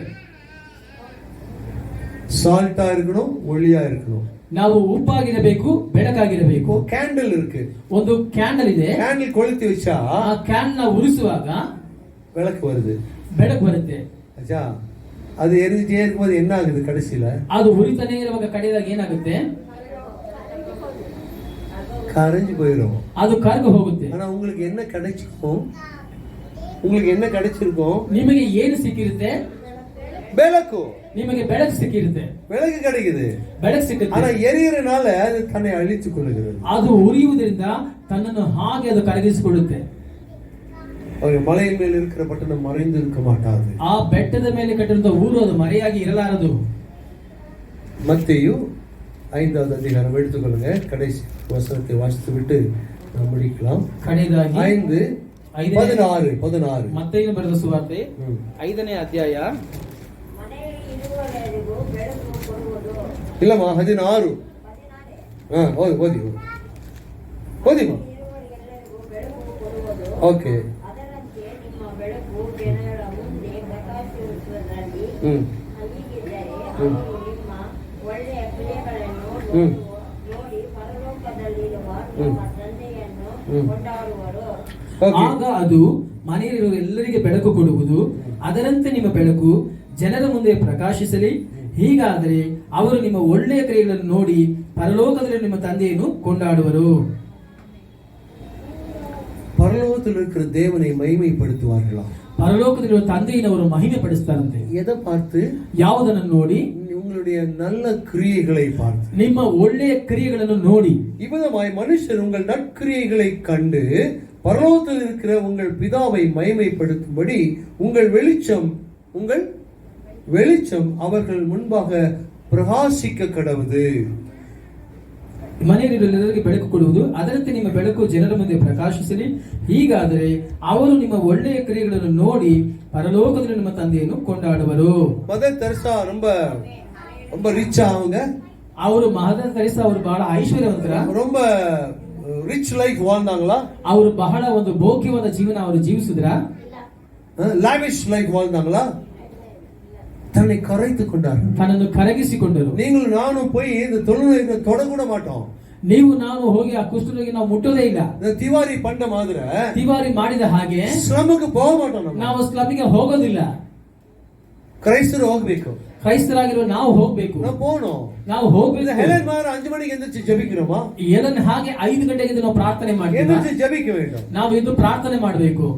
சால்ட்டா இருக்கணும், ஒளியா இருக்கணும். ನಾವು ಉಪ್ಪಾಗಿರಬೇಕು, ಬೆಳಕಾಗಿರಬೇಕು. ಕ್ಯಾಂಡಲ್ இருக்கு. ಒಂದು ಕ್ಯಾಂಡಲ್ ಇದೆ. ಕ್ಯಾಂಡಲ್ கொளுத்தி வச்சா ಆ ಕ್ಯಾಂಡಲ್ ನ ಉರಿಸುವಾಗ விளக்கு வருது, ಬೆಳಕು ಬರುತ್ತೆ. ಅಚ್ಚಾ, ಅದು ಎರಿஞ்சிட்டே இருக்கும்போது என்ன ஆகுது? கடைசில ಅದು ಉರಿತಾನೆ ಇರುವಾಗ ಕಡೆದಾಗ ಏನಾಗುತ್ತೆ? கரைஞ்சு போயிடும். ಅದು ಕರಗಿ ಹೋಗುತ್ತೆ. ஆனா உங்களுக்கு என்ன கிடைச்சிருக்கும்? உங்களுக்கு என்ன கிடைச்சிருக்கும்? ನಿಮಗೆ ಏನು ಸಿಕ್ಕಿರುತ್ತೆ? ಬೆಳಕು. ನಿಮಗೆ ಬೆಳಕು ಸಿಕ್ಕಿರುತ್ತೆ. ಬೆಳಕು கிடைக்குது, ಬೆಳಕು ಸಿಕ್ಕುತ್ತೆ. ஆனா எரியறனால அது தன்னை அழித்துக் கொள்கிறது. ಅದು ಉರಿಯುವುದರಿಂದ ತನ್ನನ್ನು ಹಾಗೆ ಅದು ಕರಗಿಸಿಕೊಳ್ಳುತ್ತೆ. ಅವರು ಮಲೆಯ ಮೇಲೆ இருக்கிற ಪಟ್ಟಣ ಮறைந்து இருக்க மாட்டாது. ಆ ಬೆಟ್ಟದ ಮೇಲೆ ಕಟ್ಟಿರುವಂತ ಊರು ಅದು ಮರೆಯಾಗಿ ಇರಲಾರದು. மத்தேயு 5வது அதிகாரம் எடுத்துக்கொள்ளுங்க. கடைசி வசனத்தை வாசித்து விட்டு நாம் முடிக்கலாம். ಕಡೆಯದಾಗಿ 5:16 ಮತ್ತೇನು ಬರೆದ ಸುವಾರ್ತೆ 5ನೇ ಅಧ್ಯಾಯ. ಮನೆಯಲ್ಲಿ ಇರುವವರೆಗೂ ಬೆಳಕು ಕೊಡುವುದು. ಇಲ್ಲಮ್ಮ 16. ಓದಿ ಇರುವವರೆಗೆಲ್ಲರಿಗೂ ಬೆಳಕು ಕೊಡುವುದು. ಓಕೆ. ಅದರಂತೆ ನಿಮ್ಮ ಬೆಳಕು ಜನರ ಮುಂದೆ ಪ್ರಕಾಶಿಸುವುದರಲ್ಲಿ ಹೀಗಿದ್ದರೆ ಅವರು ನಿಮ್ಮ ಒಳ್ಳೆಯ ಕ್ರಿಯೆಗಳನ್ನು ನೋಡಿ ಪರಲೋಕದಲ್ಲಿರುವ ನಿಮ್ಮ ತಂದೆಯನ್ನು ಕೊಂಡಾಡುವರು. ಆಗ ಅದು ಮನೆಯಲ್ಲಿರುವ ಎಲ್ಲರಿಗೆ ಬೆಳಕು ಕೊಡುವುದು. ಅದರಂತೆ ನಿಮ್ಮ ಬೆಳಕು ಜನರ ಮುಂದೆ ಪ್ರಕಾಶಿಸಲಿ. ಹೀಗಾದರೆ ಅವರು ನಿಮ್ಮ ಒಳ್ಳೆಯ ಕ್ರಿಯೆಗಳನ್ನು ನೋಡಿ ಪರಲೋಕದಲ್ಲಿ ನಿಮ್ಮ ತಂದೆಯನ್ನು ಕೊಂಡಾಡುವರು. பரலோகத்தில் இருக்கிற தேவனை மகிமைப்படுத்துவார்களா? பரலோகத்திலுள்ள தந்தையினವರು மகிமை ಪಡಿಸ್ತಾರಂತೆ. எதை பார்த்து? ಯಾವುದನ್ನು ನೋಡಿ? உங்களுடைய நல்ல கிரியைகளை பார்த்து, ನಿಮ್ಮ ಒಳ್ಳೆಯ ಕ್ರಿಯೆಗಳನ್ನು ನೋಡಿ. இவ்விதமாய் மனுஷர் உங்கள் நற்கிரியைகளை கண்டு பரலோகத்தில் இருக்கிற உங்கள் பிதாவை மகிமைப்படுத்தும்படி உங்கள் வெளிச்சம் அவர்கள் முன்பாக பிரகாசிக்க கடவுது. ಮನೆಯಲ್ಲಿರುವವರಿಗೆ ಬೆಳಕು ಕೊಡುವುದು, ಅದರಂತೆ ನಿಮ್ಮ ಬೆಳಕು ಜನರ ಮುಂದೆ ಪ್ರಕಾಶಿಸಲಿ. ಹೀಗಾದರೆ ಅವರು ನಿಮ್ಮ ಒಳ್ಳೆಯ ಕ್ರಿಯೆಗಳನ್ನು ನೋಡಿ ಪರಲೋಕದಲ್ಲಿ ನಿಮ್ಮ ತಂದೆಯನ್ನು ಕೊಂಡಾಡುವರು. மதர் தெரசா ரொம்ப ரிச்சா ಅವರು ಮದರ್ ತೆರೇಸಾ ಅವರು ಬಹಳ ಐಶ್ವರ್ಯವಂತರ, ரொம்ப ರಿಚ್ ಲೈಫ್ வாழ்ந்தாங்களா? ಅವರು ಬಹಳ ಒಂದು ಭೋಗ್ಯವಾದ ಜೀವನ ಅವರು ಜೀವಿಸಿದ್ರ? ಲಾವಿಶ್ ಲೈಫ್ வாழ்ந்தாங்களா? தன்னை கரைத்துக் கொண்டார்கள், ತನ್ನನ್ನು ಕರಗಿಸಿಕೊಂಡರು. நீங்கள் நானும் போய் இந்த தொழுகையை தொடக்கூட மாட்டோம். ನೀವು ನಾನು ಹೋಗಿ ಆ ಕುಷ್ಠರೋಗಿ ನಾವು ಮುಟ್ಟೋದೇ ಇಲ್ಲ. திவாரி பண்ண மாதிரி ತಿವಾರಿ ಮಾಡಿದ ಹಾಗೆ ಸ್ಲಮ್ಗೆ போக மாட்டோம். ನಾವು ಸ್ಲಮ್ಗೆ ಹೋಗೋದಿಲ್ಲ. ಕ್ರೈಸ್ತರು ಹೋಗ್ಬೇಕು, ಕ್ರೈಸ್ತರಾಗಿರುವ ನಾವು ಹೋಗ್ಬೇಕು, ನಾವು ಹೋಗ್ಬೇಕು. ಹೆಲೆನ್ ಮಾರ್ 5 ಮಣಿಗೆ ಎದ್ದು ಜಪಿக்கிறோமா? ಏಳನ್ನು ಹಾಗೆ 5 ಗಂಟೆಗೆ ನಾವು ಪ್ರಾರ್ಥನೆ ಮಾಡ್ತೀವಿ, ಜಪಿக்க வேண்டும். ನಾವು ಎದ್ದು ಪ್ರಾರ್ಥನೆ ಮಾಡಬೇಕು.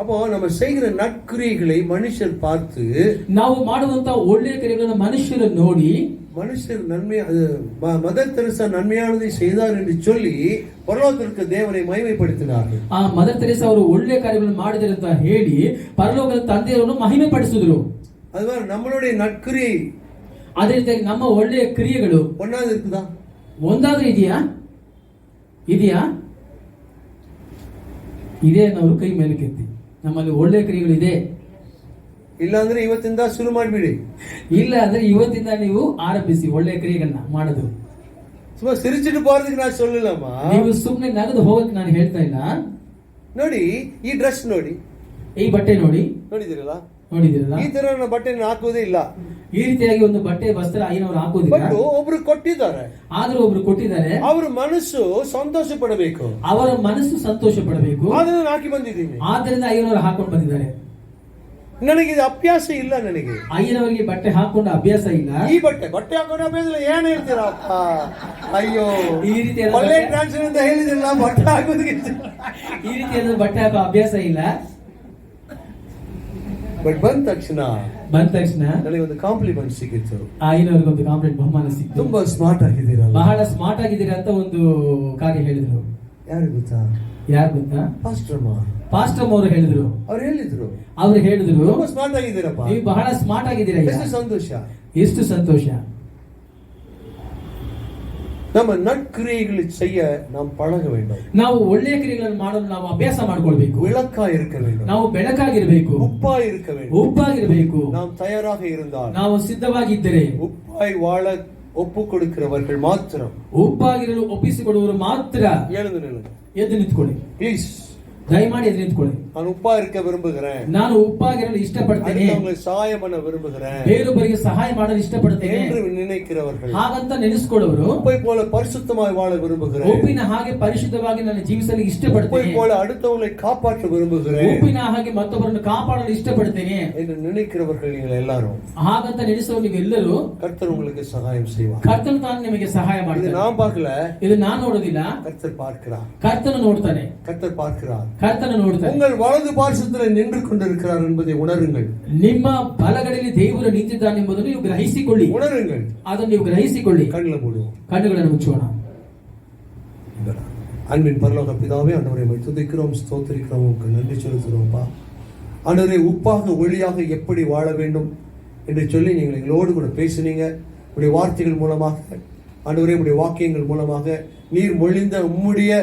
அப்போ நம்ம செய்கிற நற்கிரியைகளை மனுஷர் பார்த்து, ನಾವು ಮಾಡುವಂತ ಒಳ್ಳೆಯ ಕ್ರಿಯೆಗಳನ್ನು ಮನುಷ್ಯರು ನೋಡಿ, மனுஷர் நன்மை மதர் தெரசா நன்மையானதை செய்தார் என்று சொல்லி பரலோகத்திற்கு தேவனை மகிமைப்படுத்தினார்கள். ಆ ಮದರ್ ತೆರೇಸಾ ಅವರು ಒಳ್ಳೆಯ ಕಾರ್ಯಗಳನ್ನು ಮಾಡಿದರು ಅಂತ ಹೇಳಿ ಪರಲೋಕದ ತಂದೆಯವರನ್ನು ಮಹಿಮೆ ಪಡಿಸಿದ್ರು. அதுமாதிரி நம்மளுடைய நற்கிரியை, ಅದೇ ರೀತಿಯಾಗಿ ನಮ್ಮ ಒಳ್ಳೆಯ ಕ್ರಿಯೆಗಳು ஒன்னாவது இருக்குதா? ಒಂದಾದ್ರೂ ಇದೆಯಾ? ಇದೆ ಅನ್ನೋರು ಕೈ ಮೇಲೆ ಕೆತ್ತಿ. ನಮ್ಮಲ್ಲಿ ಒಳ್ಳೆಯ ಕ್ರಿಯೆಗಳಿದೆ. ಇಲ್ಲ ಅಂದ್ರೆ ಇವತ್ತಿಂದ ಶುರು ಮಾಡಿಬಿಡಿ. ಇಲ್ಲ ಅಂದ್ರೆ ಇವತ್ತಿಂದ ನೀವು ಆರಂಭಿಸಿ ಒಳ್ಳೆಯ ಕ್ರಿಯೆಗಳನ್ನ ಮಾಡೋದು. ಸುಮ್ಮನೆ ಸಿರಿಚಿಟ್ಟು ಬಾರದಕ್ಕೆ ನಾನು சொல்லலಮ್ಮ. ನೀವು ಸುಮ್ಮನೆ ನಗದು ಹೋಗಕ್ಕೆ ನಾನು ಹೇಳ್ತಾ ಇಲ್ಲ. ನೋಡಿ ಈ ಡ್ರೆಸ್ ನೋಡಿ, ಈ ಬಟ್ಟೆ ನೋಡಿ, ನೋಡಿದಿರಲ್ಲ? ಈ ತರ ಬಟ್ಟೆ ಹಾಕೋದೇ ಇಲ್ಲ. ಈ ರೀತಿಯಾಗಿ ಒಂದು ಬಟ್ಟೆ ವಸ್ತ್ರ ಐನವರು ಹಾಕೋದಿಲ್ಲ. ಒಬ್ರು ಕೊಟ್ಟಿದ್ದಾರೆ, ಆದ್ರೂ ಒಬ್ರು ಕೊಟ್ಟಿದ್ದಾರೆ. ಅವ್ರ ಮನಸ್ಸು ಸಂತೋಷ ಪಡಬೇಕು, ಅವರ ಮನಸ್ಸು ಸಂತೋಷ ಪಡಬೇಕು. ಅದನ್ನು ಹಾಕಿ ಬಂದಿದ್ದೀನಿ, ಆದ್ರಿಂದ ಐನವರು ಹಾಕೊಂಡು ಬಂದಿದ್ದಾರೆ. ನನಗೆ ಇದು ಅಭ್ಯಾಸ ಇಲ್ಲ. ನನಗೆ ಅಯ್ಯನವರಿಗೆ ಬಟ್ಟೆ ಹಾಕೊಂಡ ಅಭ್ಯಾಸ ಇಲ್ಲ. ಈ ಬಟ್ಟೆ ಹಾಕೊಂಡ ಅಭ್ಯಾಸ ಇಲ್ಲ. ಏನ್ ಹೇಳ್ತೀರಪ್ಪ? ಅಯ್ಯೋ, ಈ ರೀತಿಯಾದ ಒಳ್ಳೆ ಟ್ರಾನ್ಸ್ಫರ್ ಅಂತ ಹೇಳಿದಿಲ್ಲ, ಬಟ್ಟೆ ಹಾಕೋದಕ್ಕೆ ಈ ರೀತಿಯಾದ ಬಟ್ಟೆ ಹಾಕೋ ಅಭ್ಯಾಸ ಇಲ್ಲ. ಬಟ್ ಬಂದ ತಕ್ಷಣ ನನಗೆ ಒಂದು ಕಾಂಪ್ಲಿಮೆಂಟ್ ಸಿಕ್ಕಿತ್ತು. ಐನವ್ರಿಗೆ ಒಂದು ಕಾಂಪ್ಲಿಮೆಂಟ್ ಬಹುಮಾನ ಸಿಕ್ಕಿತು. ತುಂಬಾ ಸ್ಮಾರ್ಟ್ ಆಗಿದ್ದೀರಾ, ಬಹಳ ಸ್ಮಾರ್ಟ್ ಆಗಿದ್ದೀರಾ ಅಂತ ಒಂದು ಕಾರ್ಯ ಹೇಳಿದ್ರು. ಯಾರು ಗೊತ್ತಾ? ಪಾಸ್ಟರ್ ಅವರು ಹೇಳಿದ್ರು. ಅವ್ರು ಹೇಳಿದ್ರು ತುಂಬಾ ಸ್ಮಾರ್ಟ್ ಆಗಿದ್ದೀರಪ್ಪ, ನೀವು ಬಹಳ ಸ್ಮಾರ್ಟ್ ಆಗಿದ್ದೀರಾ. ಎಷ್ಟು ಸಂತೋಷ, ಎಷ್ಟು ಸಂತೋಷ. நம்ம நற்கிரியைகளை செய்ய நாம் பழக வேண்டும். ನಾವು ಒಳ್ಳೆಯ ಕ್ರಿಯೆಗಳನ್ನು ಮಾಡಲು ನಾವು ಅಭ್ಯಾಸ ಮಾಡಿಕೊಳ್ಳಬೇಕು. விளக்காய் இருக்க வேண்டும், ನಾವು ಬೆಳಕಾಗಿರಬೇಕು, உப்பாய் இருக்க வேண்டும், ಉಪ್ಪಾಗಿರಬೇಕು. நாம் தயாராக இருந்தால், ನಾವು ಸಿದ್ಧವಾಗಿದ್ದರೆ, உப்பாய் வாழ ಒಪ್ಪು ಕೊಡುக்கிறவர்கள் ಮಾತ್ರ, ಉಪ್ಪಾಗಿರಲು ಒಪ್ಪಿಸಿಕೊಡುವವರು ಮಾತ್ರ. ಎದ್ದು ನಿಂತ್ಕೊಳ್ಳಿ ಪ್ಲೀಸ್, ದಯಮಾಡಿ ಎದ್ದು ನಿಂತ್ಕೊಳ್ಳಿ. ನಾನು ಉಪ್ಪಾ இருக்க விரும்புகிறேன், ನಾನು ಉಪ್ಪಾಗಿರಲು ಇಷ್ಟಪಡ್ತೇನೆ, உங்களுக்கு ಸಹಾಯ பண்ண விரும்புகிறேன், ಬೇರೊಬ್ಬರಿಗೆ ಸಹಾಯ ಮಾಡಲು ಇಷ್ಟಪಡ್ತೇನೆ என்று நினைக்கிறவர்கள், ಹಾಗಂತ ನೆನೆಸಿಕೊಳ್ಳುವರು. ಉಪ್ಪை போல பரிசுத்தமாய் வாழ விரும்புகிறேன், ಉಪ್ಪಿನ ಹಾಗೆ ಪರಿಶುದ್ಧವಾಗಿ ನಾನು ಜೀವಿಸಲು ಇಷ್ಟಪಡ್ತೇನೆ, ಉಪ್ಪை போல அடுத்தவங்களை காப்பாற்ற விரும்புகிறேன், ಉಪ್ಪಿನ ಹಾಗೆ ಮತ್ತೊಬ್ಬರನ್ನು ಕಾಪಾಡಲು ಇಷ್ಟಪಡ್ತೇನೆ என்று நினைக்கிறவர்கள் நீங்கள் எல்லாரும், ಹಾಗಂತ ನೆನೆಸುವ ನೀವೆಲ್ಲರೂ கர்த்தர் உங்களுக்கு சகாயம் செய்வார். ಕರ್ತನು ತಾನು ನಿಮಗೆ ಸಹಾಯ ಮಾಡ್ತಾನೆ. இது நான் பார்க்கல, ಇದು ನಾನು ನೋಡೋದಿಲ್ಲ, கர்த்தர் பார்க்கிறார். ಕರ್ತನು ನೋಡ್ತಾನೆ, கர்த்தர் பார்க்கிறார், ಕರ್ತನು ನೋಡ್ತಾನೆ. உங்கள் வலது பார்சத்தில் நின்று கொண்டிருக்கிறார் என்பதை உணருங்கள். ನಿಮ್ಮ ಬಲಗಡೆಯಲ್ಲಿ ದೇವರು ನಿಂತಿದ್ದಾನೆ ಎಂಬುದನ್ನು ನೀವು ಗ್ರಹಿಸಿಕೊಳ್ಳಿ, உணருங்கள். ಅದನ್ನು ನೀವು ಗ್ರಹಿಸಿಕೊಳ್ಳಿ. கண்களை மூடுவோம், ಕಣ್ಣುಗಳನ್ನು ಮುಚ್ಚೋಣ. அன்பின் பரலோக பிதாவே, ஆண்டவரை துதிக்கிறோம், ஸ்தோத்திரிக்கிறோம், உங்களுக்கு நன்றி செலுத்துகிறோம்ப்பா. ஆண்டவரை உப்பாக ஒளியாக எப்படி வாழ வேண்டும் என்று சொல்லி நீங்கள் எங்களோடு கூட பேசினீங்க. உடைய வார்த்தைகள் மூலமாக, ஆண்டவரே உடைய வாக்கியங்கள் மூலமாக, நீர் மொழிந்த உம்முடைய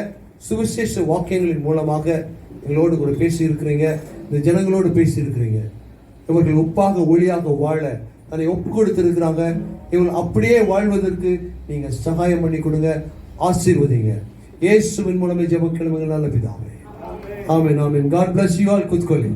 சுவிசேஷ வாக்கியங்களின் மூலமாக எங்களோடு கூட பேசி இருக்கிறீங்க, இந்த ஜனங்களோடு பேசி இருக்கிறீங்க. இவர்கள் உப்பாக ஒளியாக வாழ தன்னை ஒப்பு கொடுத்திருக்கிறாங்க. இவர்கள் அப்படியே வாழ்வதற்கு நீங்க சகாயம் பண்ணி கொடுங்க, ஆசீர்வதிங்க. இயேசுவின் மூலமே ஜெபம் கேளுங்க நல்ல பிதாவே. ஆமென், ஆமென். God bless you all. குத்கோலி.